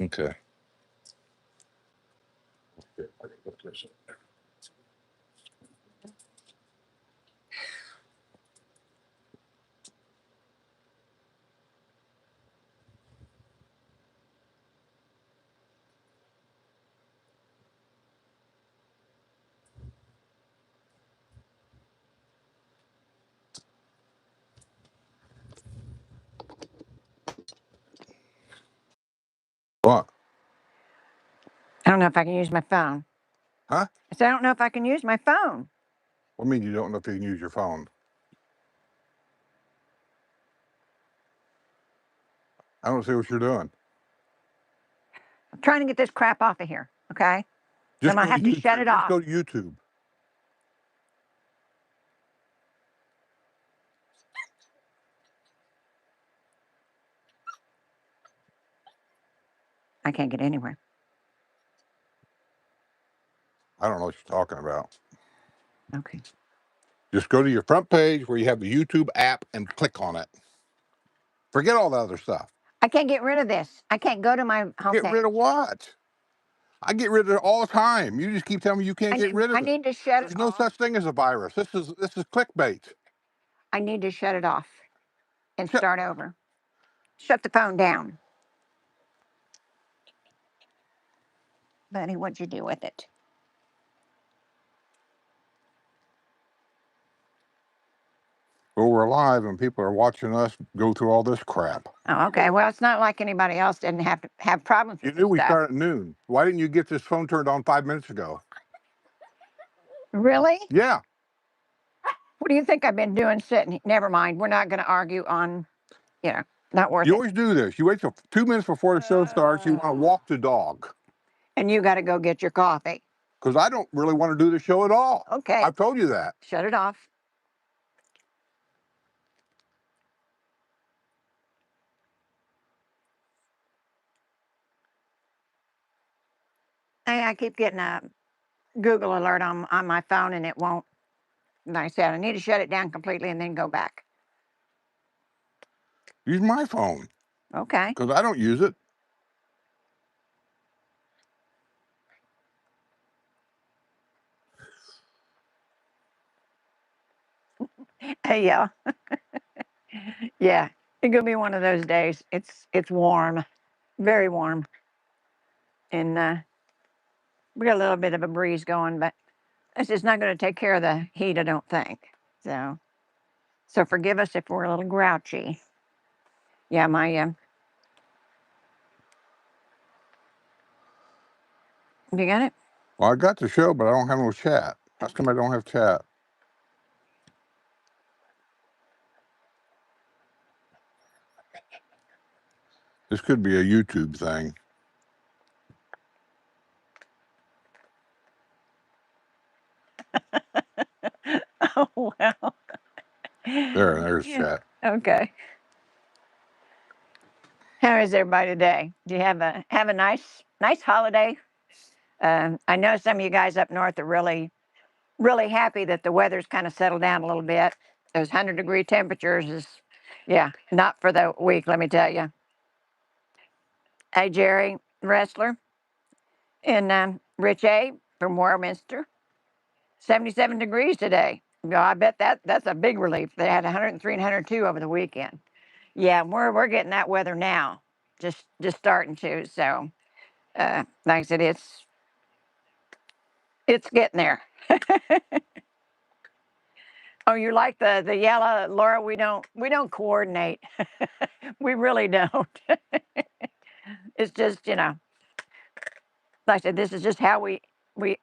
Okay. What? I don't know if I can use my phone. Huh? I said, I don't know if I can use my phone. What do you mean you don't know if you can use your phone? I don't see what you're doing. I'm trying to get this crap off of here, okay? So I'm Just going go to to have to YouTube. shut it Just off. go to YouTube. I can't get anywhere. I don't know what you're talking about. Okay. Just go to your front page where you have the YouTube app and click on it. Forget all the other stuff. I can't get rid of this. I can't go to my Get homepage. rid of what? I get rid of it all the time. You just keep telling me you can't get rid I of it. need to shut it There's no off. such thing as a virus. This is clickbait. I need to shut it off and Shut, start over. Shut the phone down. Buddy, what'd you do with it? well, we're live and people are watching us go through all this crap. Oh, okay. Well, it's not like anybody else didn't have to have problems You with knew this we stuff. started at noon. Why didn't you get this phone turned on 5 minutes ago? Really? Yeah. What do you think I've been doing sitting? Never mind. We're not going to argue on, not worth You it. always do this. You wait till 2 minutes before the show starts. You want to walk the dog. And you got to go get your coffee. Because I don't really want to do the show at all. Okay. I've told you that. Shut it off. I keep getting a Google alert on my phone and it won't. Like I said, I need to shut it down completely and then go back. Use my phone. Okay. Because I don't use it. Yeah. Yeah. It's gonna be one of those days. It's warm, very warm, and we got a little bit of a breeze going, but it's just not going to take care of the heat, I don't think. So forgive us if we're a little grouchy. Yeah, my you got it? Well, I got the show, but I don't have no chat. How come I don't have chat? This could be a YouTube thing. Oh well. There's Yeah. chat. Okay. How is everybody today? Do you have a nice holiday? I know some of you guys up north are really happy that the weather's kind of settled down a little bit. Those 100-degree temperatures is, yeah, not for the weak, let me tell you. Hey, Jerry Wrestler and Rich A from Warminster, 77 degrees today. I bet that's a big relief. They had 103 and 102 over the weekend. Yeah, we're getting that weather now, just starting to. So, like I said, it's getting there. Oh, you like the yellow, Laura? We don't coordinate. We really don't. It's just like I said, this is just how we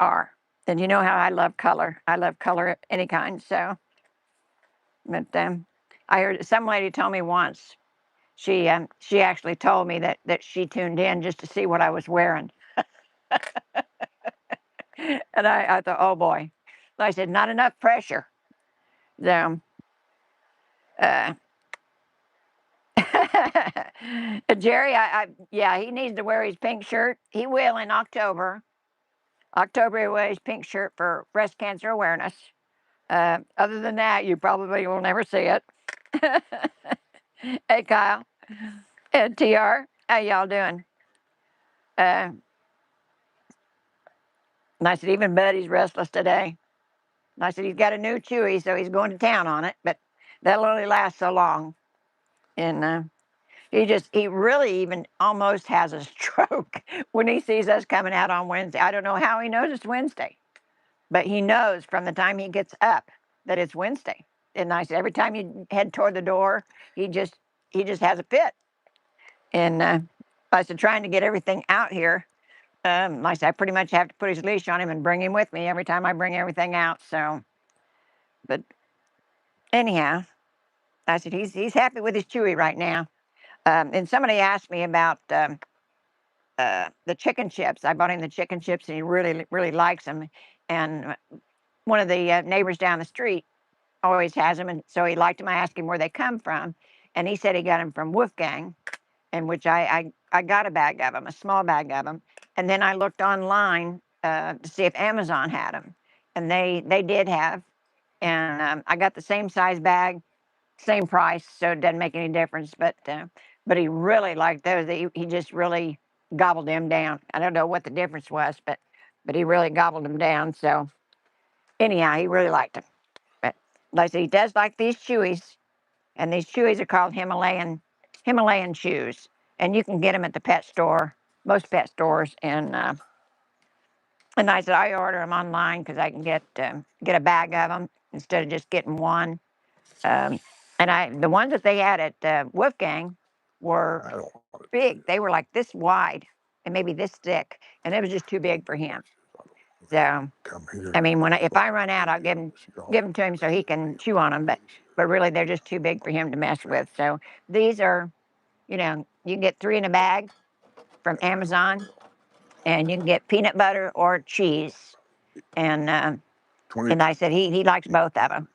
are. And you know how I love color. I love color of any kind. So, but I heard some lady told me once. She actually told me that she tuned in just to see what I was wearing. And I thought, oh boy. Like I said, not enough pressure. So, uh, Jerry, yeah, he needs to wear his pink shirt. He will in October. October, he wears pink shirt for breast cancer awareness. Other than that, you probably will never see it. Hey, Kyle and TR, how y'all doing? Uh, and I said, even Buddy's restless today. And I said, he's got a new Chewy, so he's going to town on it, but that'll only last so long. And he really even almost has a stroke when he sees us coming out on Wednesday. I don't know how he knows it's Wednesday, but he knows from the time he gets up that it's Wednesday. And I said, every time you head toward the door, he just has a fit. And I said, trying to get everything out here. I said, I pretty much have to put his leash on him and bring him with me every time I bring everything out. So, but anyhow, I said he's happy with his Chewy right now. And somebody asked me about the chicken chips. I bought him the chicken chips, and he really likes them. And one of the neighbors down the street always has them, and so he liked them. I asked him where they come from, and he said he got them from Wolfgang, in which I got a bag of them, a small bag of them, and then I looked online to see if Amazon had them, and they did have, and I got the same size bag, same price, so it doesn't make any difference. But he really liked those. He just really gobbled them down. I don't know what the difference was, but he really gobbled them down. So anyhow, he really liked them. But like I said, he does like these Chewies, and these Chewies are called Himalayan chews, and you can get them at the pet store, most pet stores. And I said I order them online because I can get a bag of them instead of just getting one. Um, and the ones that they had at Wolfgang were I don't want to do big. They were like this wide and maybe this thick, and it was just too big for him. So come here. I mean, if I run out, I'll give them to him so he can chew on them. But really, they're just too big for him to mess with. So these are, you can get 3 in a bag from Amazon, and you can get peanut butter or cheese. And I said he likes both of them.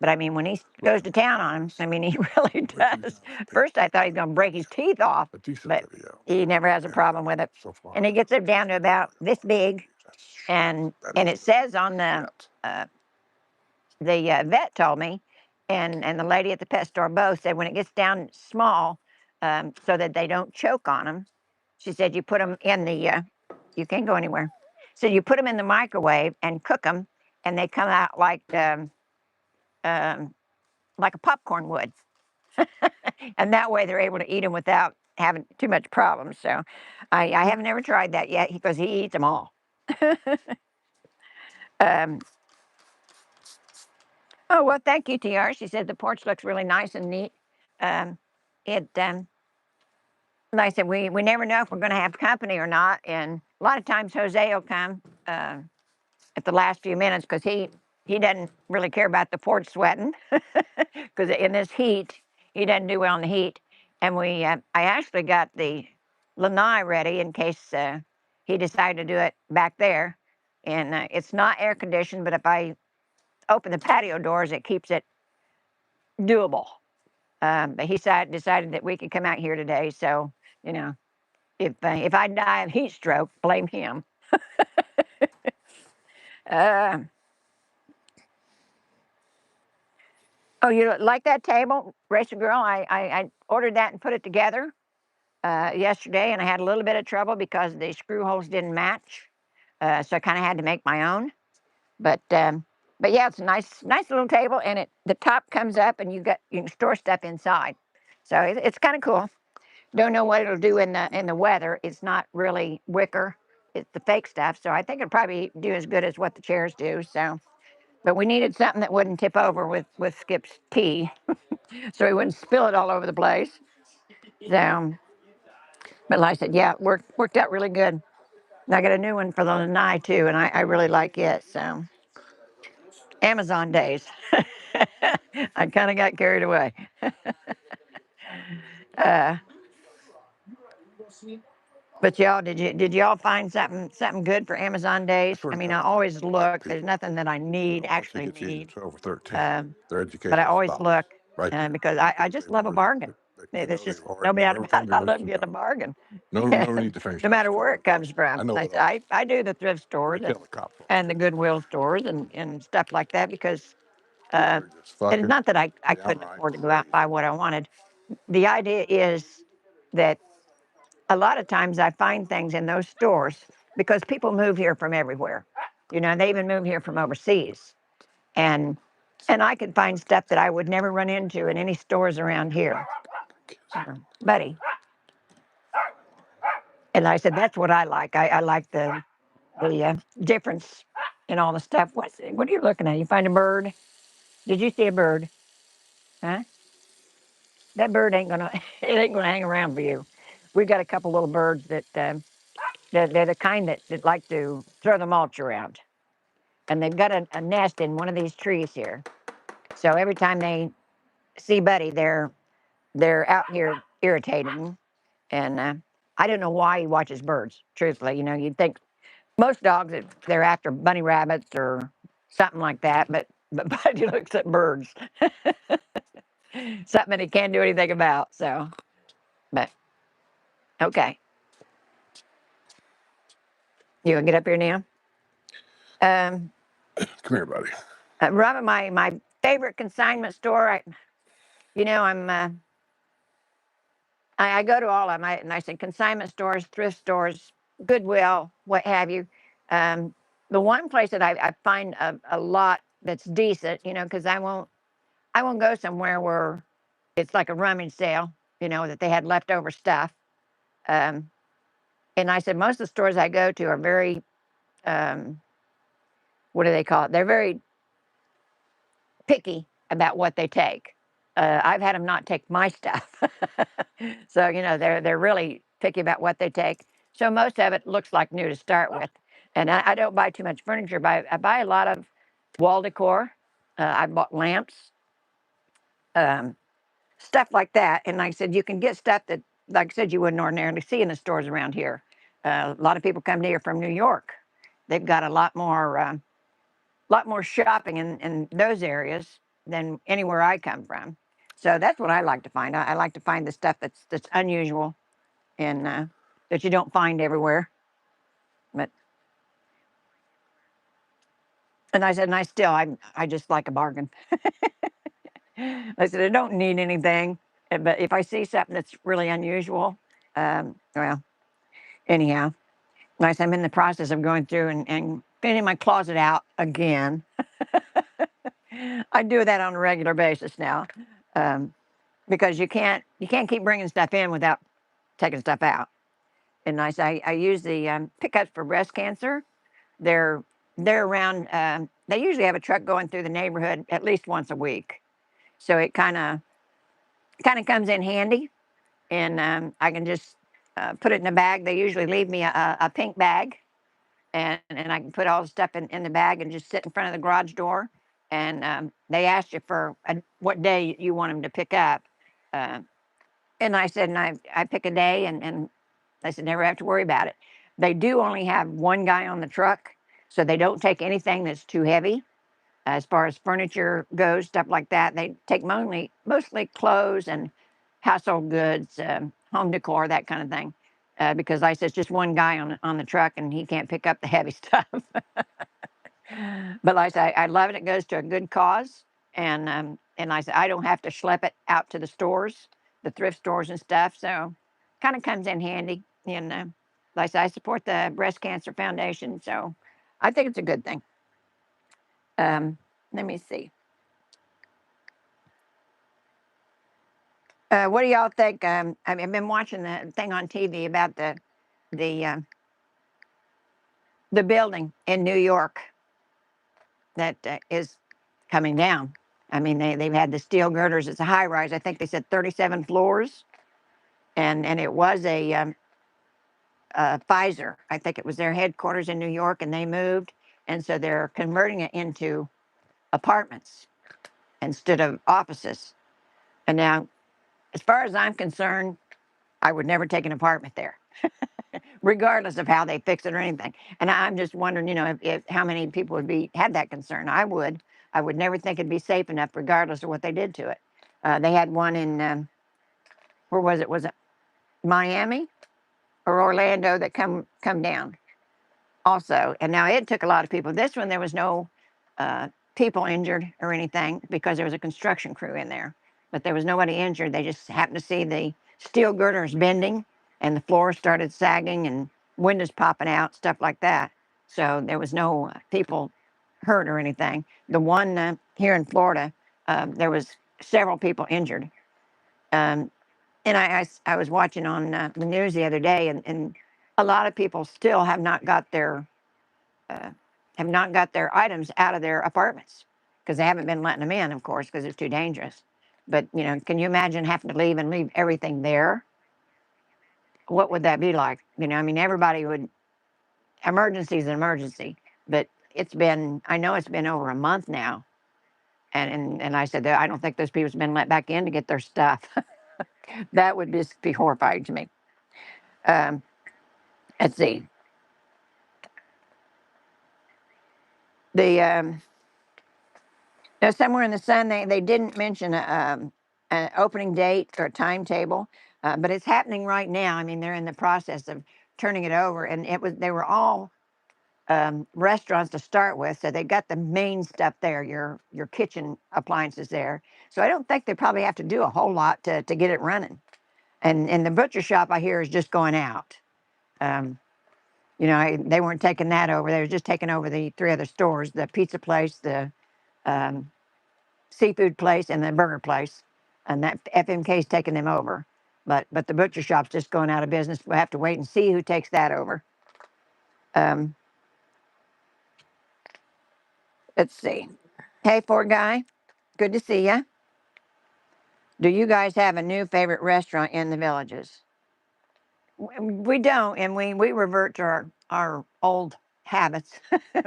But I mean, when he goes to town on him, I mean, he really does. First, I thought he was going to break his teeth off, but he never has a problem with it. And he gets it down to about this big, and it says on the vet told me, and the lady at the pet store both said when it gets down small, so that they don't choke on them. She said you put them in you can't go anywhere. So you put them in the microwave and cook them, and they come out um, like a popcorn would, and that way they're able to eat them without having too much problems. So I haven't ever tried that yet because he eats them all. um, oh well, thank you, TR. She said the porch looks really nice and neat. Um, it like I said, we never know if we're going to have company or not, and a lot of times Jose will come at the last few minutes because he doesn't really care about the porch sweating because in this heat he doesn't do well in the heat. And I actually got the lanai ready in case he decided to do it back there. And it's not air conditioned, but if I open the patio doors, it keeps it doable. But he decided that we could come out here today. So, you know, if I die of heat stroke, blame him. Uh, oh, you like that table, Racer Girl? I ordered that and put it together yesterday, and I had a little bit of trouble because the screw holes didn't match. So I kind of had to make my own. But yeah, it's a nice little table, and the top comes up, and you can store stuff inside. So it's kind of cool. Don't know what it'll do in the weather. It's not really wicker. It's the fake stuff. So I think it'll probably do as good as what the chairs do. So, but we needed something that wouldn't tip over with Skip's tea, so he wouldn't spill it all over the place. So, but like I said, yeah, it worked out really good. And I got a new one for the lanai too, and I really like it. So Amazon days. I kind of got carried away. uh, but y'all, did y'all find something good for Amazon days? I mean, I always look. There's nothing that I actually need. Over 13. Um, Their but I education always stops look right there. because I just love a bargain. There's just no doubt about it. I love getting a bargain. No, no need to finish. No matter where it comes I from. know. Like I do the thrift stores Tell the cops. and the Goodwill stores and stuff like that because it's not that I couldn't afford to go out and buy what I wanted. The idea is that a lot of times I find things in those stores because people move here from everywhere. You know, they even move here from overseas. And I could find stuff that I would never run into in any stores around here. Buddy. And I said, that's what I like. I like the difference in all the stuff. What are you looking at? You find a bird? Did you see a bird? Huh? That bird ain't gonna it ain't gonna hang around for you. We've got a couple little birds that they're the kind that like to throw the mulch around, and they've got a nest in one of these trees here. So every time they see Buddy, they're out here irritating, and I don't know why he watches birds. Truthfully, you know, you'd think most dogs they're after bunny rabbits or something like that, but Buddy looks at birds, something that he can't do anything about. So, but okay, you gonna get up here now? Um, Come here, buddy. Robin, my favorite consignment store. You know, I go to all of them. And I said consignment stores, thrift stores, Goodwill, what have you. Um, the one place that I find a lot that's decent, you know, because I won't go somewhere where it's like a rummage sale, you know, that they had leftover stuff. Um, and I said most of the stores I go to are very, um, what do they call it? They're very picky about what they take. I've had them not take my stuff, so you know they're really picky about what they take. So most of it looks like new to start with, and I don't buy too much furniture. I buy a lot of wall decor. I bought lamps, um, stuff like that. And like I said, you can get stuff that, like I said, you wouldn't ordinarily see in the stores around here. A lot of people come here from New York. They've got a lot more shopping in those areas than anywhere I come from. So that's what I like to find. I like to find the stuff that's unusual and that you don't find everywhere. But and I said, and I just like a bargain. I said I don't need anything, but if I see something that's really unusual, well, anyhow, like I'm in the process of going through and cleaning my closet out again. I do that on a regular basis now. Um, because you can't keep bringing stuff in without taking stuff out. And I use the pickups for breast cancer. They're they're around. They usually have a truck going through the neighborhood at least once a week, so it kind of comes in handy. And I can just put it in a bag. They usually leave me a pink bag, and I can put all the stuff in the bag and just sit in front of the garage door. And they ask you for what day you want them to pick up. Uh, And I said, and I pick a day, and I said, never have to worry about it. They do only have one guy on the truck, so they don't take anything that's too heavy as far as furniture goes, stuff like that. They take mostly clothes and household goods, home decor, that kind of thing. Because I said, it's just one guy on the truck, and he can't pick up the heavy stuff. But like I said, I love it. It goes to a good cause, and I said I don't have to schlep it out to the stores, the thrift stores and stuff. So, kind of comes in handy. And like I said, I support the Breast Cancer Foundation, so I think it's a good thing. Um, Let me see. What do y'all think? I mean, I've been watching the thing on TV about the uh, the building in New York that is coming down. I mean, they've had the steel girders. It's a high rise. I think they said 37 floors, and it was Pfizer. I think it was their headquarters in New York, and they moved, and so they're converting it into apartments instead of offices. And now, as far as I'm concerned, I would never take an apartment there, regardless of how they fix it or anything. And I'm just wondering, you know, if how many people would had that concern. I would. I would never think it'd be safe enough, regardless of what they did to it. They had one in where was it? Was it Miami or Orlando that come down also? And now it took a lot of people. This one there was no people injured or anything because there was a construction crew in there, but there was nobody injured. They just happened to see the steel girders bending, and the floor started sagging and windows popping out, stuff like that. So there was no people hurt or anything. The one here in Florida, there was several people injured. Um, and I was watching on the news the other day, and a lot of people still uh, have not got their items out of their apartments because they haven't been letting them in, of course, because it's too dangerous. But can you imagine having to leave everything there? What would that be like? I mean, everybody would. Emergency is an emergency, but I know it's been over a month now, and I said that I don't think those people's been let back in to get their stuff. That would just be horrifying to me. Um, let's see. The Now, somewhere in the sun, they didn't mention an opening date or a timetable, but it's happening right now. I mean, they're in the process of turning it over, and they were all restaurants to start with, so they got the main stuff there, your kitchen appliances there. So I don't think they probably have to do a whole lot to get it running. And the butcher shop I hear is just going out. Um, they weren't taking that over. They were just taking over the three other stores: the pizza place, the um, seafood place, and the burger place. And that FMK's taking them over. But the butcher shop's just going out of business. We'll have to wait and see who takes that over. Um, let's see. Hey, Ford guy, good to see you. Do you guys have a new favorite restaurant in the Villages? We don't, and we revert to our old habits.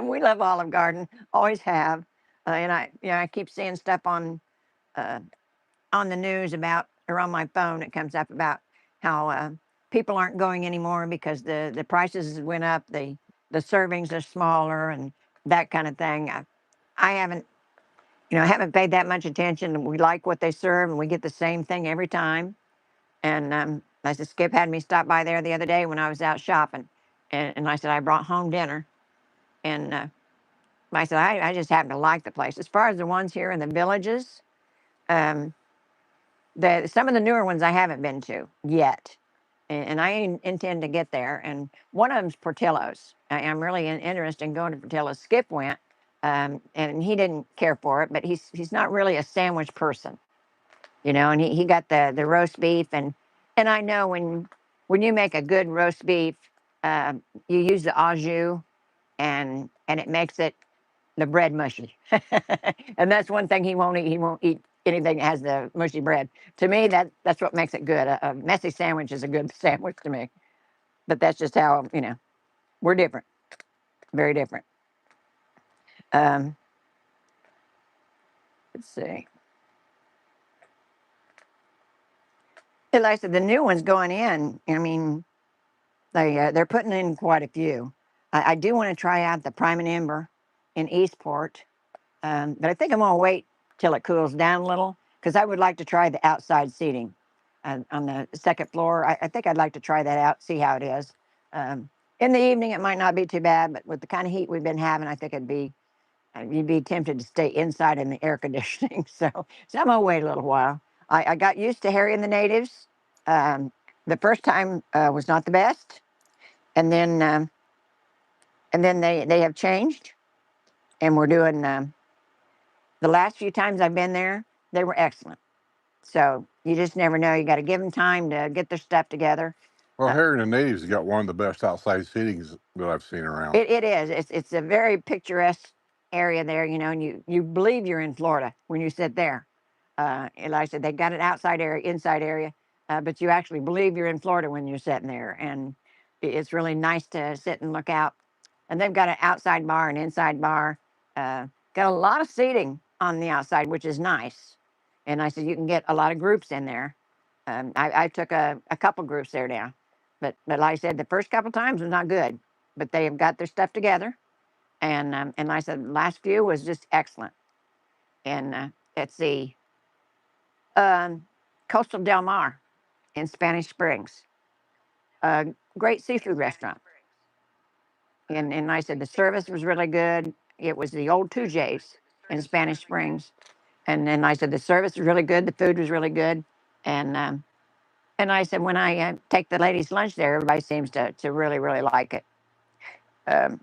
We love Olive Garden, always have, and I keep seeing stuff uh, on the news about, or on my phone. It comes up about how people aren't going anymore because the prices went up, the servings are smaller, and that kind of thing. I haven't haven't paid that much attention. We like what they serve, and we get the same thing every time. And I said, Skip had me stop by there the other day when I was out shopping. And I said, I brought home dinner. And I said, I just happen to like the place. As far as the ones here in the Villages, um, some of the newer ones I haven't been to yet. And I intend to get there. And one of them's Portillo's. I'm really interested in going to Portillo's. Skip went, and he didn't care for it, but he's not really a sandwich person. And he got the roast beef, and I know when you make a good roast beef, uh, you use the au jus, and it makes the bread mushy. And that's one thing he won't eat. He won't eat anything that has the mushy bread. To me, that's what makes it good. A messy sandwich is a good sandwich to me. But that's just how we're different, very different. Um, let's see. And like I said, the new one's going in. I mean, they're putting in quite a few. I do want to try out the Prime and Ember in Eastport, but I think I'm going to wait till it cools down a little because I would like to try the outside seating on the second floor. I think I'd like to try that out, see how it is. In the evening, it might not be too bad, but with the kind of heat we've been having, I think you'd be tempted to stay inside in the air conditioning. So I'm going to wait a little while. I got used to Harry and the Natives. The first time was not the best, and then they have changed, and we're doing the last few times I've been there, they were excellent. So you just never know. You got to give them time to get their stuff together. Well, Harry and the Natives got one of the best outside seatings that I've seen around. It is. It's a very picturesque area there, and you believe you're in Florida when you sit there. And like I said, they got an outside area, inside area, but you actually believe you're in Florida when you're sitting there, and it's really nice to sit and look out. And they've got an outside bar, an inside bar. Got a lot of seating on the outside, which is nice. And I said you can get a lot of groups in there. I took a couple groups there now, but like I said, the first couple times was not good, but they have got their stuff together, and like I said, the last few was just excellent. And let's see, um, Coastal Del Mar in Spanish Springs, a great seafood restaurant. And like I said, the service was really good. It was the old 2J's in Spanish Springs. And then like I said, the service was really good. The food was really good. And And I said, when I take the ladies' lunch there, everybody seems to really, really like it. Um,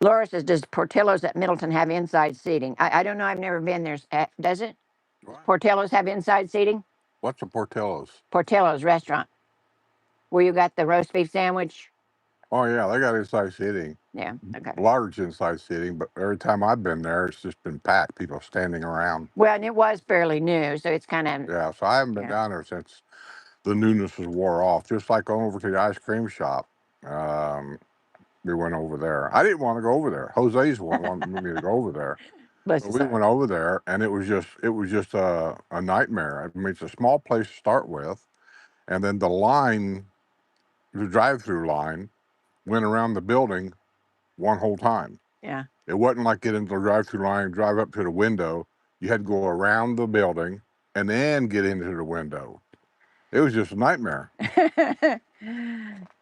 Laura says, does Portillo's at Middleton have inside seating? I don't know. I've never been there. Does it? What? Portillo's have inside seating? What's a Portillo's? Portillo's restaurant, where you got the roast beef sandwich. Oh yeah, they got inside seating. Yeah. Okay. Large inside seating, but every time I've been there, it's just been packed. People standing around. Well, and it was fairly new, so it's kind of. Yeah, so I haven't been down there since the newness was wore off. Just like going over to the ice cream shop. We went over there. I didn't want to go over there. Jose's wanted me to go over there. But we went over there, and it was just a nightmare. I mean, it's a small place to start with, and then the drive-through line, went around the building one whole time. Yeah. It wasn't like get into the drive-through line, drive up to the window. You had to go around the building and then get into the window. It was just a nightmare.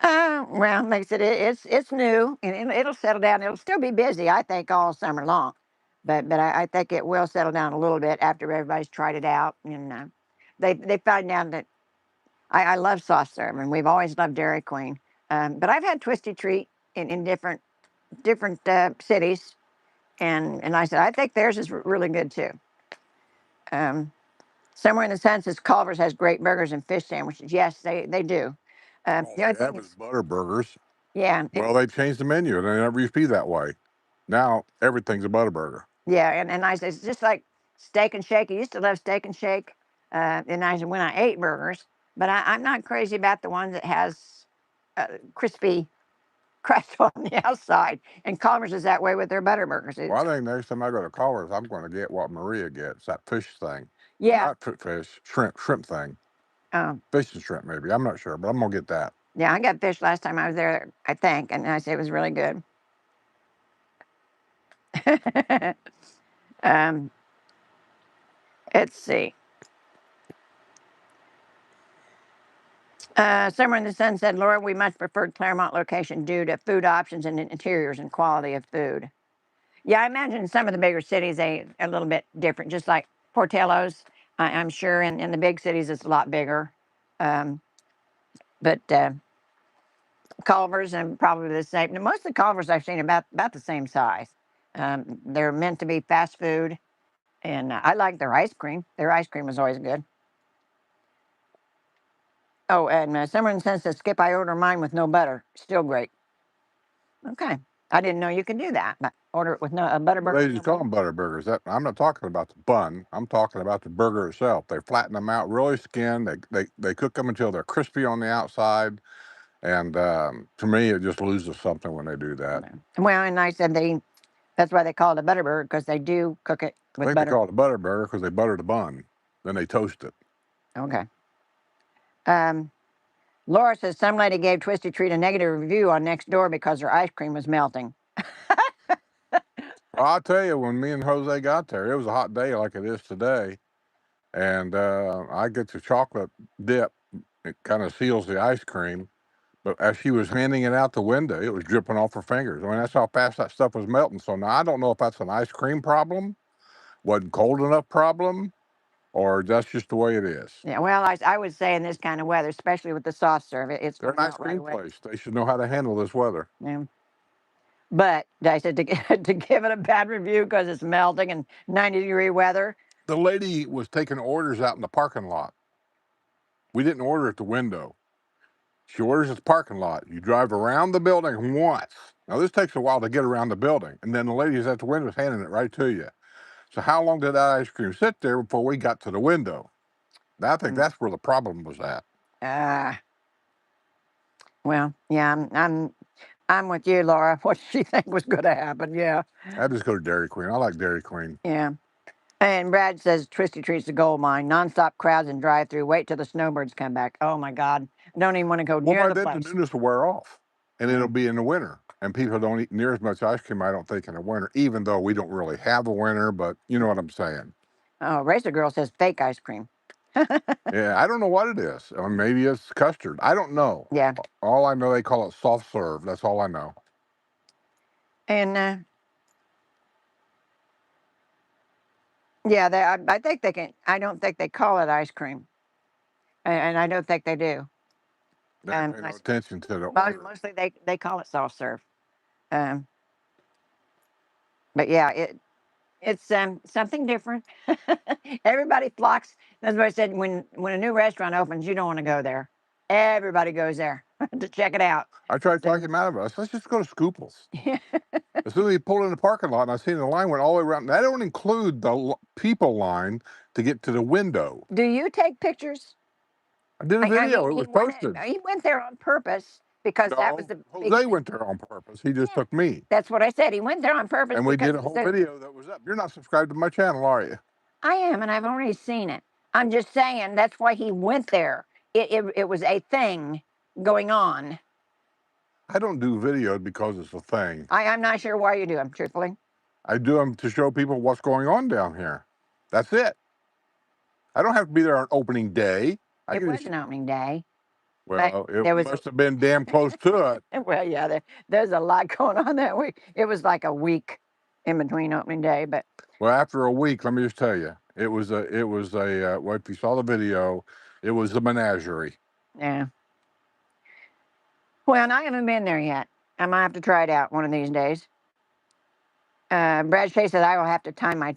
Well, makes it's new, and it'll settle down. It'll still be busy, I think, all summer long, but I think it will settle down a little bit after everybody's tried it out, and they find out that I love soft serve, and we've always loved Dairy Queen, but I've had Twisty Treat in different cities, and I said I think theirs is really good too. Somewhere in the census, Culver's has great burgers and fish sandwiches. Yes, they do. The other thing was is, butter burgers. yeah. Well, they changed the menu, and they never used to be that way. Now everything's a butter burger. Yeah, and I said it's just like Steak and Shake. I used to love Steak and Shake, and I said when I ate burgers, but I'm not crazy about the ones that has crispy crust on the outside. And Culver's is that way with their butter burgers. Well, I think next time I go to Culver's, I'm going to get what Maria gets, that fish thing. Yeah. Not fish, shrimp thing. Oh. Fish and shrimp, maybe. I'm not sure, but I'm going to get that. Yeah, I got fish last time I was there, I think, and I said it was really good. Let's see. Summer in the Sun said, Laura, we much preferred Claremont location due to food options and interiors and quality of food. Yeah, I imagine some of the bigger cities, they a little bit different, just like Portillo's. I'm sure in the big cities it's a lot bigger. But Culver's and probably the same. Now, most of the Culver's I've seen about the same size. They're meant to be fast food, and I like their ice cream. Their ice cream is always good. Oh, and Summer Sun says, Skip, I order mine with no butter. Still great. Okay. I didn't know you could do that, but order it with no butter burger. They just call them butter burgers. I'm not talking about the bun. I'm talking about the burger itself. They flatten them out, really skin. They cook them until they're crispy on the outside. And to me, it just loses something when they do that. Well, and I said that's why they call it a butter burger, because they do cook it with butter. They call it a butter burger because they butter the bun. Then they toast it. Okay. Laura says some lady gave Twisty Treat a negative review on Nextdoor because her ice cream was melting. Well, I'll tell you, when me and Jose got there, it was a hot day like it is today. And I get the chocolate dip. It kind of seals the ice cream. But as she was handing it out the window, it was dripping off her fingers. I mean, that's how fast that stuff was melting. So now I don't know if that's an ice cream problem, wasn't cold enough problem, or that's just the way it is. Yeah, well, I would say in this kind of weather, especially with the soft serve, it's They're an ice cream place. They should know how to handle this weather. Yeah. But I said to give it a bad review because it's melting and 90-degree weather. The lady was taking orders out in the parking lot. We didn't order at the window. She orders at the parking lot. You drive around the building once. Now, this takes a while to get around the building. And then the lady's at the window handing it right to you. So how long did that ice cream sit there before we got to the window? I think that's where the problem was at. Well, yeah, I'm with you, Laura. What did she think was going to happen? Yeah. I just go to Dairy Queen. I like Dairy Queen. Yeah. And Brad says Twisty Treat's a gold mine. Nonstop crowds and drive-through. Wait till the snowbirds come back. Oh my God! Don't even want to go near the place. The newness will wear off, and it'll be in the winter. And people don't eat near as much ice cream, I don't think, in the winter. Even though we don't really have a winter, but you know what I'm saying. Oh, Racer Girl says fake ice cream. Yeah, I don't know what it is. Or maybe it's custard. I don't know. Yeah. All I know, they call it soft serve. That's all I know. And Yeah, I think they can. I don't think they call it ice cream, and I don't think they do. They pay no attention to the order. Mostly they call it soft serve. Um, but yeah, it's something different. Everybody flocks. That's what I said. When a new restaurant opens, you don't want to go there. Everybody goes there to check it out. I tried talking him out of it. I said, let's just go to Scooples. As soon as he pulled in the parking lot, and I seen the line went all the way around. That don't include the people line to get to the window. Do you take pictures? I did a video. It was posted. He went there on purpose because that was No, the big Jose thing. went there on purpose. He just took me. That's what I said. He went there on purpose And we because did a whole video that was up. You're not subscribed to my channel, are you? I am, and I've already seen it. I'm just saying that's why he went there. It was a thing going on. I don't do videos because it's a thing. I'm not sure why you do them, truthfully. I do them to show people what's going on down here. That's it. I don't have to be there on opening day. It was an opening day. Well, it must have been damn close to it. Well, yeah, there's a lot going on that week. It was like a week in between opening day, but Well, after a week, let me just tell you, it was a well, if you saw the video, it was a menagerie. yeah. Well, and I haven't been there yet. I might have to try it out one of these days. Brad Shea said I will have to time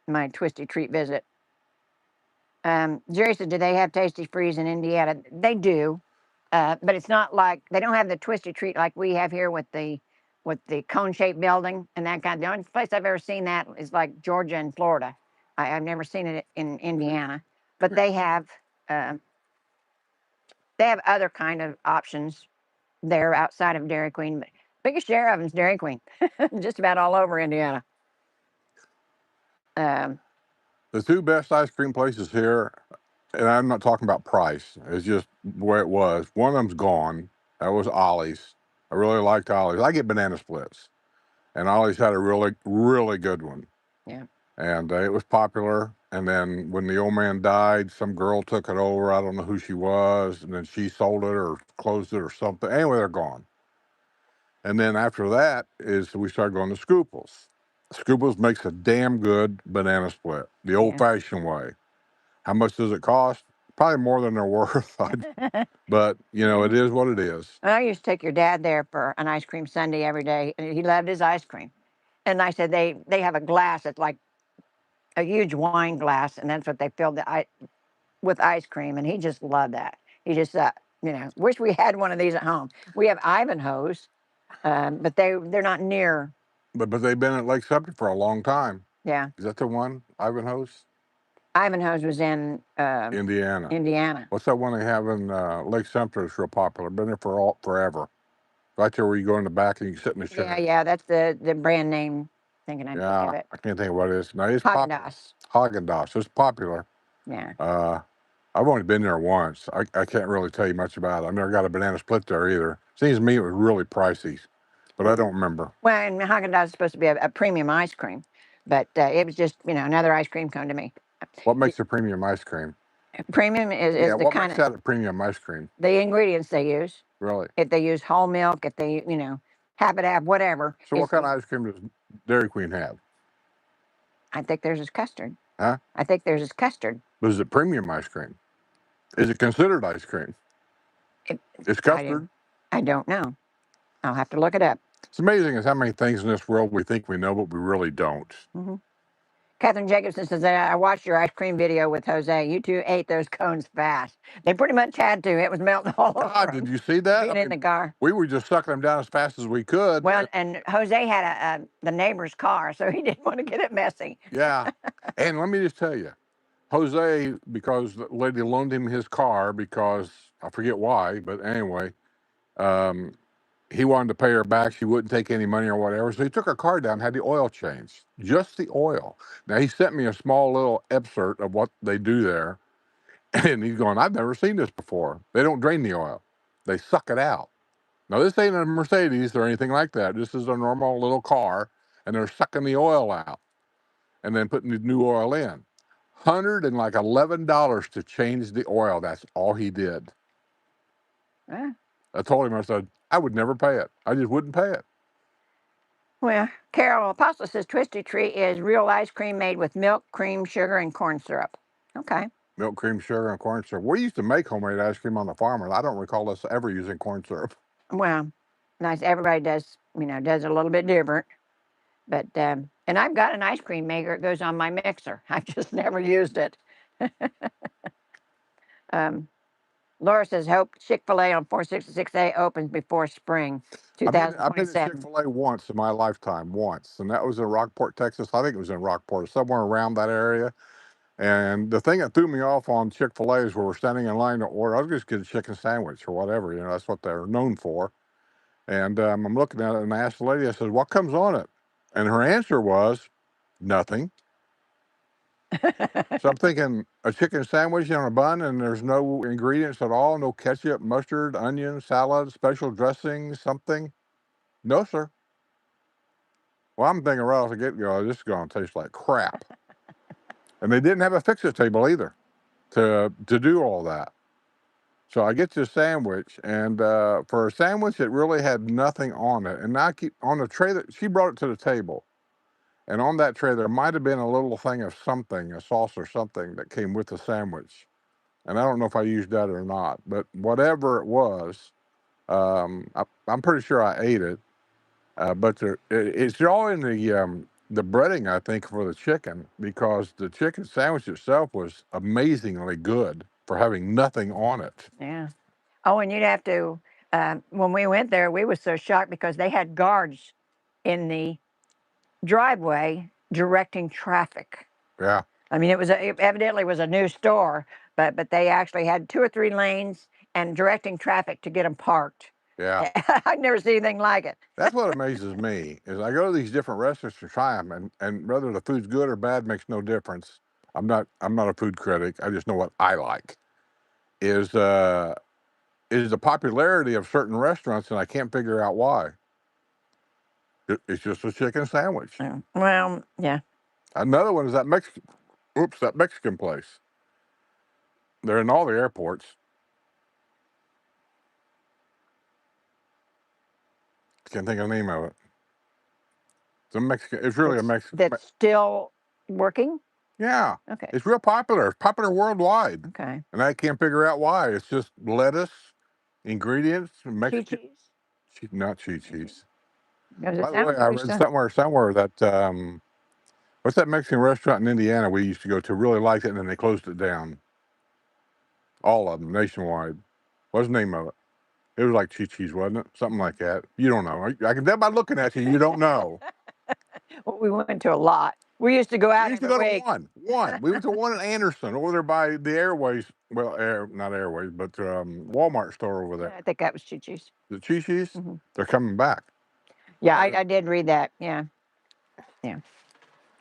my twisty treat visit. Jerry said, do they have Tasty Freeze in Indiana? They do, but it's not like they don't have the twisty treat like we have here with the cone-shaped building and that kind. The only place I've ever seen that is like Georgia and Florida. I've never seen it in Indiana, but they have other kind of options there outside of Dairy Queen. But biggest share of them is Dairy Queen, just about all over Indiana. The two best ice cream places here, and I'm not talking about price, it's just where it was. One of them's gone. That was Ollie's. I really liked Ollie's. I get banana splits, and Ollie's had a really, really good one. Yeah. And it was popular. And then when the old man died, some girl took it over. I don't know who she was. And then she sold it or closed it or something. Anyway, they're gone. And then after that is we started going to Scooples. Scooples makes a damn good banana split, the old-fashioned way. How much does it cost? Probably more than they're worth. But, you know, it is what it is. I used to take your dad there for an ice cream sundae every day. And he loved his ice cream. And I said, they have a glass that's like a huge wine glass, and that's what they filled with ice cream. And he just loved that. He just, wish we had one of these at home. We have Ivanhoe's, but they're not near. But they've been at Lake Sumter for a long time. Yeah. Is that the one, Ivanhoe's? Ivanhoe's was in Indiana. Indiana. What's that one they have in Lake Sumter? It's real popular. Been there for forever. Right there where you go in the back and you sit in the chair. Yeah. That's the brand name. Thinking I think of it. I can't think of what it is. No, it's Haagen-Dazs. Haagen-Dazs. It's popular. Yeah. I've only been there once. I can't really tell you much about it. I've never got a banana split there either. Seems to me it was really pricey, but I don't remember. Well, and Haagen-Dazs is supposed to be a premium ice cream, but it was just another ice cream cone to me. What makes a premium ice cream? Premium is the what kind makes that a premium ice cream? The ingredients they use. Really? If they use whole milk, if they have whatever. So what kind of ice cream does Dairy Queen have? I think theirs is custard. Huh? I think theirs is custard. But is it premium ice cream? Is it considered ice cream? It's custard. I don't know. I'll have to look it up. It's amazing as how many things in this world we think we know, but we really don't. Mm-hmm. Catherine Jacobson says, I watched your ice cream video with Jose. You two ate those cones fast. They pretty much had to. It was melting all over. God, did you see that? Being in the car. We were just sucking them down as fast as we could. Well, and Jose had the neighbor's car, so he didn't want to get it messy. Yeah. And let me just tell you, Jose, because the lady loaned him his car because, I forget why, but anyway, he wanted to pay her back. She wouldn't take any money or whatever. So he took her car down, had the oil changed, just the oil. Now, he sent me a small little excerpt of what they do there. And he's going, I've never seen this before. They don't drain the oil. They suck it out. Now, this ain't a Mercedes or anything like that. This is a normal little car, and they're sucking the oil out and then putting the new oil in. $111 to change the oil. That's all he did. I told him, I said, I would never pay it. I just wouldn't pay it. Well, Carol Apostle says Twisty Treat is real ice cream made with milk, cream, sugar, and corn syrup. Okay. Milk, cream, sugar, and corn syrup. We used to make homemade ice cream on the farm, and I don't recall us ever using corn syrup. Well, nice. Everybody does, does it a little bit different. But and I've got an ice cream maker. It goes on my mixer. I've just never used it. um, Laura says, hope Chick-fil-A on 466A opens before spring I've been to 2027. Chick-fil-A once in my lifetime, once, and that was in Rockport, Texas. I think it was in Rockport, somewhere around that area. And the thing that threw me off on Chick-fil-A is where we're standing in line to order. I was just get a chicken sandwich or whatever. That's what they're known for. And I'm looking at it and I asked the lady, I said, what comes on it? And her answer was, nothing. So I'm thinking a chicken sandwich on a bun and there's no ingredients at all, no ketchup, mustard, onion, salad, special dressing, something. No, sir. Well, I'm thinking right off the get-go, this is going to taste like crap. And they didn't have a fix-it table either to do all that. So I get this sandwich, and for a sandwich, it really had nothing on it. And I keep on the tray that she brought it to the table, and on that tray there might have been a little thing of something, a sauce or something that came with the sandwich. And I don't know if I used that or not, but whatever it was, I'm pretty sure I ate it. But it's all in the breading, I think, for the chicken, because the chicken sandwich itself was amazingly good for having nothing on it. Yeah. Oh, and you'd have to. When we went there, we were so shocked because they had guards in the driveway directing traffic. Yeah, I mean, it evidently was a new store, but they actually had 2 or 3 lanes and directing traffic to get them parked. yeah. I'd never seen anything like it. That's what amazes me is I go to these different restaurants to try them, and whether the food's good or bad makes no difference. I'm not a food critic. I just know what I like. Is the popularity of certain restaurants, and I can't figure out why. It's just a chicken sandwich. Yeah. Well, yeah. Another one is that Mexican place. They're in all the airports. Can't think of the name of it. It's a Mexican. It's really a Mexican. That's still working. Yeah, Okay. it's real popular. It's popular worldwide. Okay. And I can't figure out why. It's just lettuce, ingredients, Mexican. Chi-Chi's? Not cheese. Does it By the sound way, I pretty read so- somewhere that what's that Mexican restaurant in Indiana we used to go to? Really liked it, and then they closed it down. All of them nationwide. What's the name of it? It was like Chi-Chi's, wasn't it? Something like that. You don't know. I can tell by looking at you. You don't know. Well, we went to a lot. We used to go We out used to every go to week. one. We went to one in Anderson over there by the Airways. Well, not Airways, but Walmart store over there. I think that was Chi-Chi's. The Chi-Chi's, Mhm. they're coming back. Yeah, I did read that. Yeah, yeah.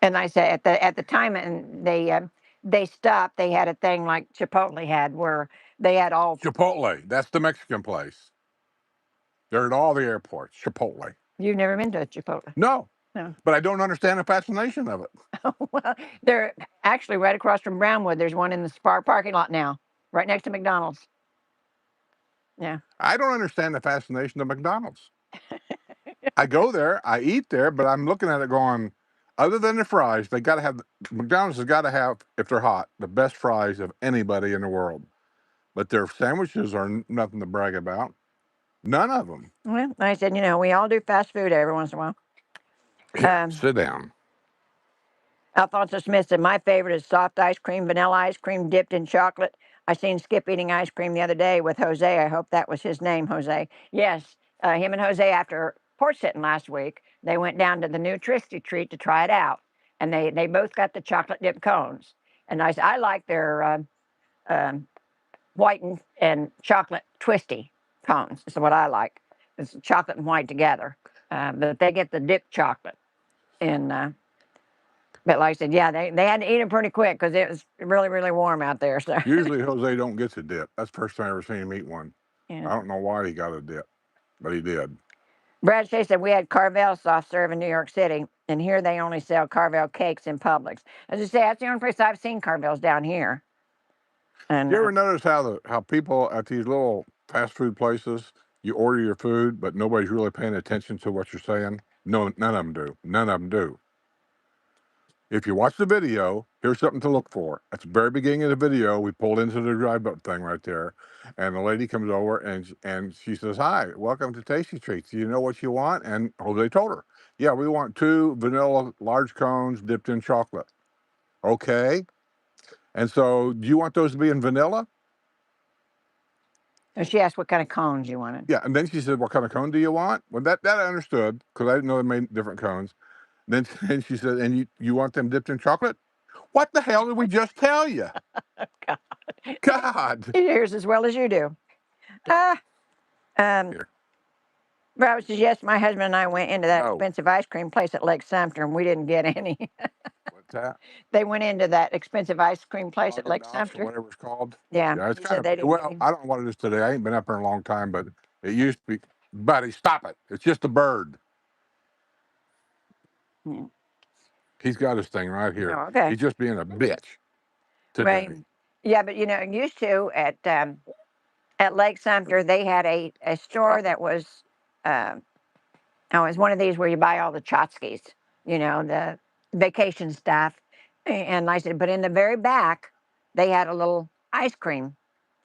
And I said at the time, and they stopped. They had a thing like Chipotle had, where they had all. Chipotle, that's the Mexican place. They're at all the airports. Chipotle. You've never been to a Chipotle? No, No. but I don't understand the fascination of it. Well, they're actually right across from Brownwood. There's one in the Spar parking lot now, right next to McDonald's. Yeah. I don't understand the fascination of McDonald's. I go there, I eat there, but I'm looking at it going, other than the fries, they got to have, McDonald's has got to have, if they're hot, the best fries of anybody in the world. But their sandwiches are nothing to brag about. None of them. Well, I said, we all do fast food every once in a while. Yeah, sit down. Alfonso Smith said, my favorite is soft ice cream, vanilla ice cream dipped in chocolate. I seen Skip eating ice cream the other day with Jose. I hope that was his name, Jose. Yes, him and Jose, after porch sitting last week, they went down to the new Twisty Treat to try it out. And they both got the chocolate dip cones. And I said, I like their white and chocolate twisty cones. Is what I like. It's chocolate and white together. But they get the dip chocolate. And but like I said, yeah, they had to eat it pretty quick because it was really, really warm out there. So Usually Jose don't get a dip. That's the first time I ever seen him eat one. yeah. I don't know why he got a dip, but he did. Brad Shea said we had Carvel soft serve in New York City, and here they only sell Carvel cakes in Publix. As I say, that's the only place I've seen Carvels down here. And You ever notice how people at these little fast food places, you order your food, but nobody's really paying attention to what you're saying? No, none of them do. None of them do. If you watch the video, here's something to look for. At the very beginning of the video, we pulled into the drive-up thing right there, and the lady comes over and she says, "Hi, welcome to Tasty Treats. Do you know what you want?" And Jose told her, "Yeah, we want 2 vanilla large cones dipped in chocolate." Okay. And so, do you want those to be in vanilla? So she asked what kind of cones you wanted. Yeah. And then she said, "What kind of cone do you want?" Well, that I understood because I didn't know they made different cones. Then and she said, "And you want them dipped in chocolate?" What the hell did we just tell you? God. God. He hears as well as you do. Ah, Here. but I was just yes, my husband and I went into that No. expensive ice cream place at Lake Sumter, and we didn't get any. What's that? They went into that expensive ice cream place at Lake Knox or Sumter. whatever it's called. Yeah, Yeah, it's he kind said of they didn't get well. any. I don't know what it is today. I ain't been up there in a long time, but it used to be. Buddy, stop it! It's just a bird. Yeah. He's got his thing right here. Oh, okay. He's just being a bitch today. Right. Yeah, but used to at Lake Sumter they had a store that was um oh, it's one of these where you buy all the tchotchkes, the vacation stuff. And like I said, but in the very back, they had a little ice cream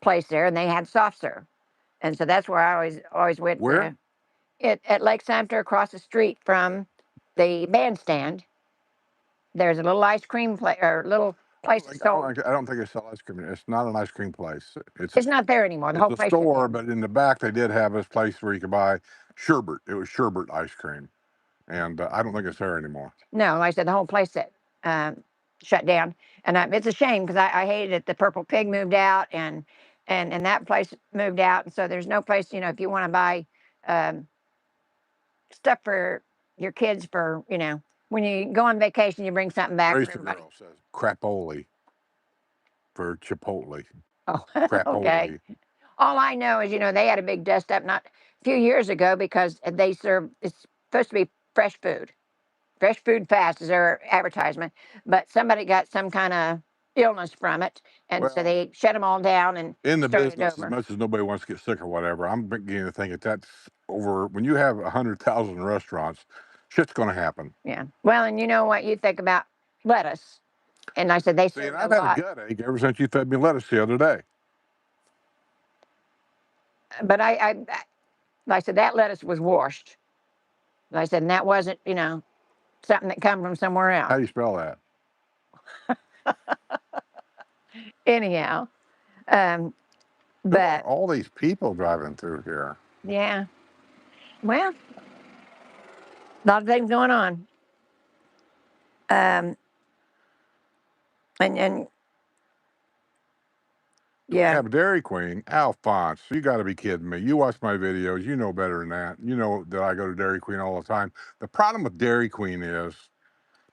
place there, and they had soft serve, and so that's where I always went Where? to it at Lake Sumter, across the street from the bandstand. There's a little ice cream place or little place that sold. I don't think they sell ice cream. It's not an ice cream place. It's not there anymore. The It's whole a place shut store, down. but in the back they did have this place where you could buy sherbet. It was sherbet ice cream, and I don't think it's there anymore. No, like I said, the whole place that shut down, and it's a shame because I hated it. The Purple Pig moved out, and that place moved out, and so there's no place. If you want to buy um, stuff for your kids for when you go on vacation, you bring something back Grace for the everybody. girl says crapoli for Chipotle. Oh, okay. Crapoli. All I know is they had a big dust up not a few years ago because they serve. It's supposed to be fresh food. Fresh Food Fast is their advertisement, but somebody got some kind of illness from it, and so Well, they shut them all down and in the started business, as over. much as nobody wants to get sick or whatever, I'm beginning to think that that's over. When you have 100,000 restaurants, shit's going to happen. Yeah. Well, and you know what you think about lettuce, and I said they See, and served a I've had a lot, gut ache ever since you fed me lettuce the other day. but like I said that lettuce was washed. Like I said, and that wasn't something that come from somewhere How else. do you spell that? Anyhow, Who are but all these people driving through here? yeah, well, a lot of things going on. Um, and We yeah, have Dairy Queen, Alphonse. You got to be kidding me. You watch my videos. You know better than that. You know that I go to Dairy Queen all the time. The problem with Dairy Queen is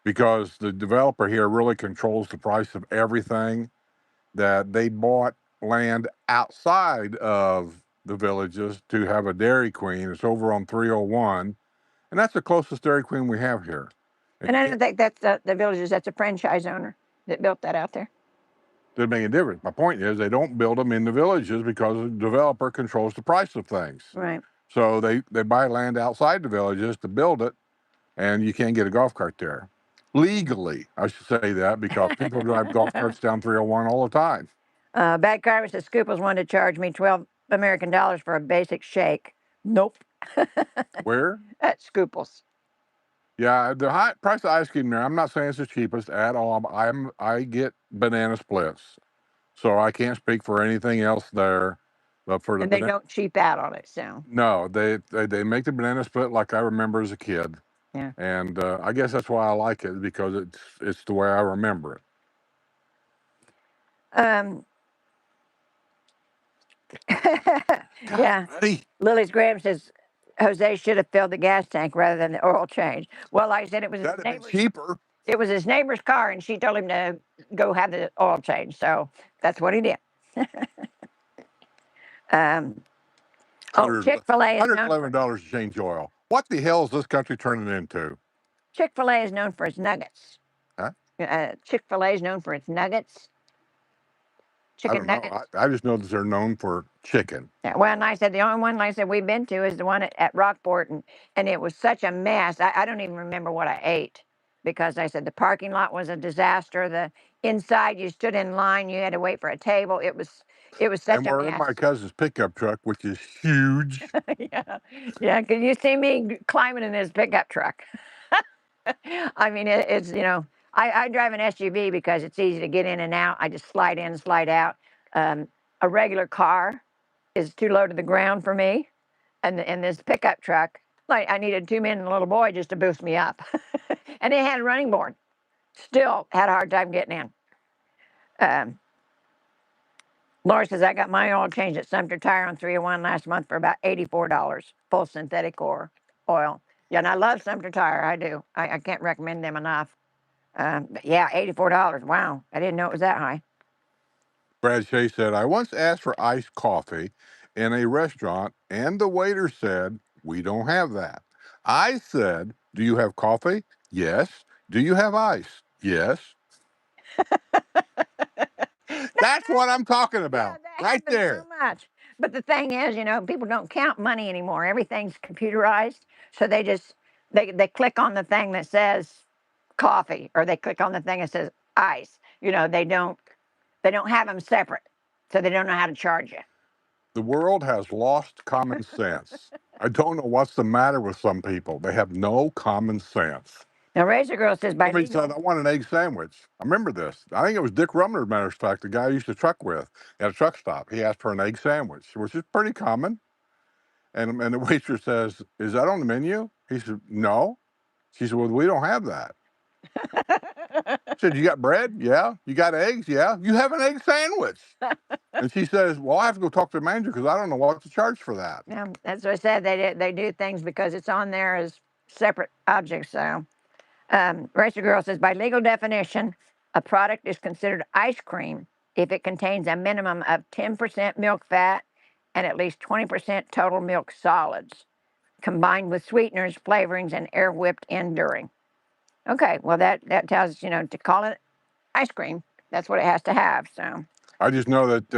because the developer here really controls the price of everything, that they bought land outside of the villages to have a Dairy Queen. It's over on 301, and that's the closest Dairy Queen we have here. and I don't think that's the villages. That's a franchise owner that built that out there. Doesn't make a difference. My point is they don't build them in the villages because the developer controls the price of things. Right. So they buy land outside the villages to build it, and you can't get a golf cart there. Legally, I should say that because people drive golf carts down 301 all the time. Bad Carver says Scooples wanted to charge me $12 for a basic shake. Nope. Where? At Scooples. Yeah, the high price of ice cream there. I'm not saying it's the cheapest at all. I get banana splits, so I can't speak for anything else there. But for the And they banana, don't cheap out on it, so no, they make the banana split like I remember as a kid, yeah. and I guess that's why I like it because it's the way I remember it. Um, yeah. Buddy, Lily's Graham says Jose should have filled the gas tank rather than the oil change. Well, like I said, it was his that'd have been neighbor's. cheaper. It was his neighbor's car, and she told him to go have the oil change. So that's what he did. um, oh, Chick-fil-A is known for $111 to change oil. What the hell is this country turning into? Chick-fil-A is known for its nuggets. Huh? Chick-fil-A is known for its nuggets. I chicken don't know. nuggets. I just know that they're known for chicken. Yeah, well, and I said the only one, like I said, we've been to is the one at Rockport, and it was such a mess. I don't even remember what I ate because I said the parking lot was a disaster. The inside, you stood in line, you had to wait for a table. It was such And a we're in my mess. cousin's pickup truck, which is huge. Yeah, yeah. Cause you see me climbing in this pickup truck. I mean, it's I drive an SUV because it's easy to get in and out. I just slide in, slide out. A regular car is too low to the ground for me, and this pickup truck, like I needed two men and a little boy just to boost me up, and it had a running board. Still had a hard time getting in. Um, Laura says I got my oil changed at Sumter Tire on 301 last month for about $84, full synthetic oil. Yeah, and I love Sumter Tire. I do. I can't recommend them enough. But yeah, $84. Wow, I didn't know it was that high. Brad Shea said, I once asked for iced coffee in a restaurant, and the waiter said, we don't have that. I said, do you have coffee? Yes. Do you have ice? Yes. That's what I'm talking Yeah, about. that Right happens there. so much. But the thing is, people don't count money anymore. Everything's computerized, so they click on the thing that says coffee, or they click on the thing that says ice. They don't have them separate, so they don't know how to charge you. The world has lost common sense. I don't know what's the matter with some people. They have no common sense. Now, Razor Girl says by Somebody said, legal. I want an egg sandwich. I remember this. I think it was Dick Rumner, as a matter of fact, the guy I used to truck with at a truck stop. He asked for an egg sandwich, which is pretty common. And the waitress says, is that on the menu? He said, no. She said, well, we don't have that. I said, you got bread? Yeah. You got eggs? Yeah. You have an egg sandwich. And she says, well, I have to go talk to the manager because I don't know what to charge for that. Yeah, that's what I said. They do things because it's on there as separate objects. So, Razor Girl says by legal definition, a product is considered ice cream if it contains a minimum of 10% milk fat and at least 20% total milk solids, combined with sweeteners, flavorings, and air whipped enduring. Okay, well that tells us, to call it ice cream, that's what it has to have. So I just know that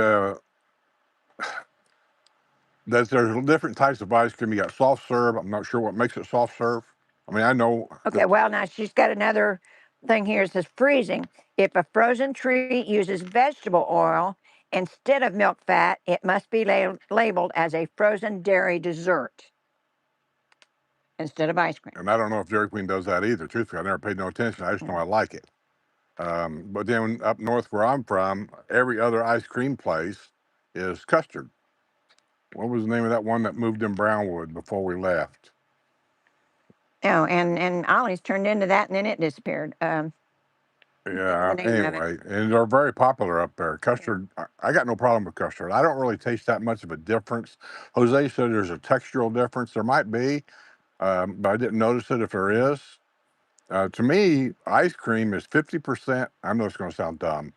there's different types of ice cream. You got soft serve. I'm not sure what makes it soft serve. I mean, I know. okay, well now she's got another thing here. It says freezing. If a frozen treat uses vegetable oil instead of milk fat, it must be labeled as a frozen dairy dessert instead of ice cream. And I don't know if Dairy Queen does that either. Truthfully, I never paid no attention. I just know I like it. But then up north where I'm from, every other ice cream place is custard. What was the name of that one that moved in Brownwood before we left? Oh, and Ollie's turned into that, and then it disappeared. Can't think of Yeah. the name of it. Anyway, and they're very popular up there. Custard. I got no problem with custard. I don't really taste that much of a difference. Jose said there's a textural difference. There might be, but I didn't notice it if there is. To me, ice cream is 50%. I know it's going to sound dumb.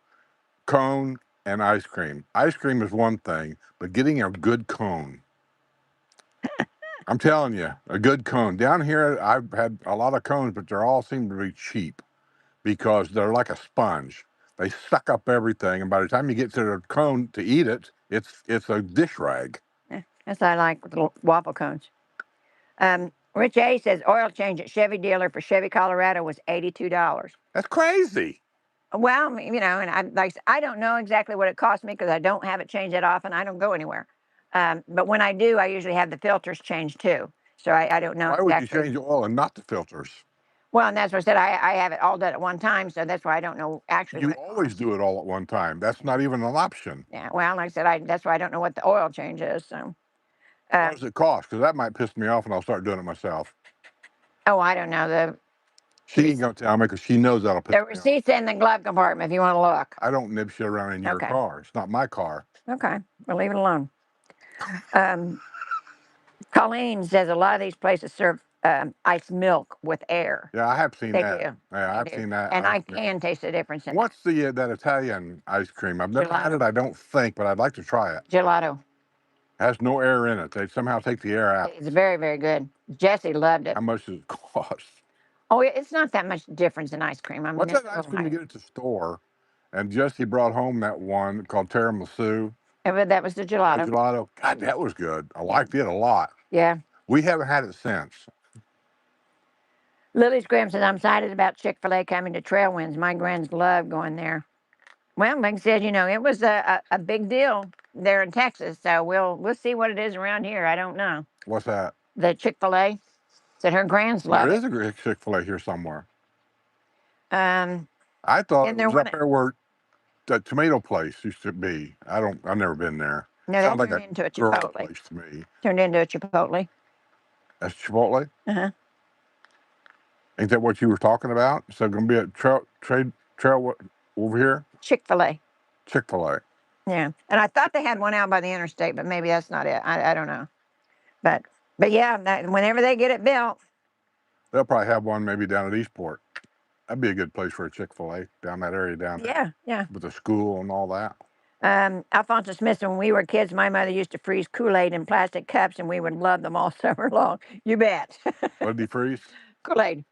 Cone and ice cream. Ice cream is one thing, but getting a good cone. I'm telling you, a good cone. Down here, I've had a lot of cones, but they all seem to be cheap because they're like a sponge. They suck up everything, and by the time you get to the cone to eat it, it's a dish rag. That's what I like with little waffle cones. Rich A says oil change at Chevy dealer for Chevy Colorado was $82. That's crazy. Well, and I don't know exactly what it cost me because I don't have it changed that often. I don't go anywhere. But when I do, I usually have the filters changed too. So I don't know Why would you exactly. change the oil and not the filters? Well, and that's what I said. I have it all done at one time, so that's why I don't know actually You what it always costs. do it all at one time. That's not even an option. Yeah. Well, like I said, that's why I don't know what the oil change is. So. What Um, does it cost? Because that might piss me off, and I'll start doing it myself. oh, I don't know the She ain't gonna tell me because she knows that'll piss the me off. receipt's in the glove compartment if you want to look. I don't nib shit around in your Okay. car. It's not my car. Okay. We'll leave it alone. Um, Colleen says a lot of these places serve iced milk with air. Yeah, I have seen They that. do. Yeah, They I've do. seen that. And I can taste the difference in that. What's the that Italian ice cream? I've never had Gelato. it. I don't think, but I'd like to try it. Gelato. It has no air in it. They somehow take the air out. It's very, very good. Jesse loved it. How much does it cost? Oh, it's not that much difference in ice cream. I mean, What's it's that a ice little cream you higher. get at the store? and Jesse brought home that one called tiramisu. That was the gelato. Gelato. God, that was good. I Yeah. liked it a lot. Yeah. We haven't had it since. Lily's Graham says, I'm excited about Chick-fil-A coming to Trailwinds. My grands love going there. Well, like I said, it was a big deal there in Texas, so we'll see what it is around here. I don't know. What's that? The Chick-fil-A said her grands love There is a Chick-fil-A here somewhere. it. I thought And it there was up one. there where the tomato place used to be. I've never been there. No, Sounds that like turned a into a girl Chipotle. place to me. Turned into a Chipotle. That's Chipotle? Uh-huh. Ain't that what you were talking about? So going to be a trail over here? Chick-fil-A. Chick-fil-A. Yeah. And I thought they had one out by the interstate, but maybe that's not it. I don't know. But yeah, whenever they get it built. They'll probably have one maybe down at Eastport. That'd be a good place for a Chick-fil-A down that area down there. Yeah, yeah. With the school and all that. Alphonso Smith, when we were kids, my mother used to freeze Kool-Aid in plastic cups, and we would love them all summer long. You bet. What did he freeze? Kool-Aid.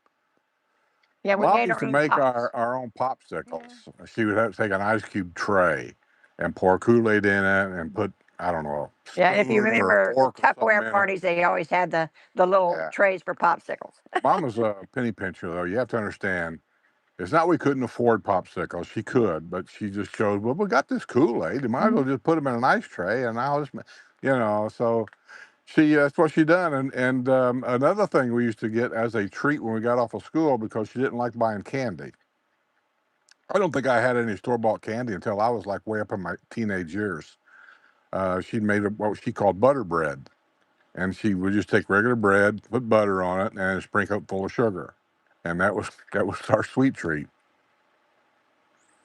Yeah, we Mom made used to our own make pops. our own popsicles. Yeah. She would have to take an ice cube tray and pour Kool-Aid in it and put, I don't know, Yeah, if you spoon or remember fork or something Tupperware in parties, they always had the little Yeah. trays for popsicles. Mom was a penny pincher, though. You have to understand. It's not we couldn't afford popsicles. She could, but she just showed, well, we got this Kool-Aid. You might as well just put them in an ice tray, and I'll just, so that's what she done. And another thing we used to get as a treat when we got off of school, because she didn't like buying candy. I don't think I had any store-bought candy until I was like way up in my teenage years. She'd made what she called butter bread, and she would just take regular bread, put butter on it, and sprinkle it full of sugar, and that was our sweet treat.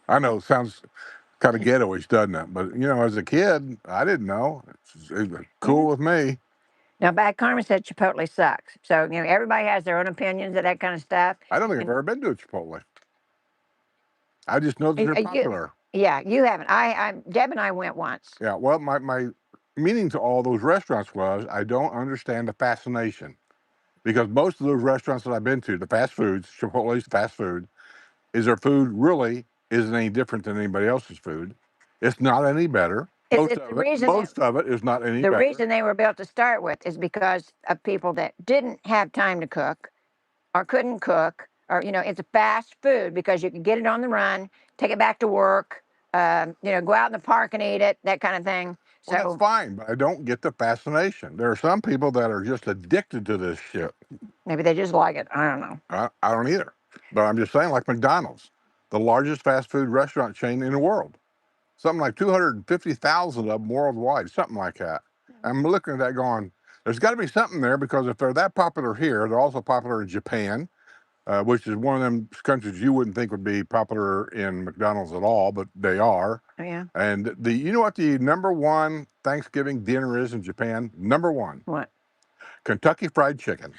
I know it sounds kind of ghetto-ish, doesn't it? But as a kid, I didn't know. It was cool with me. Now, Bad Karma said Chipotle sucks. So everybody has their own opinions of that kind of stuff. I don't think I've ever been to a Chipotle. I just know that they're popular. Yeah, you haven't. Deb and I went once. Yeah, well, my meaning to all those restaurants was I don't understand the fascination, because most of those restaurants that I've been to, the fast foods, Chipotle's fast food, is their food really isn't any different than anybody else's food. It's not any better. Most of it is not any better. The reason they were built to start with is because of people that didn't have time to cook or couldn't cook, or it's a fast food because you can get it on the run, take it back to work, go out in the park and eat it, that kind of thing. So well, that's fine, but I don't get the fascination. There are some people that are just addicted to this shit. Maybe they just like it. I don't know. I don't either. But I'm just saying, like McDonald's, the largest fast food restaurant chain in the world. Something like 250,000 of them worldwide, something like that. I'm looking at that going, there's got to be something there, because if they're that popular here, they're also popular in Japan, which is one of them countries you wouldn't think would be popular in McDonald's at all, but they are. Oh, yeah. And you know what the number one Thanksgiving dinner is in Japan? Number one. What? Kentucky Fried Chicken.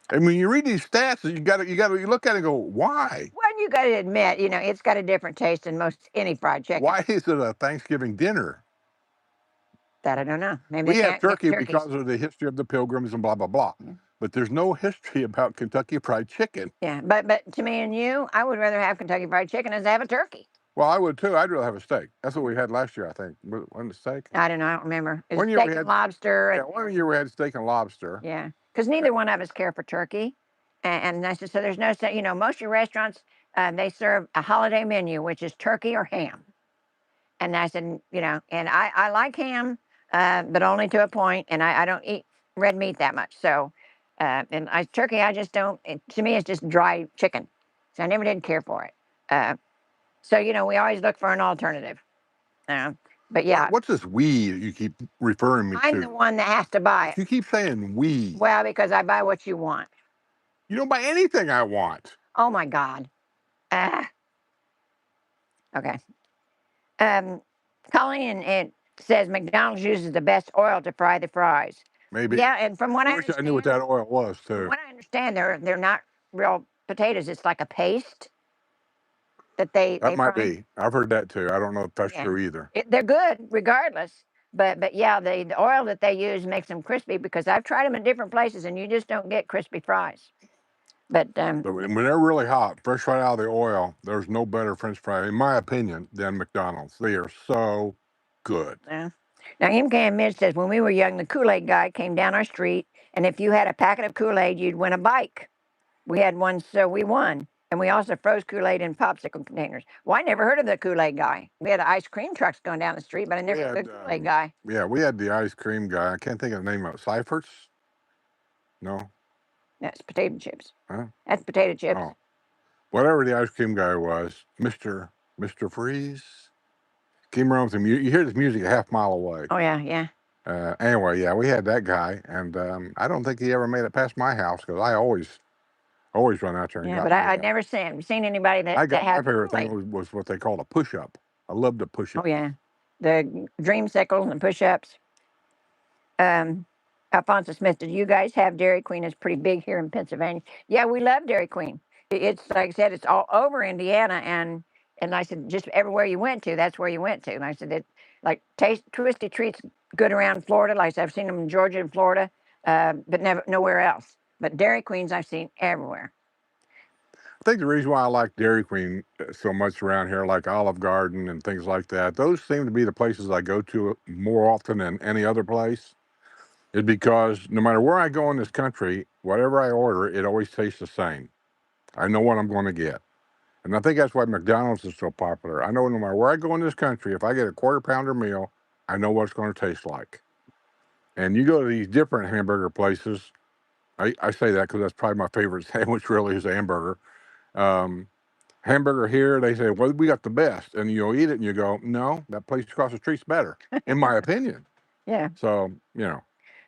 And when you read these stats, you look at it and go, why? Well, you got to admit, it's got a different taste than most any fried chicken. Why is it a Thanksgiving dinner? That I don't know. Maybe we have turkey because of the history of the Pilgrims and blah, blah, blah. Yeah. But there's no history about Kentucky Fried Chicken. Yeah, but to me and you, I would rather have Kentucky Fried Chicken than to have a turkey. Well, I would too. I'd rather have a steak. That's what we had last year, I think. Wasn't it steak? I don't know. I don't remember. It was One year steak we had and lobster. Yeah, one year we had steak and lobster. Yeah, because neither one of us care for turkey. And I said, so there's no, most of your restaurants, they serve a holiday menu, which is turkey or ham. And I said, and I like ham, but only to a point, and I don't eat red meat that much. So, turkey, I just don't, to me, it's just dry chicken. So I never did care for it. So, we always look for an alternative. But yeah. What's this we that you keep referring me to? I'm the one that has to buy it. You keep saying we. Well, because I buy what you want. You don't buy anything I want. Oh, my God. Okay. Colleen, it says McDonald's uses the best oil to fry the fries. Maybe. Yeah, and from what I wish understand, I knew what that oil was, too. From what I understand, they're not real potatoes. It's like a paste that they might fry. be. I've heard that, too. I don't know if that's true either. They're good regardless. But yeah, the oil that they use makes them crispy, because I've tried them in different places and you just don't get crispy fries. But So when they're really hot, fresh right out of the oil, there's no better French fry, in my opinion, than McDonald's. They are so good. now MK and Mitch says when we were young, the Kool-Aid guy came down our street, and if you had a packet of Kool-Aid, you'd win a bike. We had one, so we won. And we also froze Kool-Aid in popsicle containers. Well, I never heard of the Kool-Aid guy. We had ice cream trucks going down the street, but I We never heard of had, the Kool-Aid guy. yeah, we had the ice cream guy. I can't think of the name of it. Cyphers? No? That's potato chips. Huh? That's potato chips. Oh, whatever the ice cream guy was, Mr. Freeze. Came around with him. You hear this music a half mile away. Oh yeah, yeah. Anyway, yeah, we had that guy, and I don't think he ever made it past my house because I always run out there and Yeah, got but me I'd that. never seen anybody that I got my had favorite Kool-Aid. thing was what they called a push up. I loved the push Oh up. yeah, the dreamsicles and push-ups. Alfonso Smith, did you guys have Dairy Queen? It's pretty big here in Pennsylvania. Yeah, we love Dairy Queen. It's like I said, it's all over Indiana, and I said just everywhere you went to, that's where you went to. And I said it like Twisty Treats good around Florida. Like I said, I've seen them in Georgia and Florida, but never nowhere else. But Dairy Queens I've seen everywhere. I think the reason why I like Dairy Queen so much around here, like Olive Garden and things like that, those seem to be the places I go to more often than any other place. Is because no matter where I go in this country, whatever I order, it always tastes the same. I know what I'm going to get. And I think that's why McDonald's is so popular. I know no matter where I go in this country, if I get a quarter pounder meal, I know what it's going to taste like. And you go to these different hamburger places, I say that because that's probably my favorite sandwich, really, is a hamburger. Um, Hamburger here, they say, well, we got the best. And you'll eat it and you go, no, that place across the street's better, in my opinion. Yeah, So,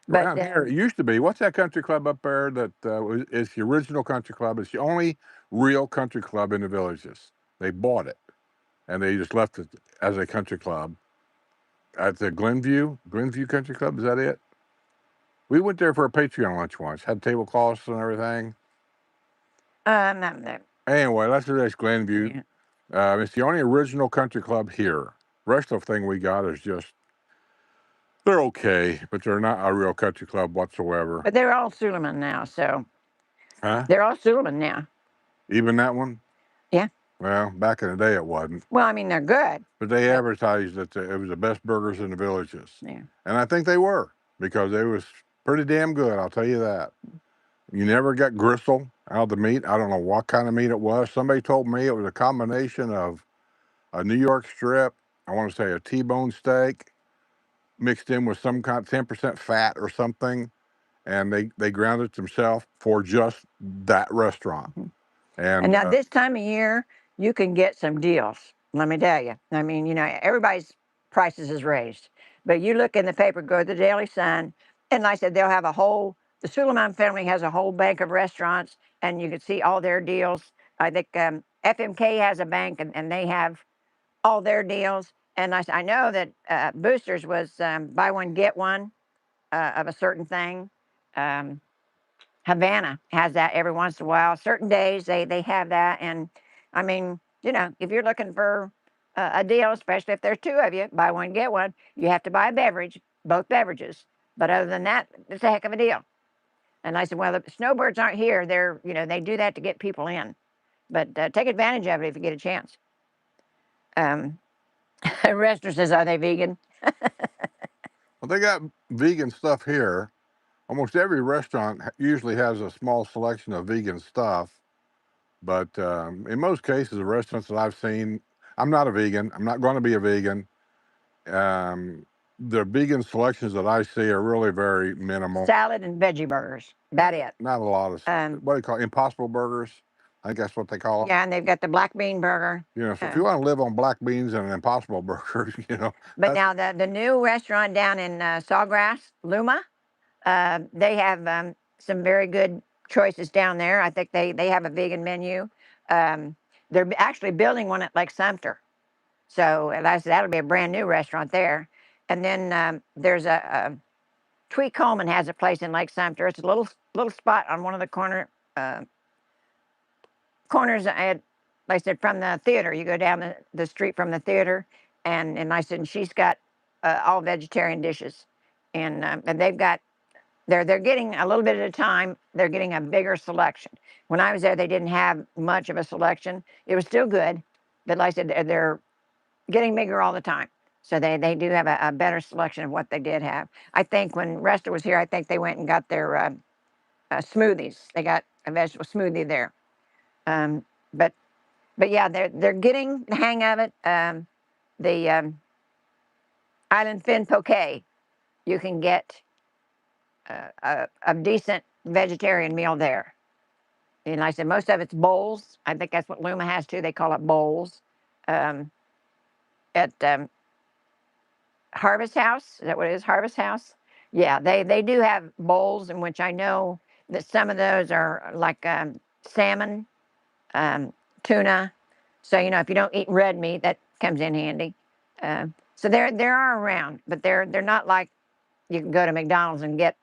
but around here, it used to be, what's that country club up there that is the original country club? It's the only real country club in the Villages. They bought it and they just left it as a country club at the Glenview Country Club. Is that it? We went there for a Patreon lunch once, had tablecloths and everything. Anyway, that's Glenview. yeah. It's the only original country club here. Rest of the thing we got is just, they're okay, but they're not a real country club whatsoever. But they're all Suleiman now, so Huh? they're all Suleiman now. Even that one? Yeah. Well, back in the day it wasn't. Well, I mean they're good. But they advertised that it was the best burgers in the Villages. Yeah. And I think they were, because they was pretty damn good, I'll tell you that. You never got gristle out of the meat. I don't know what kind of meat it was. Somebody told me it was a combination of a New York strip, I want to say a T-bone steak, mixed in with some kind of 10% fat or something. And they ground it themselves for just that restaurant. Mm-hmm. And now this time of year, you can get some deals. Let me tell you. I mean, everybody's prices is raised, but you look in the paper, go to the Daily Sun, and like I said, they'll have the Suleiman family has a whole bank of restaurants, and you can see all their deals. I think FMK has a bank, and they have all their deals. And I know that Boosters was buy one, get one of a certain thing. Havana has that every once in a while. Certain days they have that, and I mean, if you're looking for a deal, especially if there's two of you, buy one get one. You have to buy a beverage, both beverages. But other than that, it's a heck of a deal. And I said, well, the snowbirds aren't here. They're they do that to get people in, but take advantage of it if you get a chance. Restaurant says, are they vegan? Well, they got vegan stuff here. Almost every restaurant usually has a small selection of vegan stuff, but in most cases, the restaurants that I've seen, I'm not a vegan. I'm not going to be a vegan. The vegan selections that I see are really very minimal. Salad and veggie burgers. About it. Not a lot of what do you call it? Impossible burgers? I think that's what they call them. Yeah, and they've got the black bean burger. So if you want to live on black beans and an Impossible burger, But now the new restaurant down in Sawgrass, Luma, they have some very good choices down there. I think they have a vegan menu. They're actually building one at Lake Sumter. So that'll be a brand new restaurant there. And then there's a Tweet Coleman has a place in Lake Sumter. It's a little spot on one of the corners. Like I said, from the theater, you go down the street from the theater, and I said, and she's got all vegetarian dishes, and they've got they're getting a little bit at a time. They're getting a bigger selection. When I was there, they didn't have much of a selection. It was still good, but like I said, they're getting bigger all the time. So they do have a better selection of what they did have. I think when Resta was here, I think they went and got their smoothies. They got a vegetable smoothie there. Um, but yeah, they're getting the hang of it. The Island Fin Poke, you can get a decent vegetarian meal there. And like I said, most of it's bowls. I think that's what Luma has too. They call it bowls. Um, at Harvest House, is that what it is? Harvest House? Yeah, they do have bowls in which I know that some of those are like salmon, um, tuna. So if you don't eat red meat, that comes in handy. So there are around, but they're not like you can go to McDonald's and get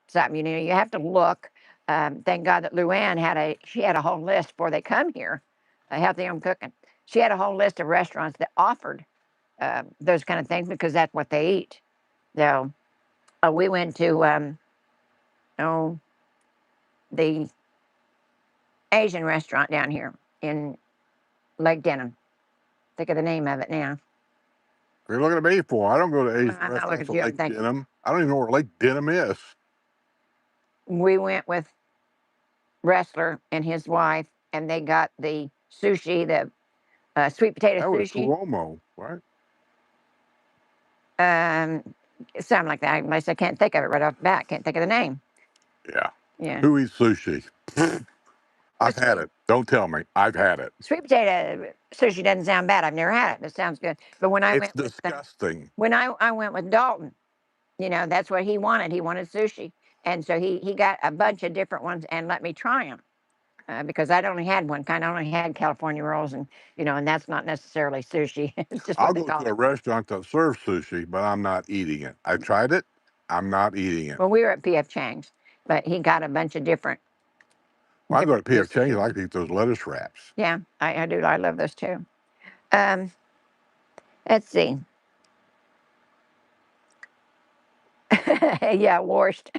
something. You have to look. Thank God that Luann she had a whole list before they come here, healthy home cooking. She had a whole list of restaurants that offered those kind of things because that's what they eat. So we went to the Asian restaurant down here in Lake Denham. Think of the name of it now. What are you looking at me for? I don't go to Asian I'm not looking restaurants at at you. I'm Lake thinking. Denham. I don't even know where Lake Denham is. We went with Wrestler and his wife, and they got the sushi, the sweet potato That was sushi. Cuomo, right? Something like that. I can't think of it right off the bat. Can't think of the name. Yeah. Yeah. Who eats sushi? I've had it. Don't tell me. I've had it. Sweet potato sushi doesn't sound bad. I've never had it. It sounds good. But when I It's went with disgusting. when I went with Dalton, that's what he wanted. He wanted sushi, and so he got a bunch of different ones and let me try them. Because I'd only had one kind. I only had California rolls, and that's not necessarily sushi. It's just what I'll they go call to a it. restaurant that serves sushi, but I'm not eating it. I tried it. I'm not eating it. Well, we were at P.F. Chang's, but he got a bunch of different When I go to P.F. pieces. Chang's, I like to eat those lettuce wraps. Yeah, I do. I love those too. Um, let's see. Yeah, washed.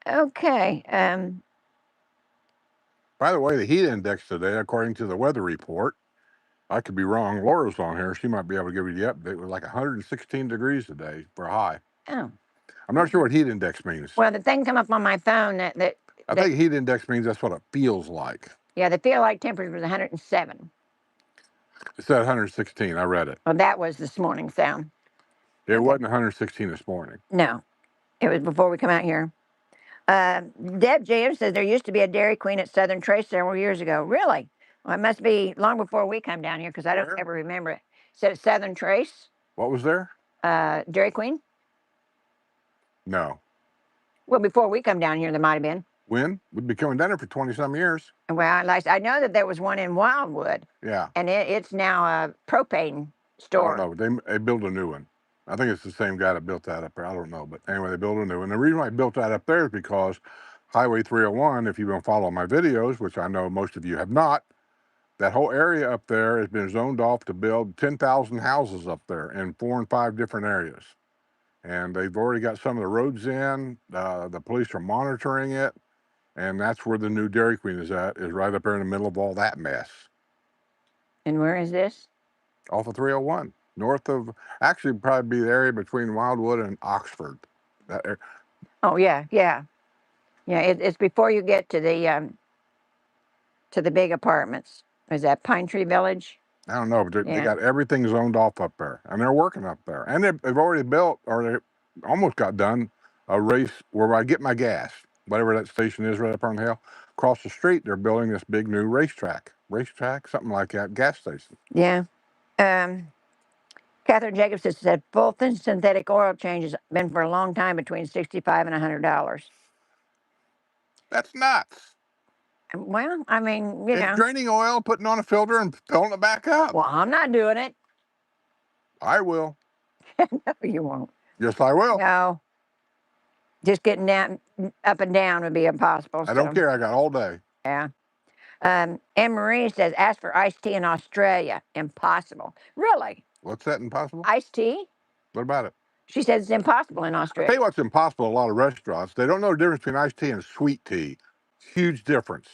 Okay. By the way, the heat index today, according to the weather report, I could be wrong. Laura's on here. She might be able to give you the update. It was like 116 degrees today for a high. Oh, I'm not sure what heat index means. well, the thing come up on my phone that I think heat index means that's what it feels like. yeah, the feel like temperature was 107. It said 116. I read it. Well, that was this morning sound. It wasn't 116 this morning. No, it was before we come out here. Deb James says there used to be a Dairy Queen at Southern Trace several years ago. Really? Well, it must be long before we come down here because I don't ever remember it. Said at Southern Trace. What was there? Dairy Queen. No. Well, before we come down here, there might have been. When? We'd be coming down here for 20-some years. Well, I know that there was one in Wildwood. Yeah. And it's now a propane store. I don't know. They built a new one. I think it's the same guy that built that up there. I don't know. But anyway, they built a new one. The reason why I built that up there is because Highway 301, if you've been following my videos, which I know most of you have not, that whole area up there has been zoned off to build 10,000 houses up there in 4 and 5 different areas. And they've already got some of the roads in. The police are monitoring it. And that's where the new Dairy Queen is right up there in the middle of all that mess. And where is this? Off of 301. North of, actually probably be the area between Wildwood and Oxford. Oh, yeah. It's before you get to the big apartments. Is that Pine Tree Village? I don't know, but they got everything zoned off up there. And they're working up there. And they've already built, or they almost got done, a race where I get my gas. Whatever that station is right up on the hill. Across the street, they're building this big new racetrack, something like that, gas station. Yeah. Catherine Jacobs has said full synthetic oil change has been for a long time between $65 and $100. That's nuts. Well, I mean, It's draining oil, putting on a filter, and filling it back up. Well, I'm not doing it. I will. No, you won't. Yes, I will. No. Just getting down, up and down would be impossible. I don't care. I got all day. Yeah. Anne Marie says, ask for iced tea in Australia. Impossible. Really? What's that, impossible? Iced tea? What about it? She said it's impossible in I'll tell you Australia. what's impossible. A lot of restaurants, they don't know the difference between iced tea and sweet tea. Huge difference.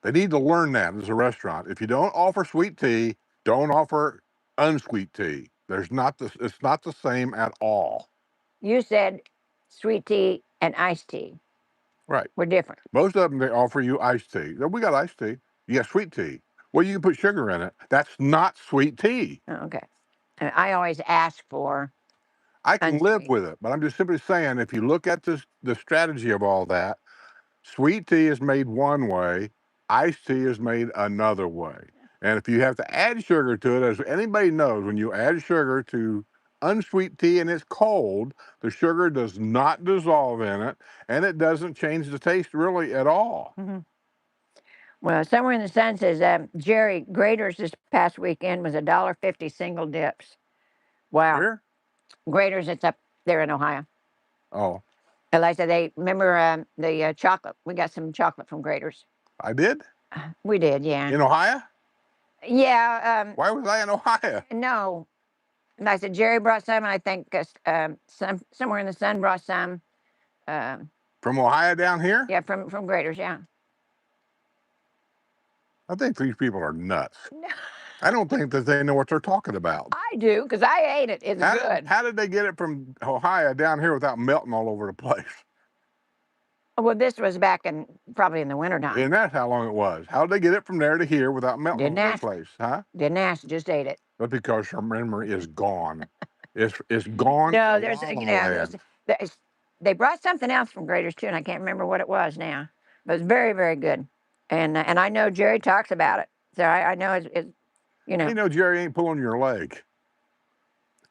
They need to learn that as a restaurant. If you don't offer sweet tea, don't offer unsweet tea. It's not the same at all. You said sweet tea and iced tea Right. were different. Most of them, they offer you iced tea. We got iced tea. You got sweet tea. Well, you can put sugar in it. That's not sweet tea. Oh, okay. I always ask for I can live unsweet. with it, but I'm just simply saying, if you look at the strategy of all that, sweet tea is made one way, iced tea is made another way. And if you have to add sugar to it, as anybody knows, when you add sugar to unsweet tea and it's cold, the sugar does not dissolve in it, and it doesn't change the taste really at all. Mm-hmm. Well, somewhere in the sun says Jerry Grater's this past weekend was $1.50 single dips. Wow. Where? Grater's, it's up there in Ohio. Oh, And like I said, they remember the chocolate. We got some chocolate from Grater's. I did? We did, yeah. In Ohio? Yeah. Why was I in Ohio? No. And I said Jerry brought some, and I think somewhere in the sun brought some. From Ohio down here? Yeah, from Grater's, yeah. I think these people are nuts. No, I don't think that they know what they're talking about. I do, because I ate it. It's good. How did they get it from Ohio down here without melting all over the place? Well, this was back probably in the wintertime. And that's how long it was. How did they get it from there to here without melting Didn't all over the ask. place? Huh? Didn't ask, just ate it. But because your memory is gone. It's gone. No, to there's, La you La know, Land. they brought something else from Grater's too, and I can't remember what it was now. But it's very, very good. And I know Jerry talks about it. So I know it's you How know. do you know Jerry ain't pulling your leg?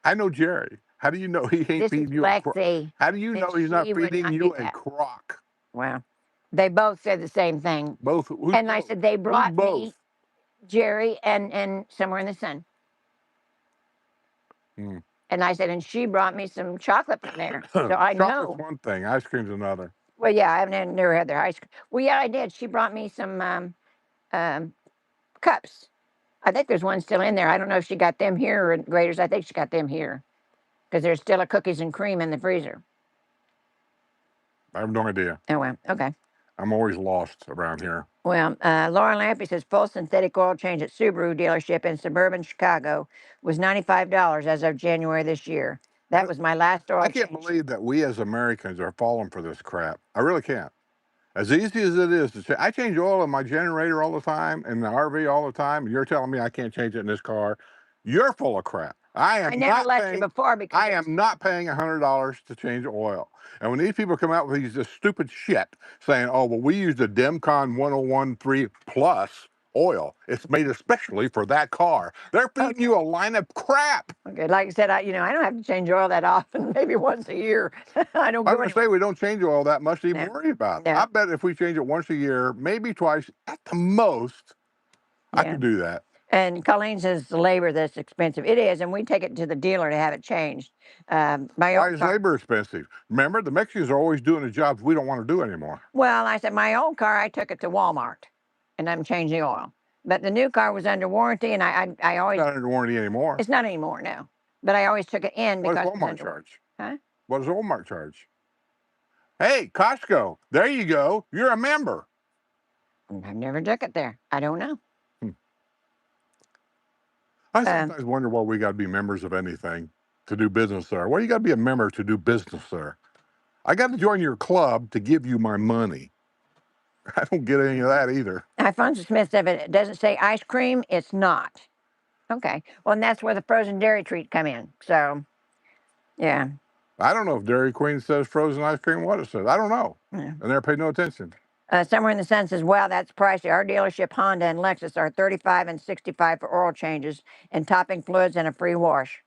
I know Jerry. How do you know he ain't This is feeding you a crock? Lexi, How do you know and he's not she would feeding not you do a that. crock? Well, they both said the same thing. Both. Who's And I both? said they Who's brought me both? Jerry and Somewhere in the Sun. Hmm. And I said, and she brought me some chocolate from there. So I Chocolate's know. one thing. Ice cream's another. Well, yeah, I haven't never had their ice cream. Well, yeah, I did. She brought me some cups. I think there's one still in there. I don't know if she got them here or at Grater's. I think she got them here because there's still a cookies and cream in the freezer. I have no idea. Oh, well, okay. I'm always lost around here. Well, Laura Lampy says full synthetic oil change at Subaru dealership in suburban Chicago was $95 as of January this year. That was my last oil I change. can't believe that we as Americans are falling for this crap. I really can't. As easy as it is to change, I change oil in my generator all the time, in the RV all the time. And you're telling me I can't change it in this car? You're full of crap. I never let you before because I am not paying $100 to change oil. And when these people come out with these just stupid shit saying, "Oh, well, we used a Demcon 1013 plus oil. It's made especially for that car," they're feeding you a line of crap. Okay, like I said, I don't have to change oil that often. Maybe once a year. I don't I'm go going to say anywhere. we don't change oil that much to even No, worry about. no. I bet if we change it once a year, maybe twice at the most, I Yeah. could do that. And Colleen says the labor that's expensive. It is, and we take it to the dealer to have it changed. My Why old is car. labor expensive? Remember, the Mexicans are always doing the jobs we don't want to do anymore. Well, I said my old car. I took it to Walmart, and I'm changing oil. But the new car was under warranty, and I It's always. not under warranty anymore. It's not anymore, no. But I always took it in What does because it was Walmart under warranty. charge? Huh? What does Walmart charge? Hey, Costco, there you go. You're a member. I've never took it there. I don't know. I sometimes wonder why we got to be members of anything to do business there. Why you got to be a member to do business there? I got to join your club to give you my money. I don't get any of that either. Alfonso Smith said it doesn't say ice cream, it's not. Okay. Well, and that's where the frozen dairy treat come in. So, yeah. I don't know if Dairy Queen says frozen ice cream, what it says. I don't know. Yeah. I never paid no attention. Somewhere in the Sun says, wow, that's pricey. Our dealership, Honda and Lexus, are $35 and $65 for oil changes and topping fluids and a free wash.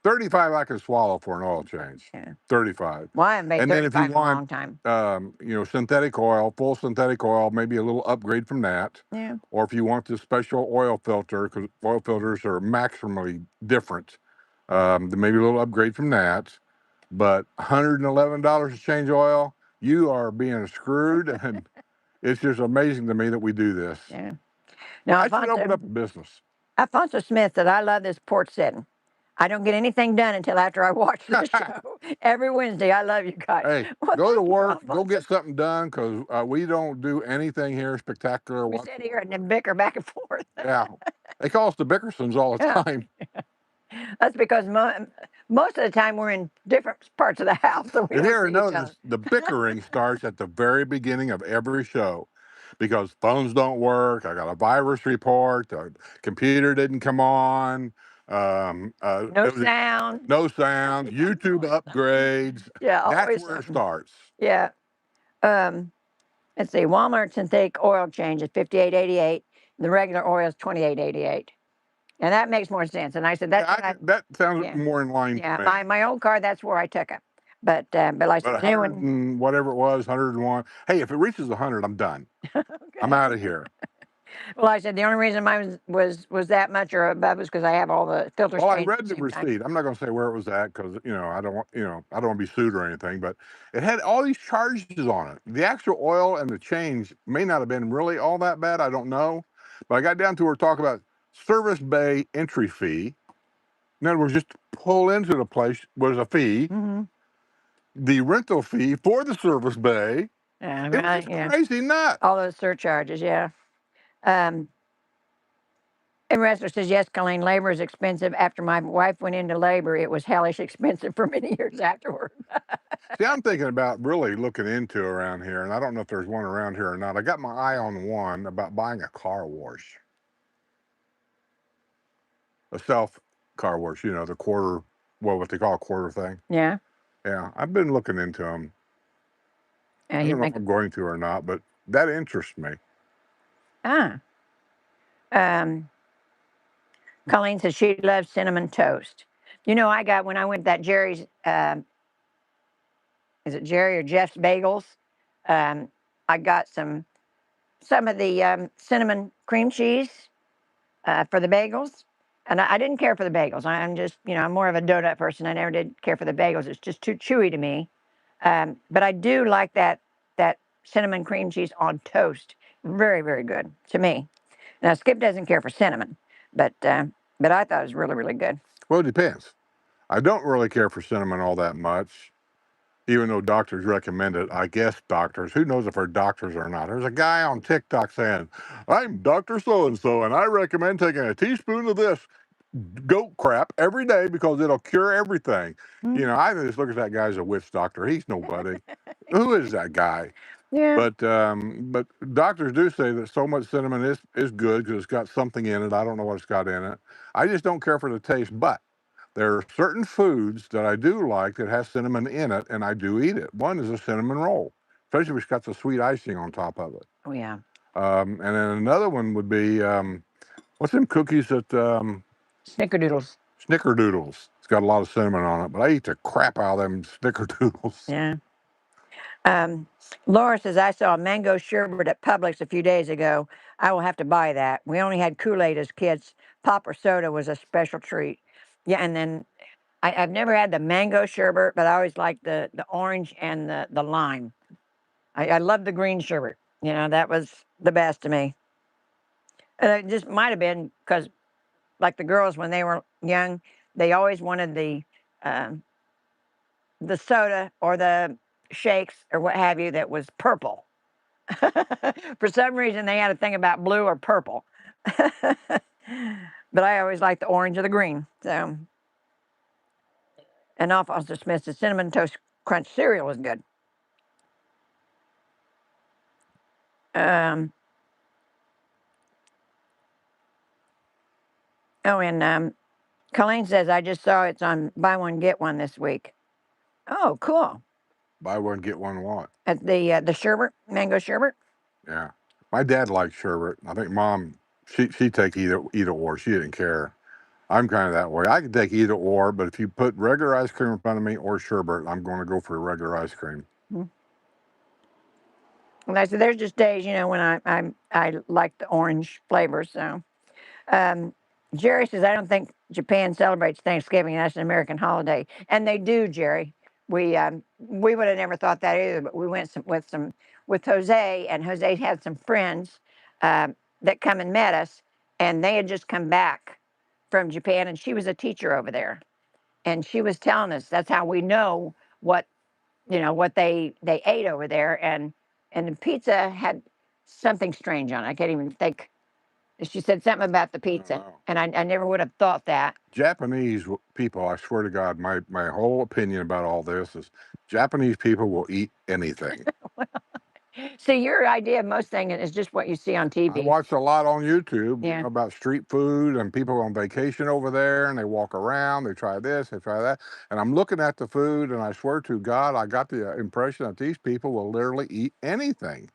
35 I can swallow for an oil change. Yeah. 35. Well, I haven't made And then if 35 you in a long want, time. synthetic oil, full synthetic oil, maybe a little upgrade from that. Yeah. Or if you want the special oil filter, because oil filters are maximally different, then maybe a little upgrade from that. But $111 to change oil, you are being screwed. And it's just amazing to me that we do this. Yeah. Now, I should open up a business. Alfonso Smith said, I love this Porch Settin. I don't get anything done until after I watch the show. Every Wednesday. I love you guys. Hey, Well, go to thank you, work, go Alfonso. get something done, because we don't do anything here spectacular. We sit here and then bicker back and forth. Yeah, they call us the Bickersons all the Yeah. time. That's because most of the time we're in different parts of the house, so we If you don't ever see each other. notice, the bickering starts at the very beginning of every show, because phones don't work. I got a virus report. The computer didn't come on. No sound. No sound. YouTube upgrades. Yeah, That's always where it something. starts. Yeah. Let's see. Walmart synthetic oil change is $58.88. The regular oil is $28.88. And that makes more sense. And I said that's what That sounds yeah. more in line Yeah, to me. my old car, that's where I took it. But like But the new 100 one. and whatever it was, 101. Hey, if it reaches 100, I'm done. I'm Okay. out of here. Well, I said the only reason mine was that much or above was because I have all the filters Well, I changed at read the the same time. receipt. I'm not going to say where it was at, because I don't want I don't want to be sued or anything. But it had all these charges on it. The actual oil and the change may not have been really all that bad. I don't know. But I got down to where talk about service bay entry fee. In other words, just to pull into the place was a fee. Mm-hmm. The rental fee for the service bay. It was just Yeah. crazy nuts. All those surcharges, yeah. And Wrestler says, yes, Colleen, labor is expensive. After my wife went into labor, it was hellish expensive for many years afterward. See, I'm thinking about really looking into around here, and I don't know if there's one around here or not. I got my eye on one about buying a car wash, a self car wash. The quarter, what they call a quarter thing. Yeah. Yeah, I've been looking into them. I You don't know if think, I'm going to or not, but that interests me. um, Colleen says she loves cinnamon toast. I got when I went to that Jerry's, is it Jerry or Jeff's Bagels? I got some of the cinnamon cream cheese for the bagels. And I didn't care for the bagels. I'm just, I'm more of a donut person. I never did care for the bagels. It's just too chewy to me. But I do like that cinnamon cream cheese on toast. Very, very good to me. Now Skip doesn't care for cinnamon, but I thought it was really, really good. Well, it depends. I don't really care for cinnamon all that much, even though doctors recommend it. I guess doctors, who knows if they're doctors or not. There's a guy on TikTok saying, I'm Dr. So-and-so, and I recommend taking a teaspoon of this goat crap every day because it'll cure everything. I just look at that guy as a witch doctor. He's nobody. Who is that guy? Yeah. But doctors do say that so much cinnamon is good because it's got something in it. I don't know what it's got in it. I just don't care for the taste. But there are certain foods that I do like that has cinnamon in it, and I do eat it. One is a cinnamon roll, especially if it's got the sweet icing on top of it. Oh yeah. And then another one would be what's them cookies that Snickerdoodles. Snickerdoodles. It's got a lot of cinnamon on it, but I eat the crap out of them Snickerdoodles. Yeah. Laura says, I saw a mango sherbet at Publix a few days ago. I will have to buy that. We only had Kool-Aid as kids. Pop or soda was a special treat. Yeah, and then I've never had the mango sherbet, but I always liked the orange and the lime. I love the green sherbet. That was the best to me. It just might have been because, like the girls when they were young, they always wanted the soda or the shakes or what have you that was purple. For some reason, they had a thing about blue or purple. But I always liked the orange or the green. So, and Alfonso Smith says cinnamon toast crunch cereal was good. And Colleen says I just saw it's on buy one get one this week. Oh, cool! Buy one get one what? At the sherbet, mango sherbet. Yeah, my dad liked sherbet. I think mom she take either or. She didn't care. I'm kind of that way. I can take either or, but if you put regular ice cream in front of me or sherbet, I'm going to go for regular ice cream. And I said, there's just days, when I like the orange flavor. So, Jerry says, I don't think Japan celebrates Thanksgiving. That's an American holiday, and they do, Jerry. We would have never thought that either, but we went with Jose, and Jose had some friends that come and met us, and they had just come back from Japan, and she was a teacher over there. and she was telling us that's how we know what what they ate over there, and the pizza had something strange on it. I can't even think. She said something about the I don't pizza, know. and I never would have thought that. Japanese people, I swear to God, my whole opinion about all this is Japanese people will eat anything. See, your idea of most things is just what you see on I TV. watch a lot on YouTube, Yeah. about street food and people on vacation over there, and they walk around, they try this, they try that, and I'm looking at the food, and I swear to God, I got the impression that these people will literally eat anything.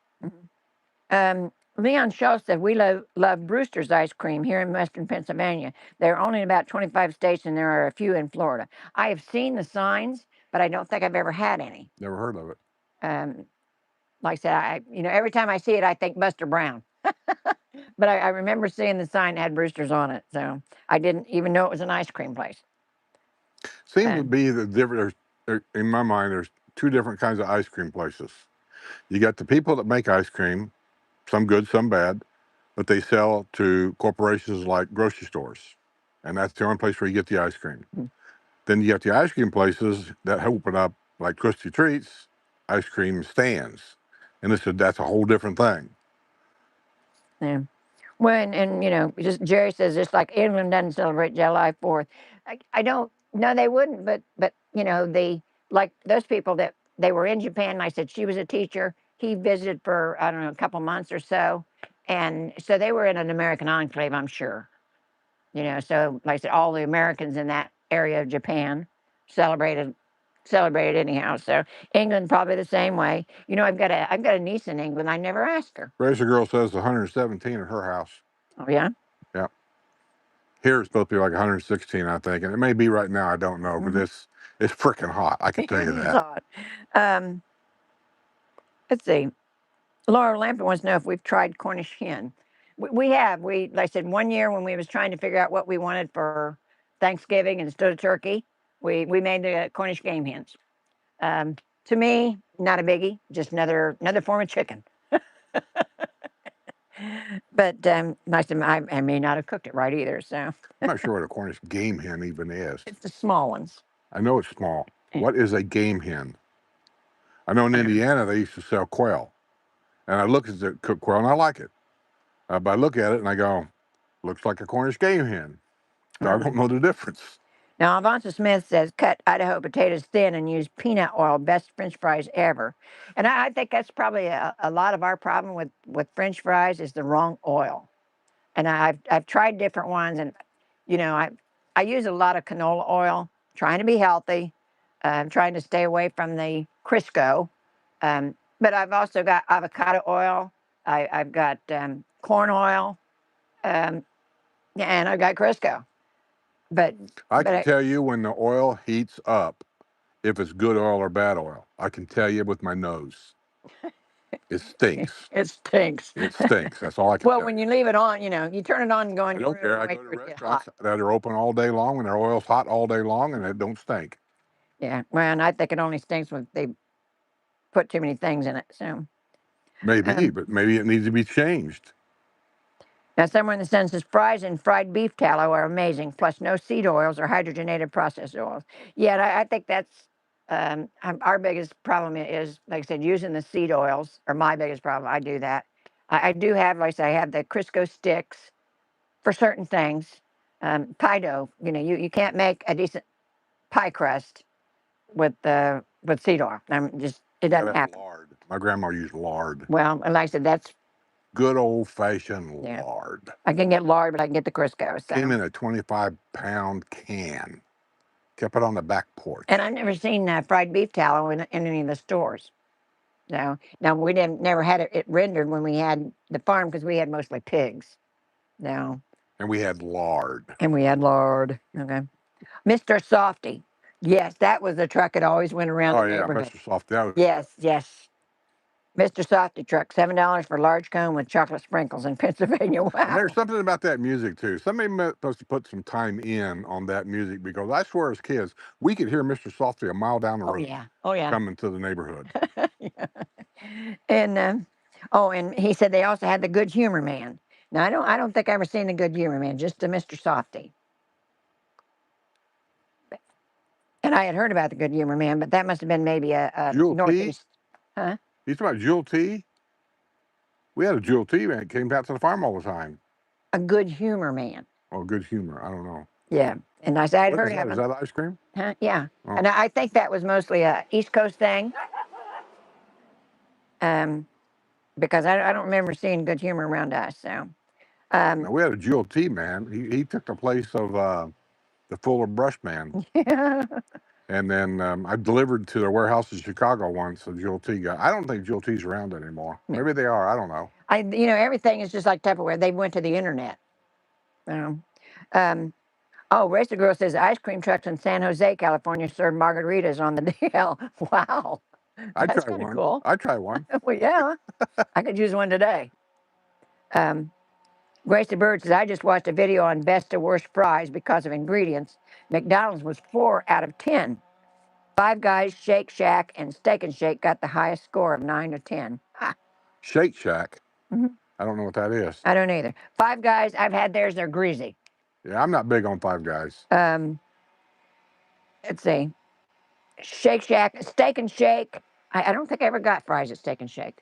Leon Schultz said, we love Brewster's ice cream here in Western Pennsylvania. They're only in about 25 states, and there are a few in Florida. I have seen the signs, but I don't think I've ever had any. Never heard of it. Um, like I said, every time I see it, I think Buster Brown. But I remember seeing the sign that had Brewster's on it, so I didn't even know it was an ice cream place. Seems to be the different. In my mind, there's two different kinds of ice cream places. You got the people that make ice cream, some good, some bad, but they sell to corporations like grocery stores, and that's the only place where you get the ice cream. Mm. Then you got the ice cream places that open up like Twisty Treats ice cream stands, and that's a whole different thing. Yeah. When and just Jerry says just like England doesn't celebrate July 4th. I don't no they wouldn't, but they like those people that they were in Japan. And I said she was a teacher. He visited for I don't know a couple months or so, and so they were in an American enclave, I'm sure. So like I said, all the Americans in that area of Japan celebrated celebrated anyhow. So England probably the same way. I've got a niece in England. I never asked her. Fraser girl says 117 at her house. Oh yeah. Yeah, here it's supposed to be like 116, I think, and it may be right now. I don't know, but Mhm. it's freaking hot. I can tell It you is that. hot. Um, let's see. Laura Lampert wants to know if we've tried Cornish hen. We have. Like I said, one year when we was trying to figure out what we wanted for Thanksgiving instead of turkey, we made the Cornish game hens. Um, to me, not a biggie, just another form of chicken. But like I said, I may not have cooked it right either. So I'm not sure what a Cornish game hen even is. it's the small ones. I know it's small. Yeah. What is a game hen? I know in Indiana they used to sell quail, and I look at the cooked quail and I like it. But I look at it and I go, looks like a Cornish game hen. So I don't know the difference. Now, Avanza Smith says, cut Idaho potatoes thin and use peanut oil, best French fries ever. And I think that's probably a lot of our problem with French fries is the wrong oil. And I've tried different ones, and I use a lot of canola oil, trying to be healthy. I'm trying to stay away from the Crisco. But I've also got avocado oil. I've got corn oil, um, and I've got Crisco. But I but can tell you when the oil heats up if it's good oil or bad oil. I can tell you with my nose. It stinks. it stinks. It stinks. That's all I can Well, tell when you. you leave it on, you turn it on and go in I your don't room care. and I wait go to for it to get hot. restaurants that are open all day long and their oil's hot all day long and it don't stink. Yeah, well, and I think it only stinks when they put too many things in it. So Maybe, um, but maybe it needs to be changed. now, somewhere in the sentence says fries and fried beef tallow are amazing, plus no seed oils or hydrogenated processed oils. Yeah, and I think that's our biggest problem is, like I said, using the seed oils are my biggest problem. I do that. I do have, like I said, I have the Crisco sticks for certain things. Pie dough, you can't make a decent pie crust with seed oil. It Gotta doesn't have happen. lard. My grandma used lard. Well, and like I said, that's Good old fashioned yeah. lard. I can get lard, but I can get the Crisco. Came So, in a 25-pound can. Kept it on the back porch. and I've never seen fried beef tallow in any of the stores. So now we never had it rendered when we had the farm because we had mostly pigs. No, And we had lard. and we had lard. Okay, Mr. Softy. Yes, that was the truck that always went around Oh the yeah, neighborhood. Mr. Soft. That was Yes, yes. Mr. Softy truck, $7 for large cone with chocolate sprinkles in Pennsylvania. And there's Wow. something about that music too. Somebody supposed to put some time in on that music because I swear, as kids, we could hear Mr. Softy a mile down the Oh road yeah. Oh yeah. coming to the neighborhood. Yeah. And and he said they also had the Good Humor Man. Now I don't think I ever seen the Good Humor Man, just the Mr. Softy. And I had heard about the Good Humor Man, but that must have been maybe a Jewel T? northeast. Huh? You talking about Jewel T? We had a Jewel T man came out to the farm all the time. A Good Humor Man. Oh, Good Humor. I don't know. Yeah. And I said I'd What heard is that? of Is him. that ice cream? Huh? Yeah. Oh. And I think that was mostly a East Coast thing. Because I don't remember seeing Good Humor around us. So. Now, we had a Jewel T man. He took the place of the Fuller Brush man. And then I delivered to their warehouse in Chicago once. A Jewel T guy. I don't think Jewel T's around anymore. No. Maybe they are. I don't know. Everything is just like Tupperware. They went to the internet. Racer Girl says ice cream trucks in San Jose, California serve margaritas on the DL. Wow. I'd That's try kind of one. cool. I'd try one. Well, yeah. I could use one today. Grace the Bird says, I just watched a video on best to worst fries because of ingredients. McDonald's was 4 out of 10. Five Guys, Shake Shack, and Steak and Shake got the highest score of 9 to 10. Ha. Shake Shack. Mhm. I don't know what that is. I don't either. Five Guys, I've had theirs. They're greasy. Yeah, I'm not big on Five Guys. Let's see. Shake Shack, Steak and Shake. I don't think I ever got fries at Steak and Shake.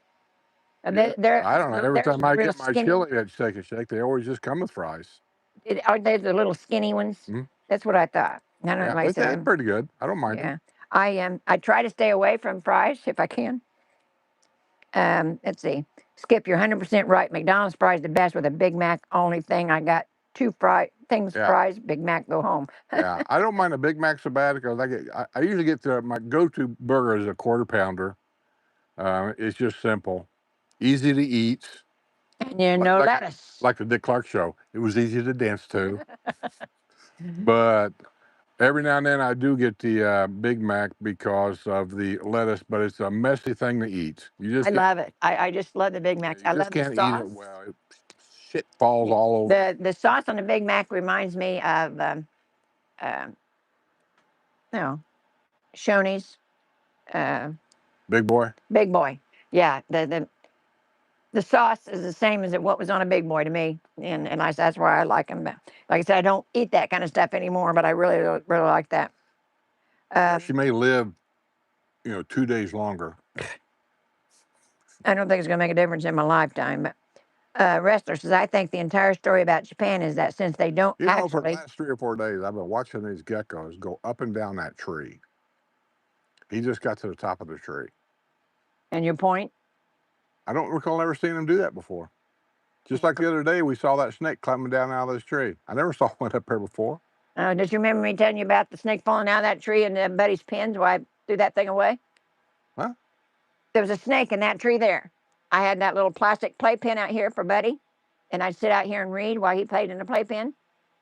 Yeah, I don't know. Every There's time I real get my skinny. chili at Steak and Shake, they always just come with fries. Aren't they the little skinny ones? Mhm. That's what I thought. I don't know. Yeah, Like I it's said, pretty good. I don't mind it. yeah. I try to stay away from fries if I can. Let's see. Skip, you're 100% right. McDonald's fries the best with a Big Mac. Only thing I got 2 things Yeah. fries. Big Mac, go home. Yeah, I don't mind a Big Mac so bad because I usually get my go-to burger is a quarter pounder. It's just simple, easy to eat. And no lettuce. Like the Dick Clark show. It was easy to dance to. But every now and then I do get the Big Mac because of the lettuce, but it's a messy thing to eat. I love it. I just love the Big Macs. You I just love the can't eat sauce. it well. Shit falls all over. The sauce on the Big Mac reminds me of Shoney's. Big Boy. Big Boy. Yeah, the sauce is the same as what was on a Big Boy to me, and that's why I like them. But like I said, I don't eat that kind of stuff anymore, but I really really like that. She may live, 2 days longer. I don't think it's going to make a difference in my lifetime. But Wrestler says, I think the entire story about Japan is that since they don't For the actually. last 3 or 4 days, I've been watching these geckos go up and down that tree. He just got to the top of the tree. And your point? I don't recall ever seeing him do that before. Just like the other day, we saw that snake climbing down out of this tree. I never saw one up there before. Did you remember me telling you about the snake falling out of that tree and Buddy's pins? Why I threw that thing away? Huh? There was a snake in that tree there. I had that little plastic playpen out here for Buddy, and I'd sit out here and read while he played in the playpen,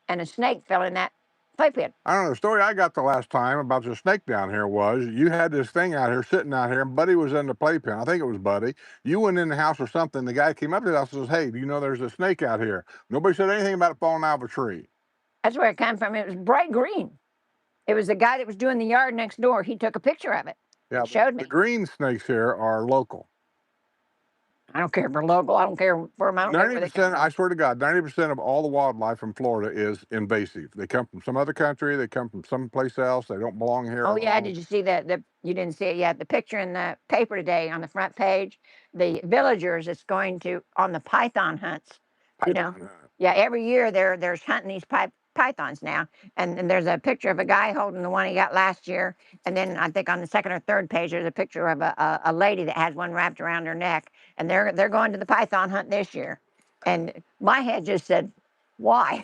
and a snake fell in that playpen. I don't know. The story I got the last time about the snake down here was you had this thing out here sitting out here, and Buddy was in the playpen. I think it was Buddy. You went in the house or something. The guy came up to the house and says, "Hey, do you know there's a snake out here?" Nobody said anything about it falling out of a tree. That's where it came from. It was bright green. It was the guy that was doing the yard next door. He took a picture of it. Yeah, showed me. The green snakes here are local. I don't care if they're local. I don't care for them. I don't care where they come 90%, I swear to God, 90% of all the wildlife in Florida is invasive. They come from some other country. They come from someplace else. They don't belong here. Oh, yeah. Did you see that? You didn't see it yet. The picture in the paper today on the front page, the villagers is going to, on the python hunts. Yeah, every year there's hunting these pythons now. And there's a picture of a guy holding the one he got last year. And then I think on the second or third page, there's a picture of a lady that has one wrapped around her neck. And they're going to the python hunt this year. And my head just said, why?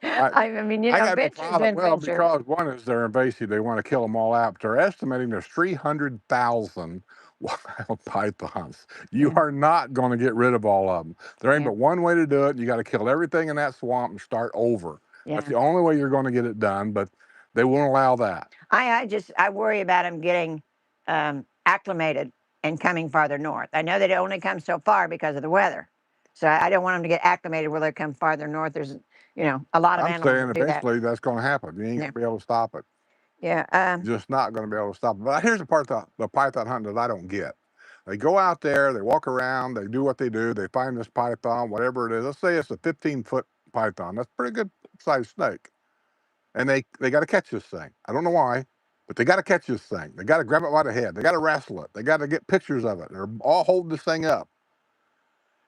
I mean, venture's been venture. Because one is they're invasive. They want to kill them all out. But they're estimating there's 300,000 wild pythons. You are not going to get rid of all of them. There ain't but one way to do it. You got to kill everything in that swamp and start over. That's the only way you're going to get it done, but they won't allow that. I worry about them getting acclimated and coming farther north. I know that it only comes so far because of the weather. So I don't want them to get acclimated where they come farther north. There's, a lot of animals. I'm saying eventually that's going to happen. You ain't going to be able to stop it. Yeah. Just not going to be able to stop it. But here's the part of the python hunting that I don't get. They go out there, they walk around, they do what they do, they find this python, whatever it is. Let's say it's a 15-foot python. That's a pretty good sized snake. and they got to catch this thing. I don't know why, but they got to catch this thing. They got to grab it by the head. They got to wrestle it. They got to get pictures of it. They're all holding this thing up,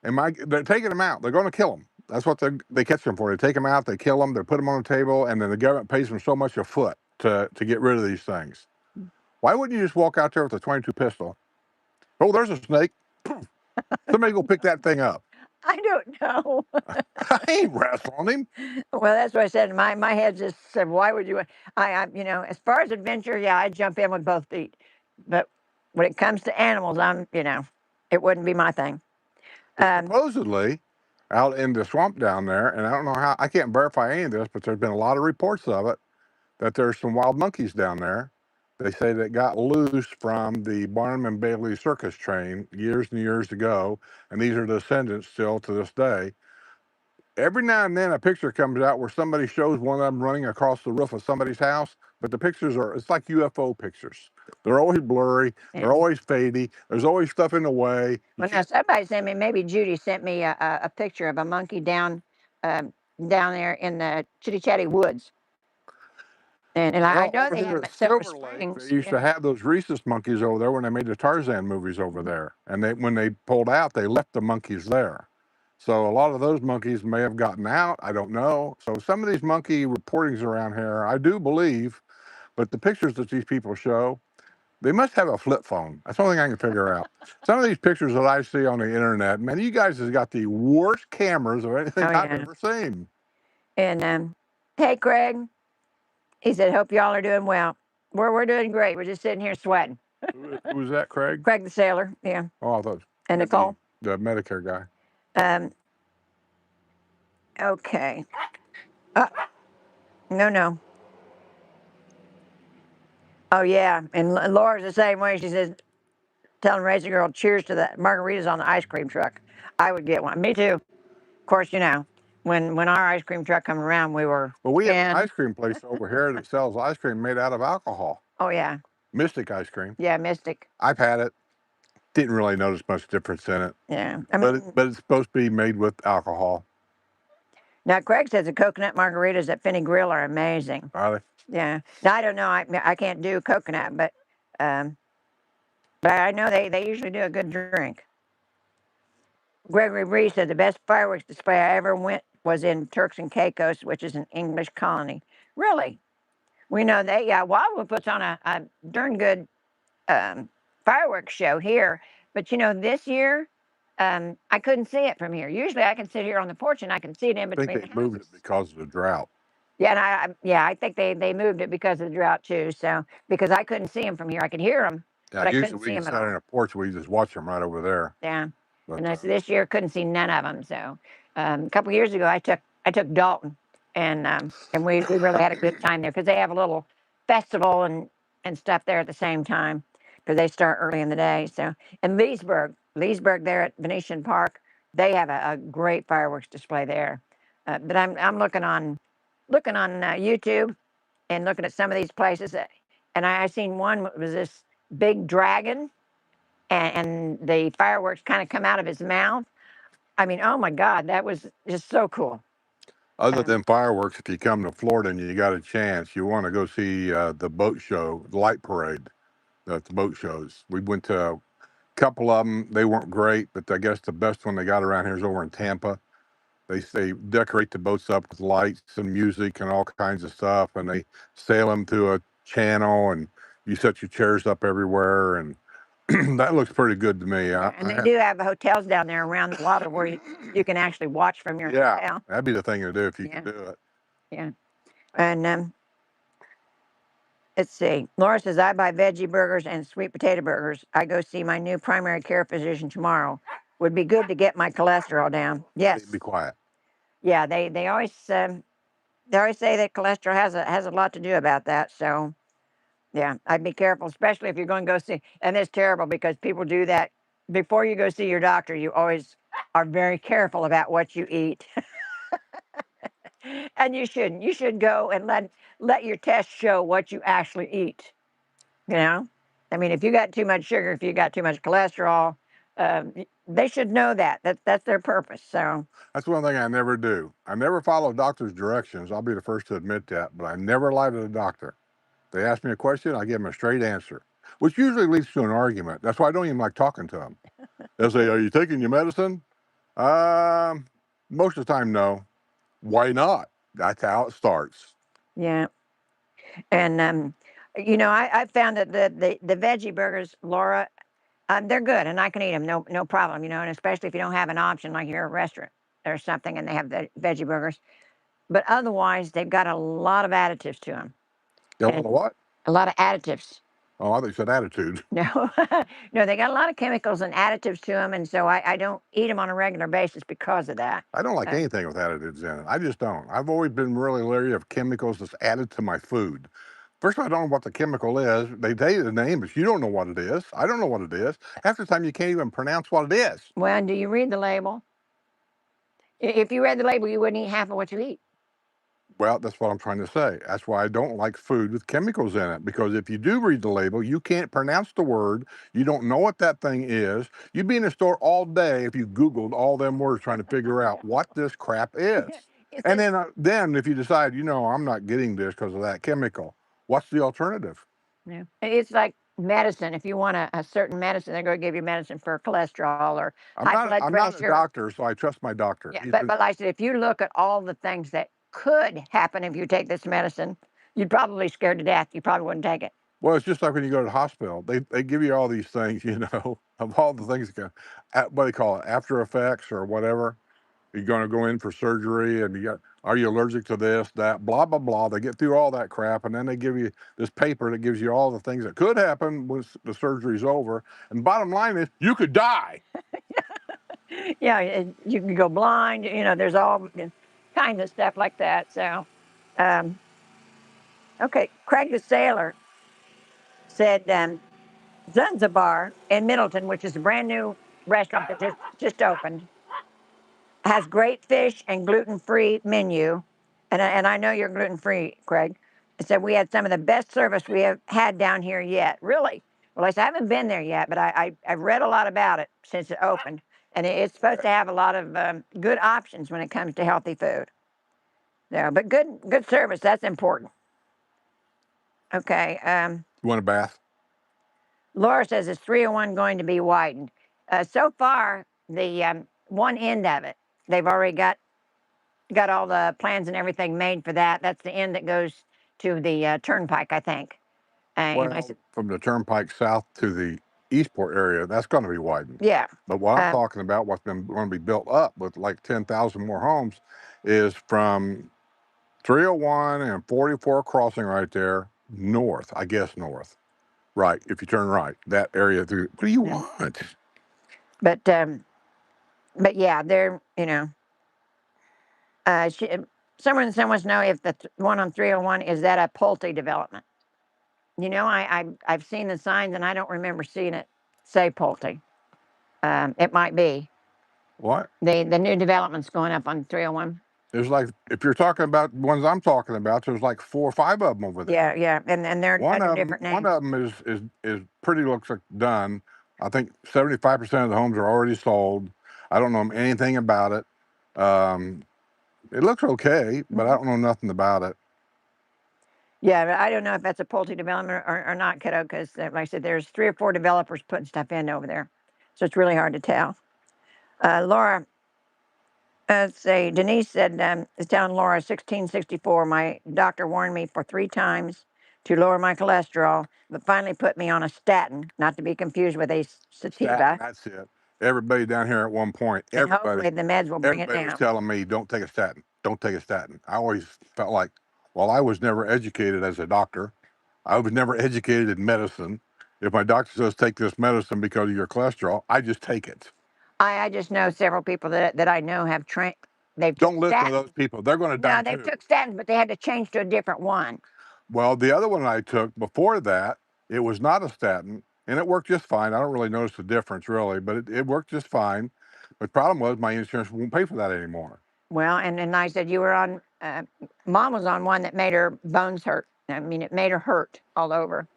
and they're taking them out. They're going to kill them. That's what they catch them for. They take them out. They kill them. They put them on the table, and then the government pays them so much a foot to get rid of these things. Why wouldn't you just walk out there with a 22 pistol? Oh, there's a snake. Somebody go pick that thing up. I don't know. I ain't wrestling him. Well, that's what I said. My head just said, "Why would you?" You know, as far as adventure, yeah, I'd jump in with both feet. But when it comes to animals, you know, it wouldn't be my thing. Supposedly, out in the swamp down there, and I don't know how, I can't verify any of this, but there's been a lot of reports of it, that there's some wild monkeys down there. They say that got loose from the Barnum and Bailey circus train years and years ago, and these are descendants still to this day. Every now and then a picture comes out where somebody shows one of them running across the roof of somebody's house, but the pictures it's like UFO pictures. They're always blurry, Yeah. they're always fadey, there's always stuff in the way. Well, now somebody sent me, maybe Judy sent me a picture of a monkey down there in the Chitty Chatty Woods. And I know Over they here have them at at Silver Silver Lake, Springs. they used to have those rhesus monkeys over there when they made the Tarzan movies over there. And when they pulled out, they left the monkeys there. So a lot of those monkeys may have gotten out. I don't know. So some of these monkey reportings around here, I do believe, but the pictures that these people show, they must have a flip phone. That's the only thing I can figure out. Some of these pictures that I see on the internet, man, you guys have got the worst cameras of anything I've ever seen. And hey, Craig, he said, "Hope y'all are doing well. We're doing great. We're just sitting here sweating." Who was that, Craig? Craig the sailor, yeah. Oh, I thought. And Nicole, the Medicare guy. Okay. No. Oh yeah, and Laura's the same way. She says, telling Razor Girl, "Cheers to the margaritas on the ice cream truck." I would get one. Me too. Of course, you know, when our ice cream truck come around, we were. Well, we have an ice cream place over here that sells ice cream made out of alcohol. Oh yeah. Mystic ice cream. Yeah, Mystic. I've had it. Didn't really notice much difference in it. Yeah, I mean, but it's supposed to be made with alcohol. Now Craig says the coconut margaritas at Finney Grill are amazing. Are they? Yeah. Now I don't know. I can't do coconut, but I know they usually do a good drink. Gregory Bree said the best fireworks display I ever went was in Turks and Caicos, which is an English colony. Really? We know Wildwood puts on a darn good fireworks show here, but you know, this year I couldn't see it from here. Usually I can sit here on the porch and I can see it in between. I think they moved it because of the drought. Yeah, and I think they moved it because of the drought too. So because I couldn't see them from here, I could hear them, but I couldn't see them at all. Usually we can sit on a porch, we just watch them right over there. Yeah, but, and this year couldn't see none of them. So a couple years ago, I took Dalton, and we really had a good time there because they have a little festival and stuff there at the same time because they start early in the day. So and Leesburg there at Venetian Park, they have a great fireworks display there. But I'm looking on YouTube and looking at some of these places, and I seen one was this big dragon, and the fireworks kind of come out of his mouth. I mean, oh my God, that was just so cool. Other than fireworks, if you come to Florida and you got a chance, you want to go see the boat show, the light parade, the boat shows. We went to a couple of them. They weren't great, but I guess the best one they got around here is over in Tampa. They decorate the boats up with lights and music and all kinds of stuff, and they sail them through a channel, and you set your chairs up everywhere, and that looks pretty good to me. And they do have hotels down there around the water where you can actually watch from your hotel. That'd be the thing to do if you could do it. Yeah. And let's see. Laura says, I buy veggie burgers and sweet potato burgers. I go see my new primary care physician tomorrow. Would be good to get my cholesterol down. Yes. Be quiet. Yeah, they always say that cholesterol has a lot to do about that. So, yeah, I'd be careful, especially if you're going to go see. And it's terrible because people do that before you go see your doctor. You always are very careful about what you eat. And you shouldn't. You should go and let your test show what you actually eat. You know, I mean, if you got too much sugar, if you got too much cholesterol, They should know that. That's their purpose. So That's one thing I never do. I never follow doctor's directions. I'll be the first to admit that, but I never lie to the doctor. They ask me a question, I give them a straight answer, which usually leads to an argument. That's why I don't even like talking to them. They'll say, "Are you taking your medicine?" Um, Most of the time, no. Why not? That's how it starts. yeah, and I found that the veggie burgers, Laura, they're good, and I can eat them, no problem. And especially if you don't have an option like you're at a restaurant or something, and they have the veggie burgers. But otherwise, they've got a lot of additives to them, You know and what? a lot of additives. Oh, I thought you said attitude. No, no, they got a lot of chemicals and additives to them, and so I don't eat them on a regular basis because of that. I don't like Uh, anything with additives in it. I just don't. I've always been really leery of chemicals that's added to my food. First of all, I don't know what the chemical is. They tell you the name, but you don't know what it is. I don't know what it is. Half the time, you can't even pronounce what it is. well, do you read the label? If you read the label, you wouldn't eat half of what you eat. Well, that's what I'm trying to say. That's why I don't like food with chemicals in it. Because if you do read the label, you can't pronounce the word. You don't know what that thing is. You'd be in a store all day if you Googled all them words trying to figure out what this crap is. It's And a, then if you decide, I'm not getting this because of that chemical, what's the alternative? yeah. It's like medicine. If you want a certain medicine, they're going to give you medicine for cholesterol or high blood I'm not a pressure. doctor, so I trust my doctor. Yeah, but like I said, if you look at all the things that could happen if you take this medicine, you'd probably scared to death. You probably wouldn't take it. Well, it's just like when you go to the hospital. They give you all these things, of all the things that what do they call it, after effects or whatever. You're going to go in for surgery, and are you allergic to this, that, blah blah blah. They get through all that crap, and then they give you this paper that gives you all the things that could happen once the surgery's over. And bottom line is, you could die. Yeah, you can go blind. There's all kinds of stuff like that. So, um, okay, Craig the Sailor said Zanzibar in Middleton, which is a brand new restaurant that just opened, has great fish and gluten-free menu. And I know you're gluten-free, Craig. It said we had some of the best service we have had down here yet. Really? Well, I said, I haven't been there yet, but I've read a lot about it since it opened. And it's supposed to have a lot of good options when it comes to healthy food. So, but good service, that's important. Okay. You want a bath? Laura says, is 301 going to be widened? So far, the one end of it, they've already got all the plans and everything made for that. That's the end that goes to the turnpike, I think. I Well, said, from the turnpike south to the Eastport area, that's going to be widened. yeah. But what I'm Um, talking about, what's been going to be built up with like 10,000 more homes, is from 301 and 44 crossing right there, north, I guess north. Right, if you turn right, that area through. What do you yeah. want? But yeah, they're someone wants to know if the one on 301 is that a Pulte development. I've seen the signs and I don't remember seeing it say Pulte. It might be What? the new developments going up on 301. There's like, if you're talking about the ones I'm talking about, there's like 4 or 5 of them over there. Yeah, yeah, and they're under different One names. of them is pretty, looks like done. I think 75% of the homes are already sold. I don't know anything about it. It looks okay, but I don't know nothing about it. Yeah, but I don't know if that's a Pulte development or not, kiddo, because like I said, there's 3 or 4 developers putting stuff in over there. So it's really hard to tell. Laura, say, Denise said, is telling Laura, 1664, my doctor warned me for 3 times to lower my cholesterol, but finally put me on a statin, not to be confused with a Statin, sativa, that's it. Everybody down here at one point, and hopefully the meds will bring it everybody was down. telling me, don't take a statin. Don't take a statin. I always felt like, well, I was never educated as a doctor. I was never educated in medicine. If my doctor says take this medicine because of your cholesterol, I just take it. I just know several people that I know have they've took Don't listen to those statins. people. They're going to die No, they too. took statins, but they had to change to a different one. Well, the other one I took before that, it was not a statin, and it worked just fine. I don't really notice the difference, really, but it worked just fine. The problem was my insurance won't pay for that anymore. Well, and I said you were on. Mom was on one that made her bones hurt. I mean, it made her hurt all over.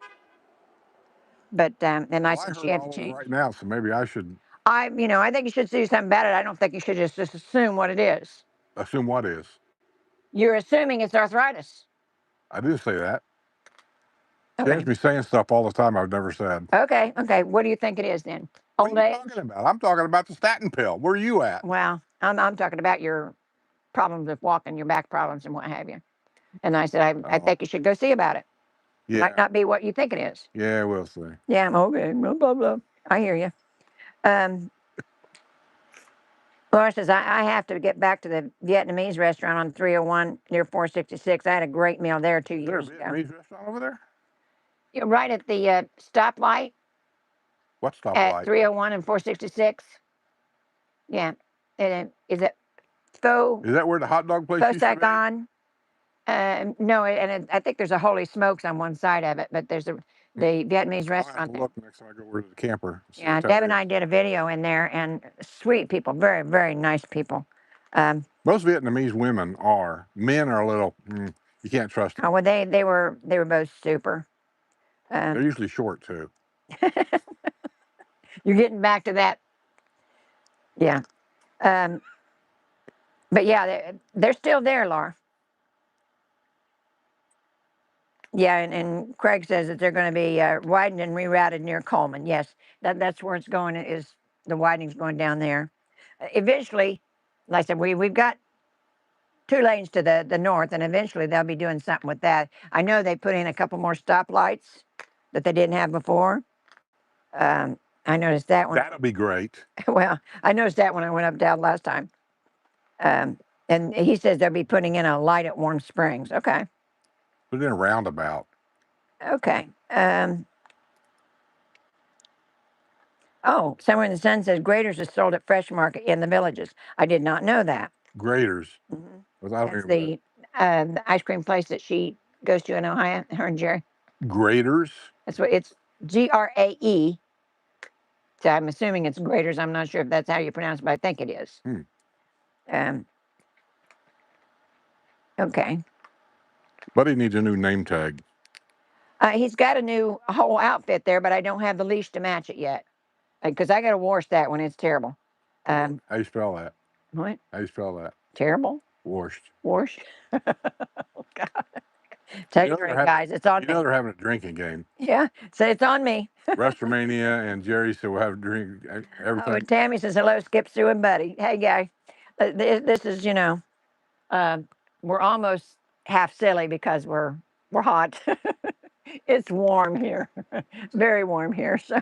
But and I Well, I said she hurt had to all over change. right now, so maybe I should. I think you should do something about it. I don't think you should just assume what it is. Assume what is? You're assuming it's arthritis. I didn't say that. She Okay. has me saying stuff all the time I've never said. Okay. Okay. What do you think it is then? What Old are you age? talking about? I'm talking about the statin pill. Where are you at? Well, I'm talking about your problems with walking, your back problems, and what have you. And I said, I Oh, think you should go see about it. Might yeah. not be what you think it is. Yeah, we'll see. Yeah. Okay. Blah blah blah. I hear you. Um, Laura says, I have to get back to the Vietnamese restaurant on 301 near 466. I had a great meal there 2 Is there a years ago. Vietnamese restaurant over there? You're right at the stoplight What at stoplight? 301 and 466. Yeah. And is it Faux Is that where the hot dog place Faux used to be? Saigon? No, I think there's a Holy Smokes on one side of it, but there's the Vietnamese I'll have restaurant to there. look next time I go over to the camper. See Yeah, what that Deb and is. I did a video in there, and sweet people, very, very nice people. Most Vietnamese women are. Men are a little. You can't trust them. Oh, well, they were both super. They're usually short too. You're getting back to that, yeah. But yeah, they're still there, Laura. Yeah, and Craig says that they're going to be widened and rerouted near Coleman. Yes, that's where it's going. Is the widening's going down there? Eventually, like I said, we've got 2 lanes to the north, and eventually they'll be doing something with that. I know they put in a couple more stoplights that they didn't have before. I noticed that one. That'll be great. Well, I noticed that when I went up down last time. And he says they'll be putting in a light at Warm Springs. Okay. Put in a roundabout. Okay. Oh, Somewhere in the Sun says Graders is sold at Fresh Market in the Villages. I did not know that. Graders. Mm-hmm. That's the ice cream place that she goes to in Ohio, her and Jerry. Graders. That's what it's GRAE. So I'm assuming it's Graders. I'm not sure if that's how you pronounce it, but I think it is. Okay. Buddy needs a new name tag. He's got a whole outfit there, but I don't have the leash to match it yet because I got to wash that one. It's terrible. How do you spell that? What? How do you spell that? Terrible. Washed. Wash. Oh, God. Take a drink, guys. It's on me. They're having a drinking game. Yeah. So it's on me. WrestleMania, and Jerry said we'll have a drink. Everything. Oh, and Tammy says hello, Skip, Sue, and Buddy. Hey, guy. This is, we're almost half silly because we're hot. It's warm here, very warm here. So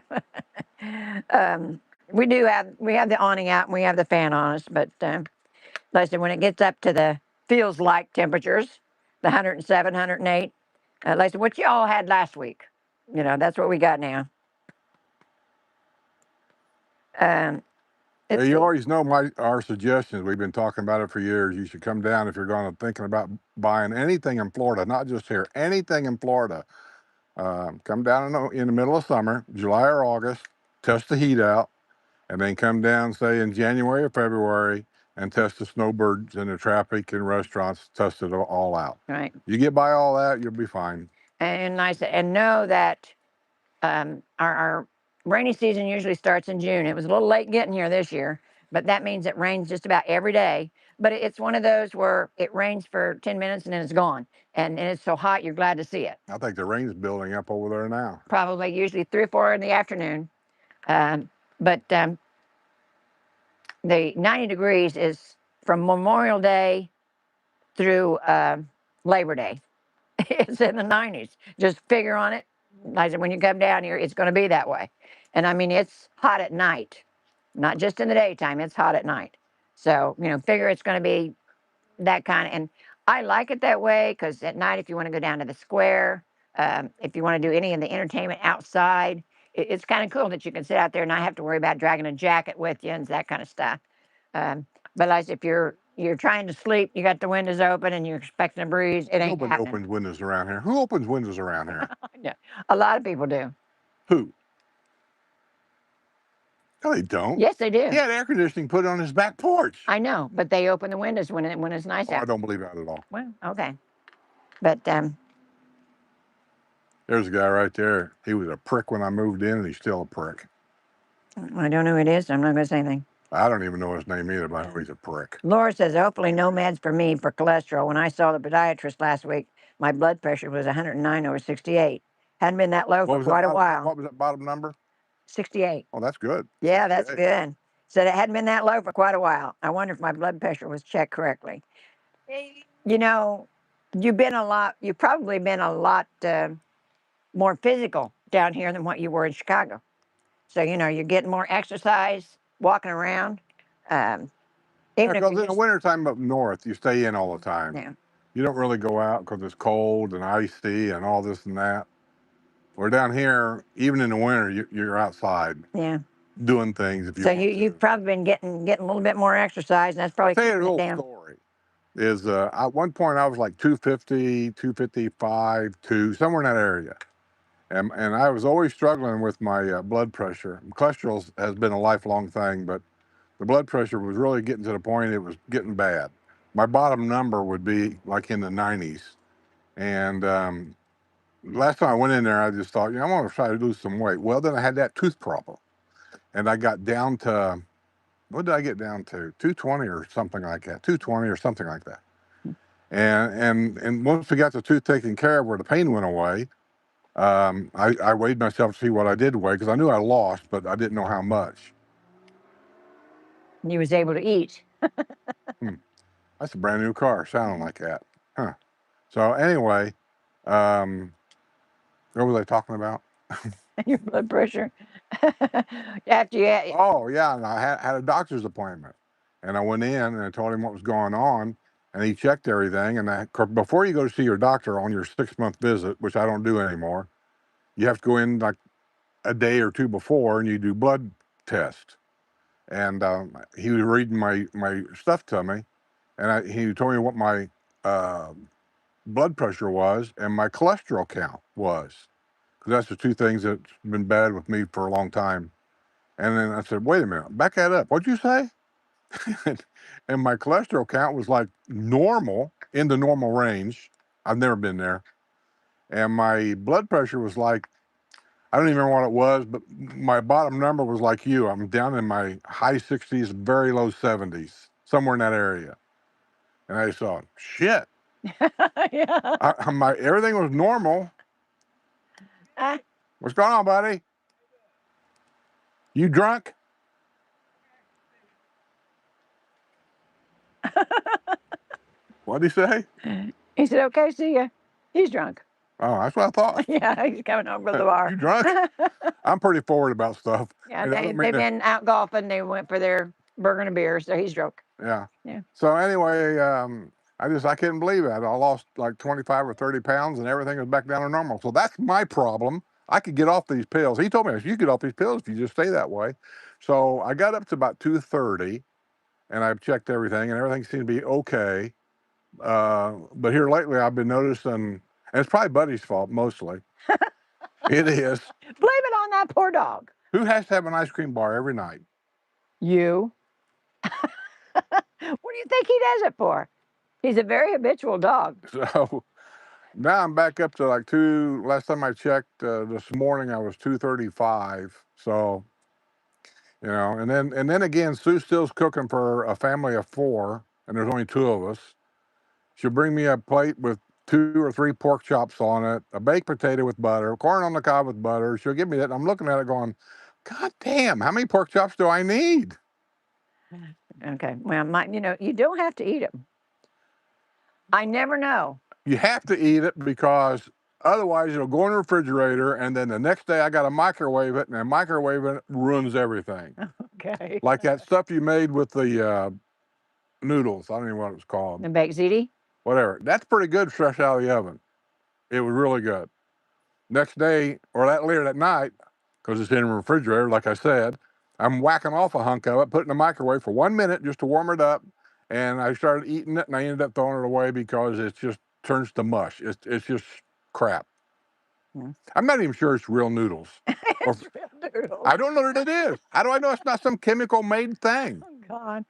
we have the awning out and we have the fan on us. But like I said, when it gets up to the feels like temperatures, the 107, 108, like I said, what you all had last week, that's what we got now. You always know our suggestions. We've been talking about it for years. You should come down if you're going to thinking about buying anything in Florida, not just here. Anything in Florida. Come down in the middle of summer, July or August, test the heat out, and then come down, say, in January or February, and test the snowbirds and the traffic and restaurants, test it all out. Right. You get by all that, you'll be fine. And I said, and know that our rainy season usually starts in June. It was a little late getting here this year, but that means it rains just about every day. But it's one of those where it rains for 10 minutes and then it's gone. And it's so hot, you're glad to see it. I think the rain's building up over there now. Probably usually 3 or 4 in the afternoon. But the 90 degrees is from Memorial Day through Labor Day. It's in the 90s. Just figure on it. I said, when you come down here, it's going to be that way. And I mean, it's hot at night, not just in the daytime. It's hot at night. So, figure it's going to be that kind of. And I like it that way because at night, if you want to go down to the square, if you want to do any of the entertainment outside, it's kind of cool that you can sit out there and not have to worry about dragging a jacket with you and that kind of stuff. But like if you're trying to sleep, you got the windows open and you're expecting a breeze, it ain't Nobody happening. opens windows around here. Who opens windows around here? Yeah, a lot of people do. Who? No, they don't. Yes, they do. He had air conditioning put on his back porch. I know, but they open the windows when it's nice out. I don't believe that at all. Well, okay. But there's a guy right there. He was a prick when I moved in, and he's still a prick. I don't know who it is. So I'm not going to say anything. I don't even know his name either, but I know he's a prick. Laura says, hopefully no meds for me for cholesterol. When I saw the podiatrist last week, my blood pressure was 109/68. Hadn't been that low for quite a while. What was that bottom number? 68. Oh, that's good. Yeah, that's good. Said it hadn't been that low for quite a while. I wonder if my blood pressure was checked correctly. You know, you've probably been a lot more physical down here than what you were in Chicago. So, you're getting more exercise, walking around. Even if Because you're in the wintertime up north, you stay in all the time. yeah. You don't really go out because it's cold and icy and all this and that. Where down here, even in the winter, you're outside Yeah. doing things if you So want to. you've probably been getting a little bit more exercise, and that's probably I'll tell you a keeping it little down. story. At one point I was like 250, 255, somewhere in that area. And I was always struggling with my blood pressure. Cholesterol has been a lifelong thing, but the blood pressure was really getting to the point it was getting bad. My bottom number would be like in the 90s. And last time I went in there, I just thought, I want to try to lose some weight. Well, then I had that tooth problem. And I got down to, what did I get down to? 220 or something like that. 220 or something like that. And once we got the tooth taken care of where the pain went away, I weighed myself to see what I did weigh because I knew I lost, but I didn't know how much. And you was able to eat. That's a brand new car, sounding like that. Huh. So anyway, what was I talking about? Your blood pressure. After you had, Oh, yeah, and I had a doctor's appointment. And I went in and I told him what was going on, and he checked everything. And before you go to see your doctor on your 6-month visit, which I don't do anymore, you have to go in like a day or two before and you do blood test. And he was reading my stuff to me, and he told me what my uh, blood pressure was and my cholesterol count was, because that's the two things that's been bad with me for a long time. And then I said, wait a minute, back that up. What'd you say? And my cholesterol count was like normal, in the normal range. I've never been there. And my blood pressure was like, I don't even remember what it was, but my bottom number was like you. I'm down in my high 60s, very low 70s, somewhere in that area. And I thought, shit, yeah. everything was normal. What's going on, buddy? You drunk? What'd he say? He said, "Okay, see ya." He's drunk. Oh, that's what I thought. Yeah, he's coming home from the bar. You drunk? I'm pretty forward about stuff. Yeah, they've been out golfing. They went for their burger and a beer, so he's drunk. Yeah. Yeah. So anyway, I couldn't believe it. I lost like 25 or 30 pounds and everything was back down to normal. So that's my problem. I could get off these pills. He told me, you get off these pills if you just stay that way. So I got up to about 230 and I've checked everything and everything seemed to be okay. But here lately I've been noticing, and it's probably Buddy's fault mostly. It is. Blame it on that poor dog. Who has to have an ice cream bar every night? You. What do you think he does it for? He's a very habitual dog. So now I'm back up to like last time I checked this morning, I was 235. So, and then again, Sue still's cooking for a family of 4, and there's only 2 of us. She'll bring me a plate with 2 or 3 pork chops on it, a baked potato with butter, corn on the cob with butter. She'll give me that. And I'm looking at it going, God damn, how many pork chops do I need? Okay. Well, you don't have to eat them. I never know. You have to eat it because otherwise it'll go in the refrigerator, and then the next day I got to microwave it, and then microwaving it ruins everything. Okay. Like that stuff you made with the noodles. I don't even know what it was called. The baked ziti? Whatever. That's pretty good fresh out of the oven. It was really good. Next day, or later that night, because it's in the refrigerator, like I said, I'm whacking off a hunk of it, put it in the microwave for 1 minute just to warm it up, and I started eating it, and I ended up throwing it away because it just turns to mush. It's just crap. I'm not even sure it's real noodles. It's real noodles. I don't know what it is. How do I know it's not some chemical made thing? Oh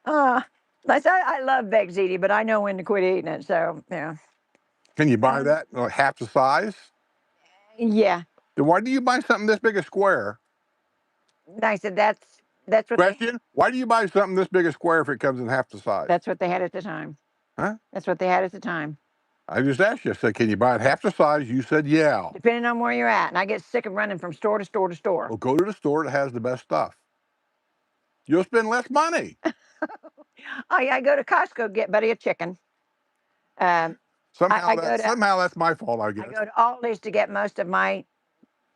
God. I love baked ziti, but I know when to quit eating it. So yeah. Can you buy that half the size? Yeah. Then why do you buy something this big a square? I said, that's what Question: why do you buy something this big a square if it comes in half the size? that's what they had at the time. Huh? That's what they had at the time. I just asked you. I said, can you buy it half the size? You said, yeah. Depending on where you're at, and I get sick of running from store to store to store. Well, go to the store that has the best stuff. You'll spend less money. Oh yeah, I go to Costco get Buddy a chicken. Somehow I go to that's my fault, I I guess. go to Aldi's to get most of my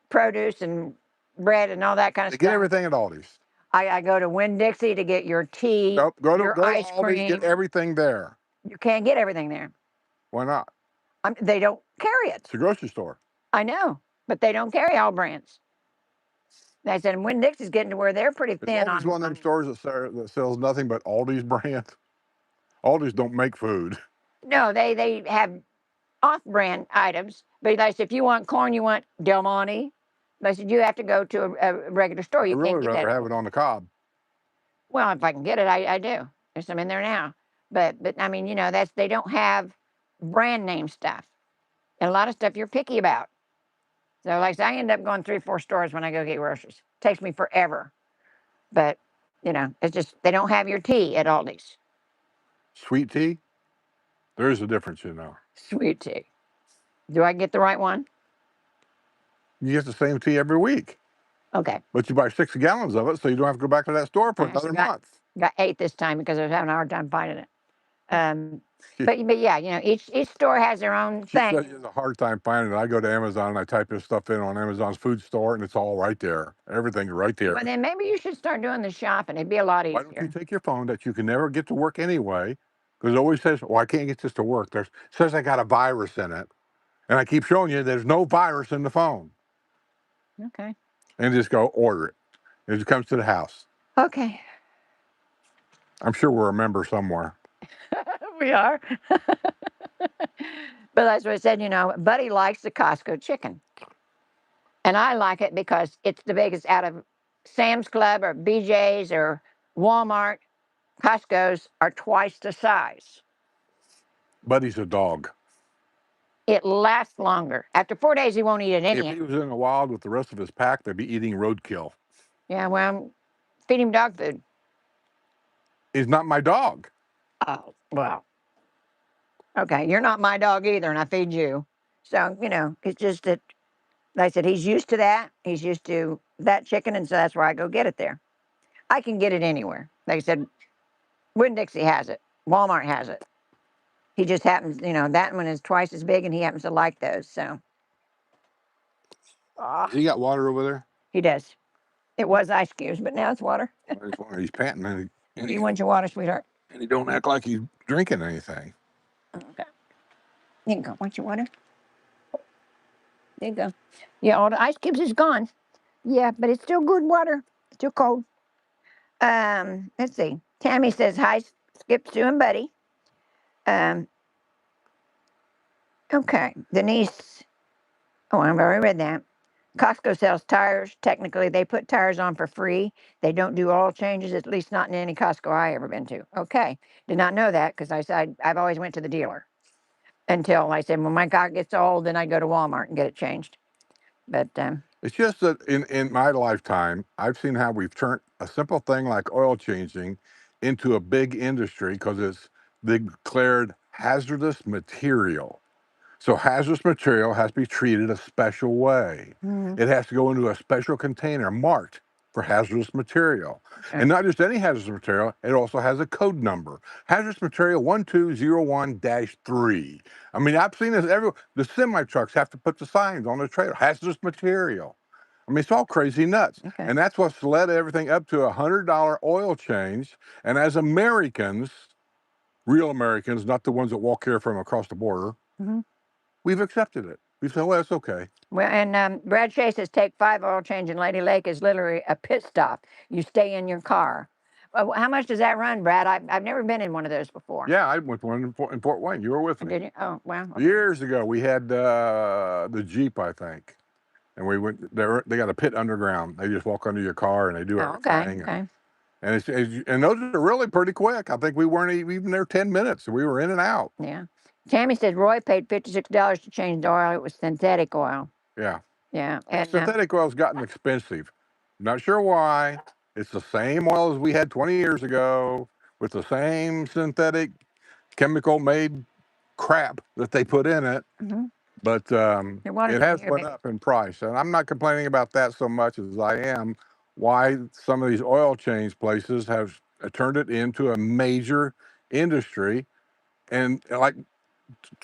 produce and bread and all that kind of They get stuff. everything at Aldi's. I go to Winn-Dixie to get your tea, Nope, go to ice Aldi, cream. get everything there. You can't get everything there. Why not? They don't carry it. It's a grocery store. I know, but they don't carry all brands. I said, Winn-Dixie's getting to where they're pretty Is thin Aldi's on. one of them stores that sells nothing but Aldi's brand? Aldi's don't make food. No, they have off-brand items. But I said, if you want corn, you want Del Monte. I said, you have to go to a regular store. I'd You really can't get rather that. have it on the cob. Well, if I can get it, I do. There's some in there now. But I mean, they don't have brand name stuff. And a lot of stuff you're picky about. So like I said, I end up going 3 or 4 stores when I go get groceries. Takes me forever. But, it's just they don't have your tea at Aldi's. Sweet tea? There is a difference, Sweet tea. Do I get the right one? You get the same tea every week. Okay. But you buy 6 gallons of it, so you don't have to go back to that store for another month. Got 8 this time because I was having a hard time finding it. But yeah, each store has their own She thing. said she has a hard time finding it. I go to Amazon and I type this stuff in on Amazon's food store, and it's all right there. Everything's right there. Well, then maybe you should start doing the shopping. It'd be a lot easier. Why don't you take your phone that you can never get to work anyway? Because it always says, "Well, I can't get this to work." It says I got a virus in it, and I keep showing you there's no virus in the phone. Okay. And just go order it. It comes to the house. Okay. I'm sure we're a member somewhere. We are. But that's what I said, Buddy likes the Costco chicken. And I like it because it's the biggest out of Sam's Club or BJ's or Walmart. Costco's are twice the size. Buddy's a dog. It lasts longer. After 4 days, he won't eat it If anyhow. he was in the wild with the rest of his pack, they'd be eating roadkill. Yeah, well, feed him dog food. He's not my dog. Oh, well. Okay, you're not my dog either, and I feed you. So, it's just that, like I said, he's used to that. He's used to that chicken, and so that's where I go get it there. I can get it anywhere. Like I said, Winn-Dixie has it. Walmart has it. He just happens, that one is twice as big, and he happens to like those. So, He got water over there? he does. It was ice cubes, but now it's water. He's panting, You want your water, sweetheart? and he don't act like he's drinking anything. Okay. There you go. Want your water? There you go. Yeah, all the ice cubes is gone. Yeah, but it's still good water. Still cold. Let's see. Tammy says hi, Skip, Sue, and Buddy. Okay. Denise. Oh, I've already read that. Costco sells tires. Technically, they put tires on for free. They don't do oil changes, at least not in any Costco I ever been to. Okay. Did not know that because I said I've always went to the dealer until I said when my car gets old, then I go to Walmart and get it changed. But It's just that in my lifetime, I've seen how we've turned a simple thing like oil changing into a big industry because it's declared hazardous material. So hazardous material has to be treated a special way. It has to go into a special container marked for hazardous material. And not just any hazardous material, it also has a code number. Hazardous material 1201-3. I mean, I've seen this the semi trucks have to put the signs on the trailer, hazardous material. I mean, it's all crazy nuts. Okay. And that's what's led everything up to a $100 oil change. And as Americans, real Americans, not the ones that walk here from across the border, we've accepted it. We said, well, it's okay. Well, and Brad Shea says take 5 oil change in Lady Lake is literally a pit stop. You stay in your car. How much does that run, Brad? I've never been in one of those before. Yeah, I went to one in Fort Wayne. You were with me. Did you? Oh, wow. Okay. Years ago, we had the Jeep, I think. And we went there. They got a pit underground. They just walk under your car and they do everything. Okay. And and those are really pretty quick. I think we weren't even there 10 minutes. So we were in and out. Yeah. Tammy said Roy paid $56 to change the oil. It was synthetic oil. Yeah. Yeah. And synthetic oil's gotten expensive. Not sure why. It's the same oil as we had 20 years ago with the same synthetic chemical made crap that they put in it. Hmm. But They want it it in has here, went baby. up in price. And I'm not complaining about that so much as I am why some of these oil change places have turned it into a major industry and like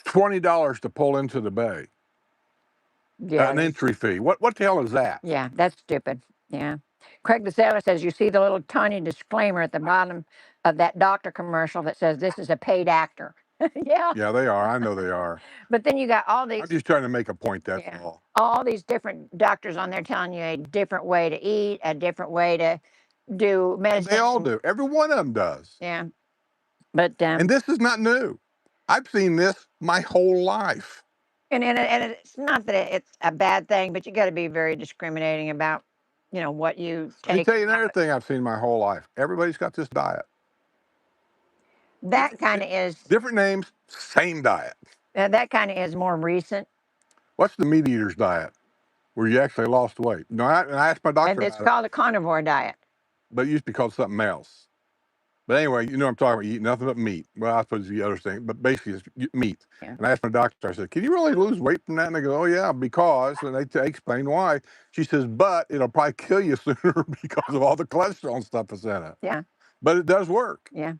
$20 to pull into the bay. Yeah, An entry fee. What the hell is that? yeah, that's stupid. Yeah. Craig the Sailor says, you see the little tiny disclaimer at the bottom of that doctor commercial that says this is a paid actor. Yeah. Yeah, they are. I know they are. But then you got all I'm these, just trying to make a point, that's yeah, all. all these different doctors on there telling you a different way to eat, a different way to do They all medicine. do. Every one of them does. Yeah. But And this is not new. I've seen this my whole life. and it's not that it's a bad thing, but you got to be very discriminating about, what you Let me take tell you and how another it. thing I've seen my whole life. Everybody's got this diet. That kind of is Different names, same diet. that kind of is more recent, What's the meat eater's diet? Where you actually lost weight. No, and I asked my and doctor it's about it, called a carnivore diet. but it used to be called something else. But anyway, you know what I'm talking about. You eat nothing but meat. Well, I suppose the other thing, but basically it's meat. Yeah. And I asked my doctor, I said, can you really lose weight from that? And they go, oh, yeah, because, and they explained why. She says, but it'll probably kill you sooner because of all the cholesterol and stuff that's in it. Yeah. But it does work. Yeah.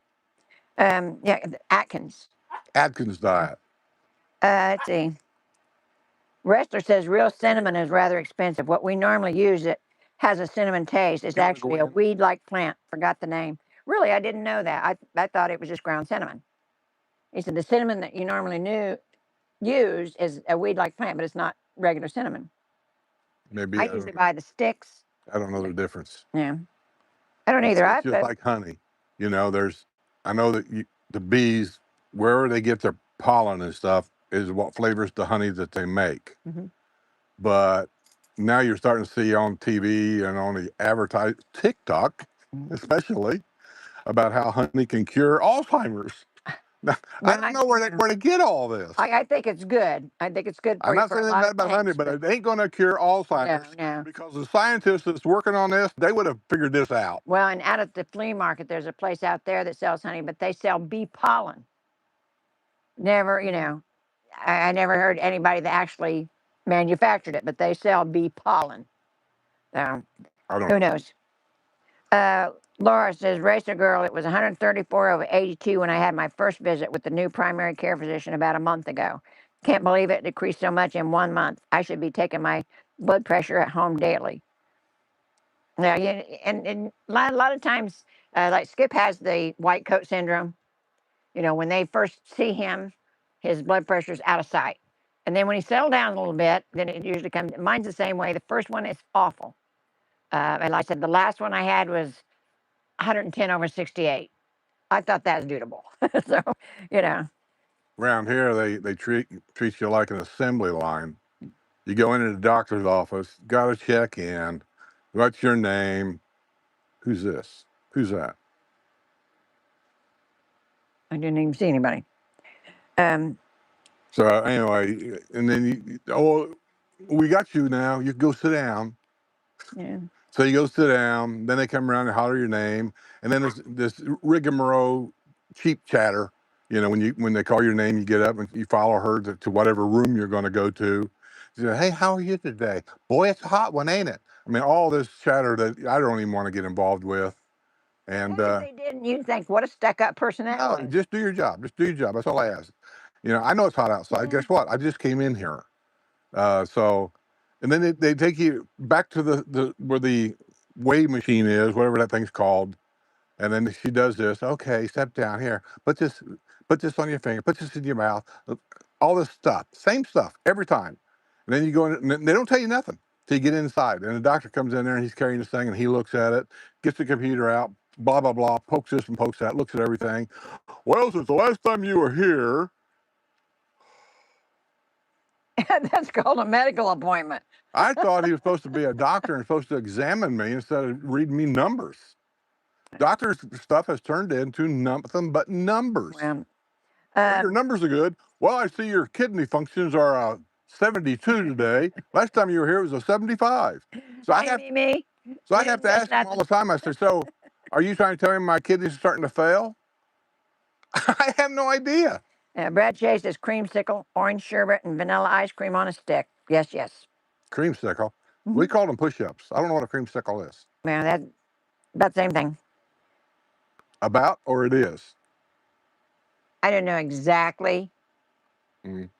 Yeah. Atkins. Atkins diet. Let's see. Wrestler says real cinnamon is rather expensive. What we normally use it has a cinnamon taste. It's You want to go actually a in? weed-like plant. Forgot the name. Really, I didn't know that. I thought it was just ground cinnamon. He said the cinnamon that you normally use is a weed-like plant, but it's not regular cinnamon. Maybe, I I usually don't know. buy the sticks. I don't know the difference. Yeah, I don't either. It's just like honey. You know, I know that the bees, wherever they get their pollen and stuff, is what flavors the honey that they make. Mhm. But now you're starting to see on TV and on the TikTok, Mhm. especially, about how honey can cure Alzheimer's. Now, I Well, don't know where they get all this. I think it's good. I think it's good I'm for you not for a saying lot bad of about honey, things. but But it ain't going to cure Alzheimer's no. because the scientists that's working on this, they would have figured this out. Well, and out at the flea market, there's a place out there that sells honey, but they sell bee pollen. Never, I never heard anybody that actually manufactured it, but they sell bee pollen. So I don't who know. knows? Laura says, Racer Girl, it was 134/82 when I had my first visit with the new primary care physician about a month ago. Can't believe it decreased so much in 1 month. I should be taking my blood pressure at home daily. Now, yeah, and a lot of times, like Skip has the white coat syndrome. When they first see him, his blood pressure's out of sight. And then when he settled down a little bit, then it usually comes. Mine's the same way. The first one is awful. And like I said, the last one I had was 110/68. I thought that was doable. So, you know, Around here, they treat you like an assembly line. You go into the doctor's office, got to check in. What's your name? Who's this? Who's that? I didn't even see anybody. Um, So anyway, and then oh, we got you now. You can go sit down. yeah. So you go sit down. Then they come around and holler your name, and then there's this rigmarole, cheap chatter. When they call your name, you get up and you follow her to whatever room you're going to go to. You say, hey, how are you today? Boy, it's a hot one, ain't it? I mean, all this chatter that I don't even want to get involved with. And If they didn't, you'd think, what a stuck-up person that no, was. just do your job. Just do your job. That's all I ask. I know it's hot outside. Yeah. Guess what? I just came in here. So, and then they take you back to the where the weigh machine is, whatever that thing's called. And then she does this. Okay, step down here. Put this on your finger. Put this in your mouth. All this stuff. Same stuff every time. And then you go in, and they don't tell you nothing till you get inside. And the doctor comes in there and he's carrying this thing and he looks at it, gets the computer out, blah blah blah, pokes this and pokes that, looks at everything. Well, since the last time you were here, That's called a medical appointment. I thought he was supposed to be a doctor and supposed to examine me instead of reading me numbers. Doctor's stuff has turned into nothing but numbers. Well, Your numbers are good. Well, I see your kidney functions are 72 today. Last time you were here it was a 75. So I hey, have Mimi. So I have to That's ask them all nothing. the time. I say, "So, are you trying to tell me my kidneys are starting to fail?" I have no idea. Brad Chase says creamsicle, orange sherbet, and vanilla ice cream on a stick. Yes, yes. Creamsicle. We Mm-hmm. call them push-ups. I don't know what a creamsicle is. Well, that's about the same thing. About or it is. I don't know exactly. Mm.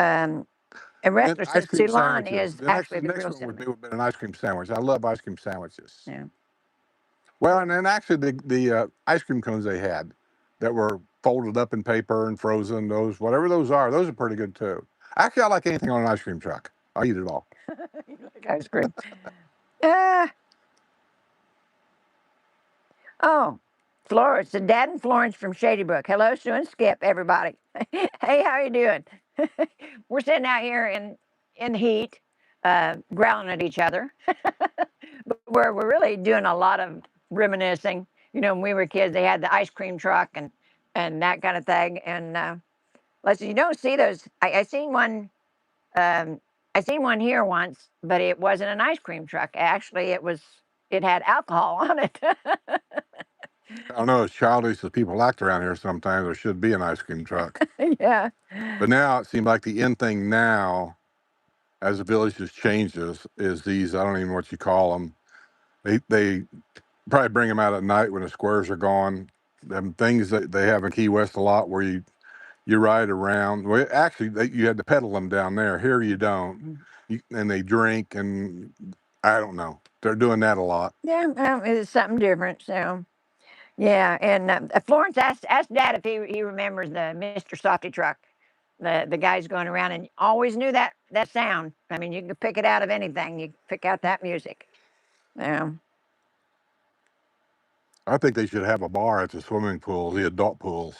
Um, a And wrestler ice says cream Ceylon sandwiches. is actually The the next real one would cinnamon. be an ice cream sandwich. I love ice cream sandwiches. Yeah. Well, and then actually the ice cream cones they had that were folded up in paper and frozen, those whatever those are pretty good too. Actually, I like anything on an ice cream truck. I eat it all. You like ice cream. Uh, oh, Florence, the Dad and Florence from Shady Brook. Hello, Sue and Skip, everybody. Hey, how you doing? We're sitting out here in the heat, growling at each other. But we're really doing a lot of reminiscing. You know, when we were kids, they had the ice cream truck and that kind of thing. And listen, you don't see those. I seen one. I seen one here once, but it wasn't an ice cream truck. Actually, it was. It had alcohol on it. I don't know, as childish as people act around here sometimes, there should be an ice cream truck. Yeah. But now it seems like the in thing now, as the village just changes, is these, I don't even know what you call them. They probably bring them out at night when the squares are gone. Them things that they have in Key West a lot where you ride around. Well, actually, you had to pedal them down there. Here you don't. And they drink, and I don't know. They're doing that a lot. Yeah, it's something different. So, yeah, and Florence asked Dad if he remembers the Mr. Softy truck. The guys going around and always knew that sound. I mean, you could pick it out of anything. You could pick out that music. Yeah. I think they should have a bar at the swimming pools, the adult pools.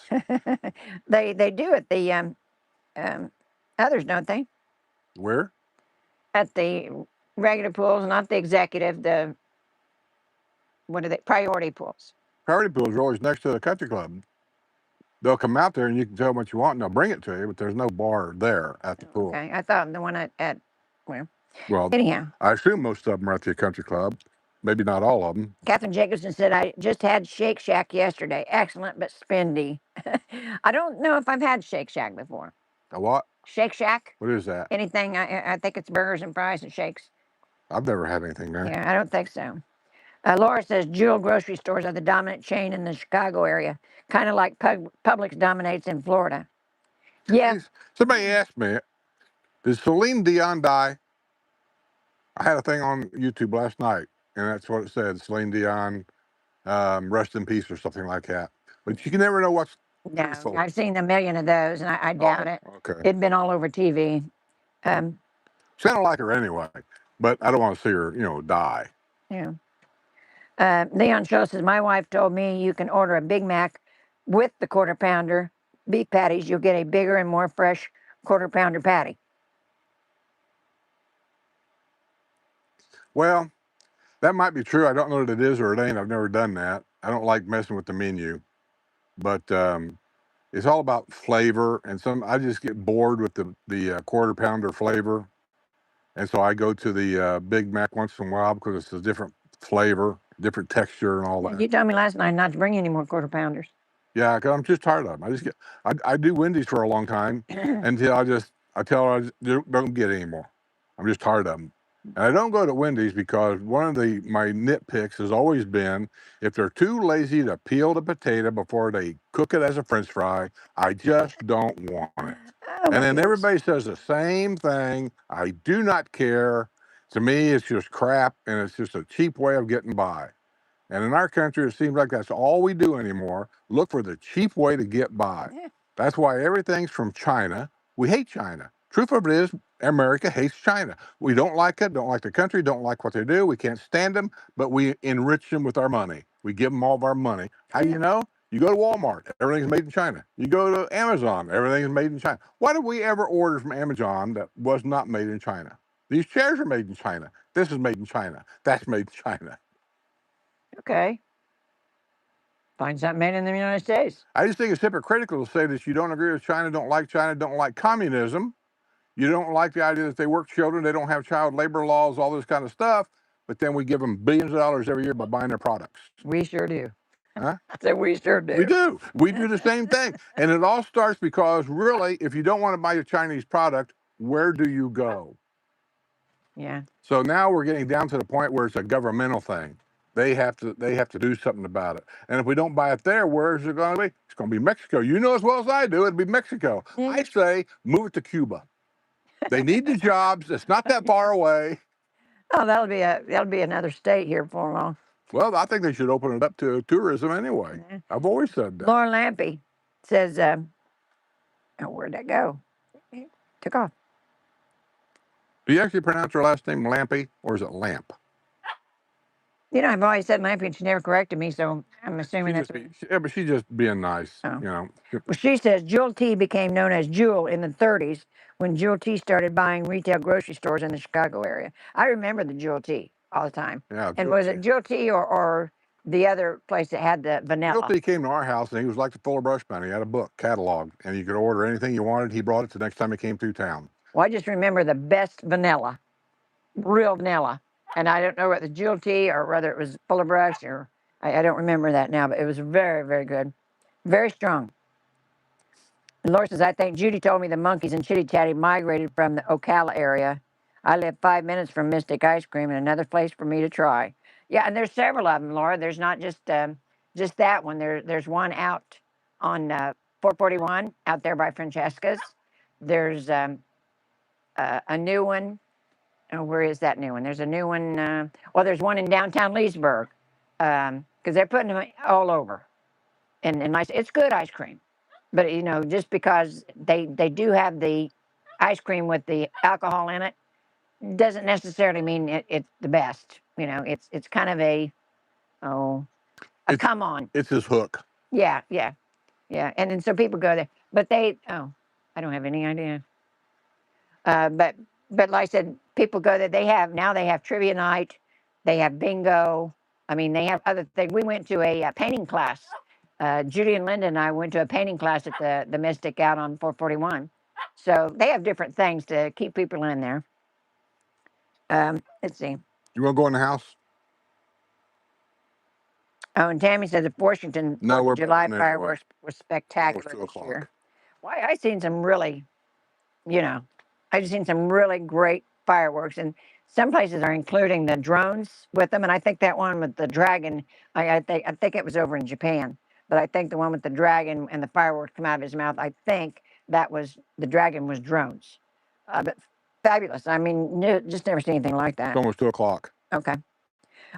They do at the um, others, don't they? Where? At the regular pools, not the executive. The what are they? Priority pools. Priority pools are always next to the country club. They'll come out there and you can tell them what you want and they'll bring it to you, but there's no bar there at the pool. Okay, I thought the one at well, Well, anyhow. I assume most of them are at the country club. Maybe not all of them. Catherine Jacobson said, I just had Shake Shack yesterday. Excellent, but spendy. I don't know if I've had Shake Shack before. A what? Shake Shack? What is that? Anything? I think it's burgers and fries and shakes. I've never had anything there. Yeah, I don't think so. Laura says Jewel grocery stores are the dominant chain in the Chicago area, kind of like Publix dominates in Florida. Yeah. Somebody asked me, did Celine Dion die? I had a thing on YouTube last night, and that's what it said. Celine Dion, rest in peace or something like that. But you can never know what's No, truthful. I've seen a million of those, and I doubt it. Okay. It'd been all over TV. Sounded like her anyway, but I don't want to see her, die. Yeah. Leon Show says, my wife told me you can order a Big Mac with the quarter pounder beef patties. You'll get a bigger and more fresh quarter pounder patty. Well, that might be true. I don't know that it is or it ain't. I've never done that. I don't like messing with the menu, but it's all about flavor. And I just get bored with the quarter pounder flavor, and so I go to the Big Mac once in a while because it's a different flavor, different texture, and all that. You told me last night not to bring any more quarter pounders. Yeah, because I'm just tired of them. I do Wendy's for a long time until I tell her I just don't get any more. I'm just tired of them. And I don't go to Wendy's because one of my nitpicks has always been if they're too lazy to peel the potato before they cook it as a French fry, I just don't want it. Oh, And my then goodness. everybody says the same thing. I do not care. To me, it's just crap, and it's just a cheap way of getting by. And in our country, it seems like that's all we do anymore. Look for the cheap way to get by. Yeah. That's why everything's from China. We hate China. Truth of it is, America hates China. We don't like it, don't like the country, don't like what they do. We can't stand them, but we enrich them with our money. We give them all of our money. How do you know? You go to Walmart, everything's made in China. You go to Amazon, everything's made in China. Why did we ever order from Amazon that was not made in China? These chairs are made in China. This is made in China. That's made in China. Okay. Find something made in the United States. I just think it's hypocritical to say that you don't agree with China, don't like communism. You don't like the idea that they work children, they don't have child labor laws, all this kind of stuff. but then we give them billions of dollars every year by buying their products. We sure do. Huh? I said we sure do. We do. We do the same thing. And it all starts because really, if you don't want to buy a Chinese product, where do you go? Yeah. So now we're getting down to the point where it's a governmental thing. They have to do something about it. And if we don't buy it there, where is it going to be? It's going to be Mexico. You know as well as I do, it'd be Mexico. Yeah. I say move it to Cuba. They need the jobs. It's not that far away. Oh, that'll be another state here before long. Well, I think they should open it up to tourism anyway. Yeah. I've always said that. Laura Lampy says, oh, where'd that go? It took off. Do you actually pronounce her last name Lampy, or is it Lamp? You know, I've always said Lampy, and she never corrected me, so I'm assuming that's. Yeah, but she's just being nice. Oh. You know. Well, she says Jewel Tea became known as Jewel in the 30s when Jewel Tea started buying retail grocery stores in the Chicago area. I remember the Jewel Tea all the time. Yeah. And was it Jewel Tea or the other place that had the vanilla? Jewel Tea came to our house, and he was like the Fuller Brush Man. He had a book catalog, and you could order anything you wanted. He brought it the next time he came through town. Well, I just remember the best vanilla, real vanilla. And I don't know whether it was Jewel Tea or whether it was Fuller Brush or I don't remember that now, but it was very, very good. Very strong. And Laura says, I think Judy told me the monkeys in Chitty Chatty migrated from the Ocala area. I live 5 minutes from Mystic Ice Cream and another place for me to try. Yeah, and there's several of them, Laura. There's not just that one. There's one out on 441 out there by Francesca's. There's a new one. Oh, where is that new one? There's a new one. Well, there's one in downtown Leesburg because they're putting them all over. And nice. It's good ice cream. But, you know, just because they do have the ice cream with the alcohol in it, doesn't necessarily mean it's the best. You know, it's kind of a come on. It's his hook. Yeah. And then so people go there. But I don't have any idea. But like I said, people go there. They have trivia night. They have bingo. I mean, they have other things. We went to a painting class. Judy and Linda and I went to a painting class at the Mystic out on 441. So they have different things to keep people in there. Let's see. You want to go in the house? Oh, and Tammy says the Washington July fireworks were spectacular this year. Why, I've seen some really, I've seen some really great fireworks, and some places are including the drones with them. And I think that one with the dragon, I think it was over in Japan, but I think the one with the dragon and the fireworks come out of his mouth, I think the dragon was drones. But fabulous. I mean, just never seen anything like that. It's almost 2 o'clock. Okay.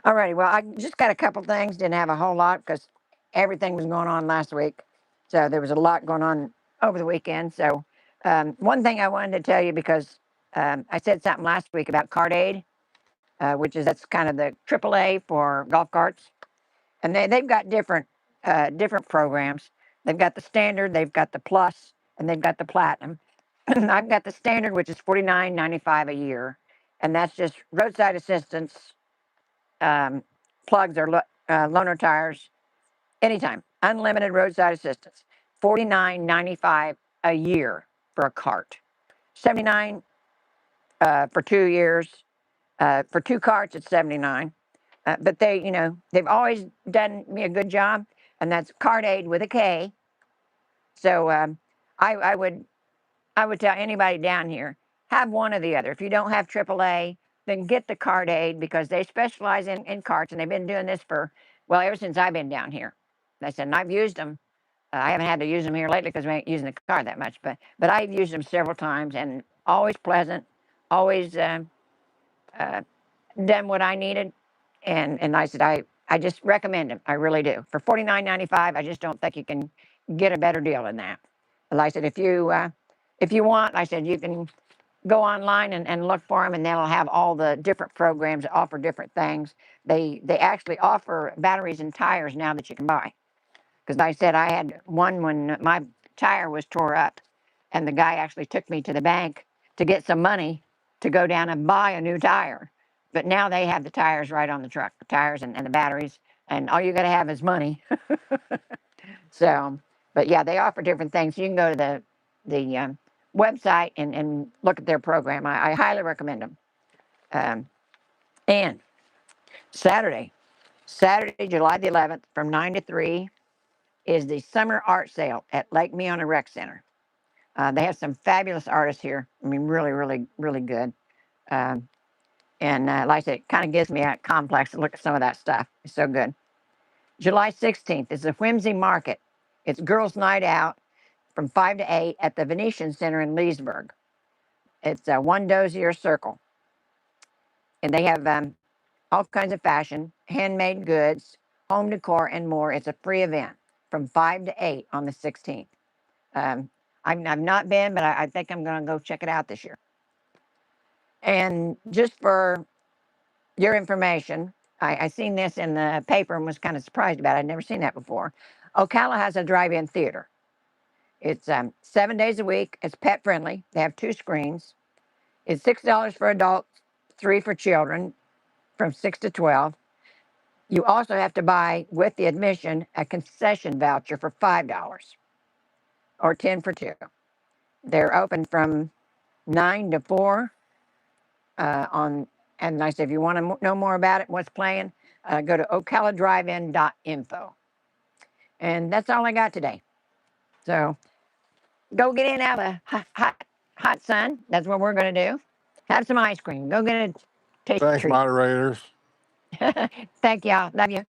All righty. Well, I just got a couple things. Didn't have a whole lot because everything was going on last week. So there was a lot going on over the weekend. So one thing I wanted to tell you, because I said something last week about Card Aid, that's kind of the AAA for golf carts. And they've got different programs. They've got the standard, they've got the plus, and they've got the platinum. I've got the standard, which is $49.95 a year. And that's just roadside assistance, plugs or loaner tires, anytime. Unlimited roadside assistance. $49.95 a year for a cart. $79 for 2 years. For 2 carts, it's $79. But they've always done me a good job, and that's Card Aid with a K. So I would tell anybody down here, have one or the other. If you don't have AAA, then get the Card Aid, because they specialize in carts, and they've been doing this ever since I've been down here. I said, and I've used them. I haven't had to use them here lately because we ain't using the car that much, but I've used them several times, and always pleasant, always done what I needed, and I said I just recommend them. I really do. For $49.95, I just don't think you can get a better deal than that. But I said, if you want, I said, you can go online and look for them, and they'll have all the different programs that offer different things. They actually offer batteries and tires now that you can buy. Because I said I had one when my tire was tore up, and the guy actually took me to the bank to get some money to go down and buy a new tire. But now they have the tires right on the truck, the tires and the batteries, and all you got to have is money. So, but yeah, they offer different things. You can go to the website and look at their program. I highly recommend them. And Saturday, July the 11th, from 9 to 3, is the summer art sale at Lake Meona Rec Center. They have some fabulous artists here. I mean, really, really, really good. Um, and like I said, it kind of gives me a complex to look at some of that stuff. It's so good. July 16th is the Whimsy Market. It's girls' night out from 5 to 8 at the Venetian Center in Leesburg. It's a One Dozier Circle. And they have all kinds of fashion, handmade goods, home decor, and more. It's a free event from 5 to 8 on the 16th. I've not been, but I think I'm going to go check it out this year. And just for your information, I seen this in the paper and was kind of surprised about it. I'd never seen that before. Ocala has a drive-in theater. It's 7 days a week. It's pet friendly. They have 2 screens. It's $6 for adults, 3 for children from 6 to 12. You also have to buy, with the admission, a concession voucher for $5 or 10 for 2. They're open from 9 to 4 and like I said, if you want to know more about it, what's playing, go to ocaladrivein.info. And that's all I got today. So go get in out of the hot sun. That's what we're going to do. Have some ice cream. Go get a tasty Thanks, treat. moderators. Thank y'all. Love you.